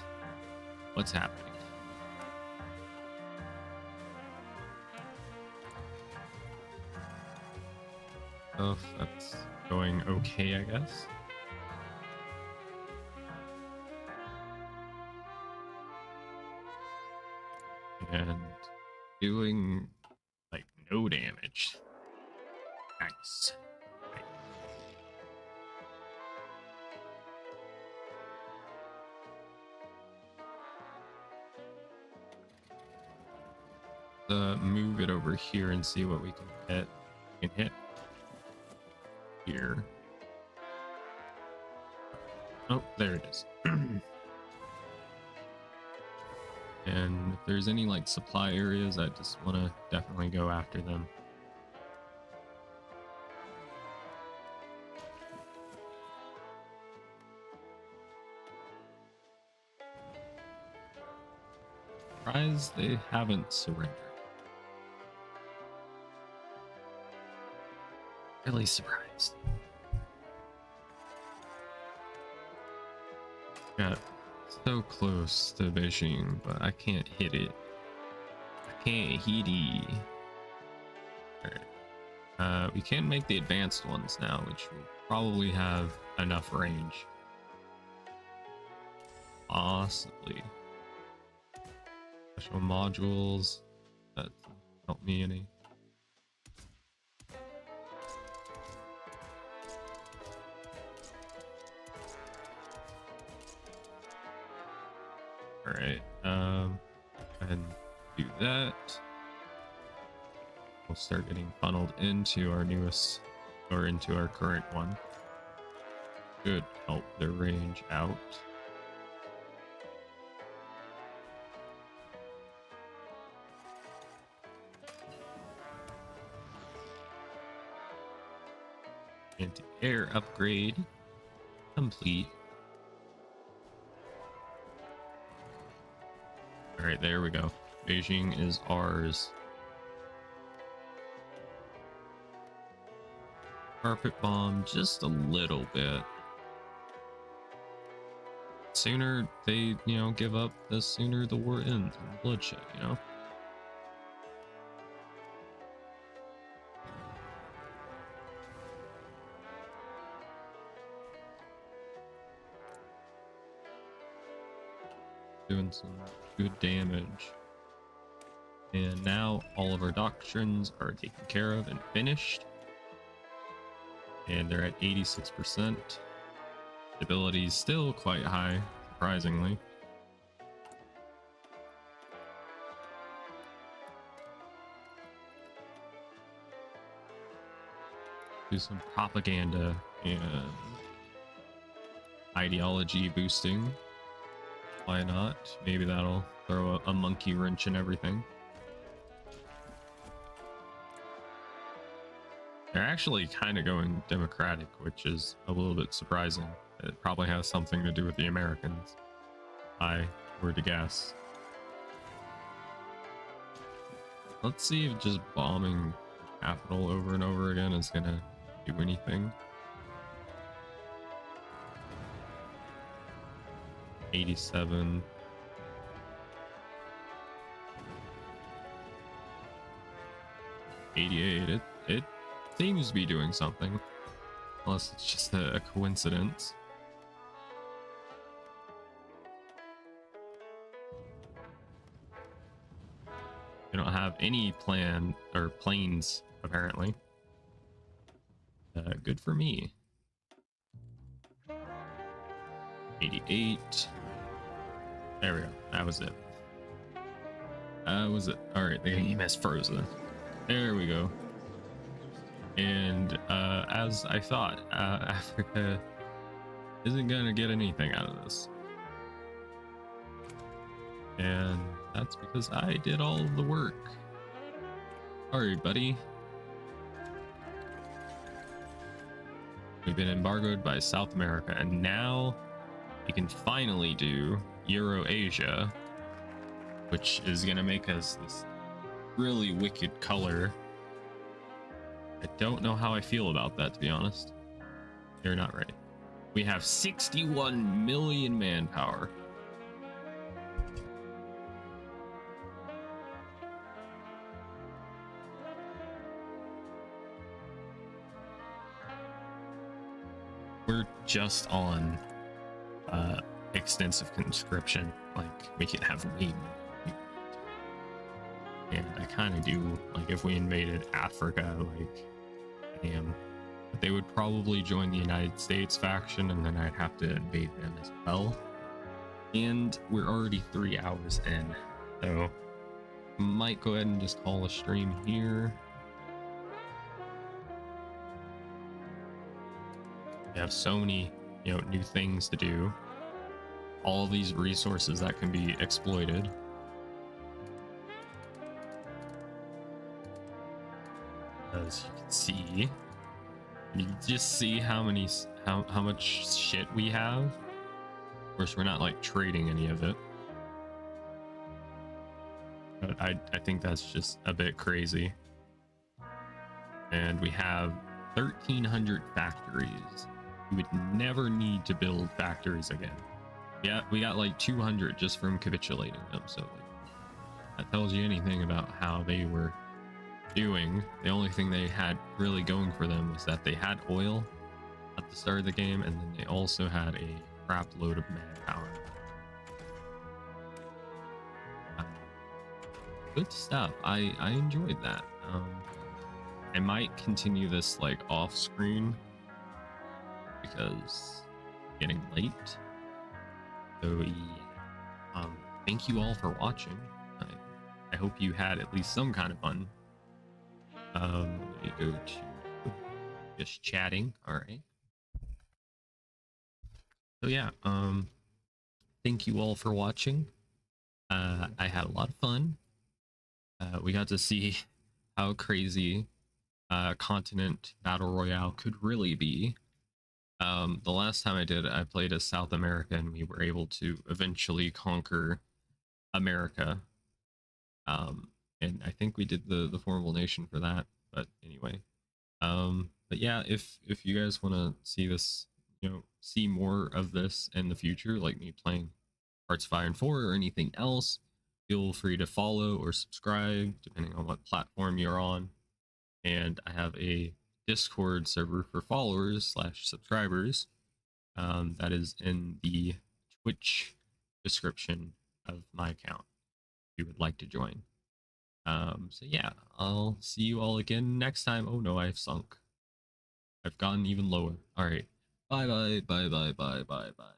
what's happening. Oh, that's going okay, I guess. And doing like no damage. Nice. Move it over here and see what we can hit. We can hit here. Oh, there it is. And if there's any like supply areas, I just want to definitely go after them. Surprised they haven't surrendered. Really surprised. Got so close to Beijing, but I can't hit it. I can't hit it. Alright. We can make the advanced ones now, which will probably have enough range. Possibly. Special modules. That doesn't help me any. All right. Go ahead and do that. We'll start getting funneled into our newest, or into our current one. Should help their range out. Anti-air upgrade complete. All right, there we go. Beijing is ours. Carpet bomb just a little bit. Sooner they, give up, the sooner the war ends and bloodshed, Doing some good damage. And now all of our doctrines are taken care of and finished. And they're at 86%. Stability is still quite high, surprisingly. Do some propaganda and ideology boosting. Why not? Maybe that'll throw a monkey wrench in everything. They're actually kind of going democratic, which is a little bit surprising. It probably has something to do with the Americans, I were to guess. Let's see if just bombing the capital over and over again is gonna do anything. 87. It seems to be doing something, unless it's just a coincidence. We don't have any plan or planes apparently. Good for me. 88. There we go. That was it. That was it. All right, the game is frozen. There we go. And as I thought, Africa isn't gonna get anything out of this. And that's because I did all of the work. Sorry, buddy. We've been embargoed by South America, and now we can finally do Euro-Asia, which is gonna make us this really wicked color. I don't know how I feel about that, to be honest. You're not right. We have 61 million manpower. We're just on extensive conscription. Like, we could have way more. And I kind of do, like, if we invaded Africa, like, damn. But they would probably join the United States faction, and then I'd have to invade them as well. And we're already 3 hours in, so might go ahead and just call a stream here. We have so many, new things to do. All these resources that can be exploited. As you can see, you just see how much shit we have. Of course, we're not like trading any of it, but I think that's just a bit crazy. And we have 1,300 factories. We would never need to build factories again. Yeah, we got like 200 just from capitulating them. So like, that tells you anything about how they were doing. The only thing they had really going for them was that they had oil at the start of the game, and then they also had a crap load of manpower. Good stuff. I enjoyed that. I might continue this like off screen because it's getting late. So yeah, thank you all for watching. I hope you had at least some kind of fun. Let me go to just chatting. All right. So yeah, thank you all for watching. I had a lot of fun. We got to see how crazy continent battle royale could really be. The last time I did, I played as South America, and we were able to eventually conquer America. And I think we did the formable nation for that. But anyway, but yeah, if you guys want to see this, see more of this in the future, like me playing Hearts of Iron 4 or anything else, feel free to follow or subscribe depending on what platform you're on. And I have a Discord server for followers / subscribers that is in the Twitch description of my account if you would like to join. So yeah, I'll see you all again next time. Oh no, I've sunk. I've gotten even lower. All right. Bye bye bye bye bye bye bye.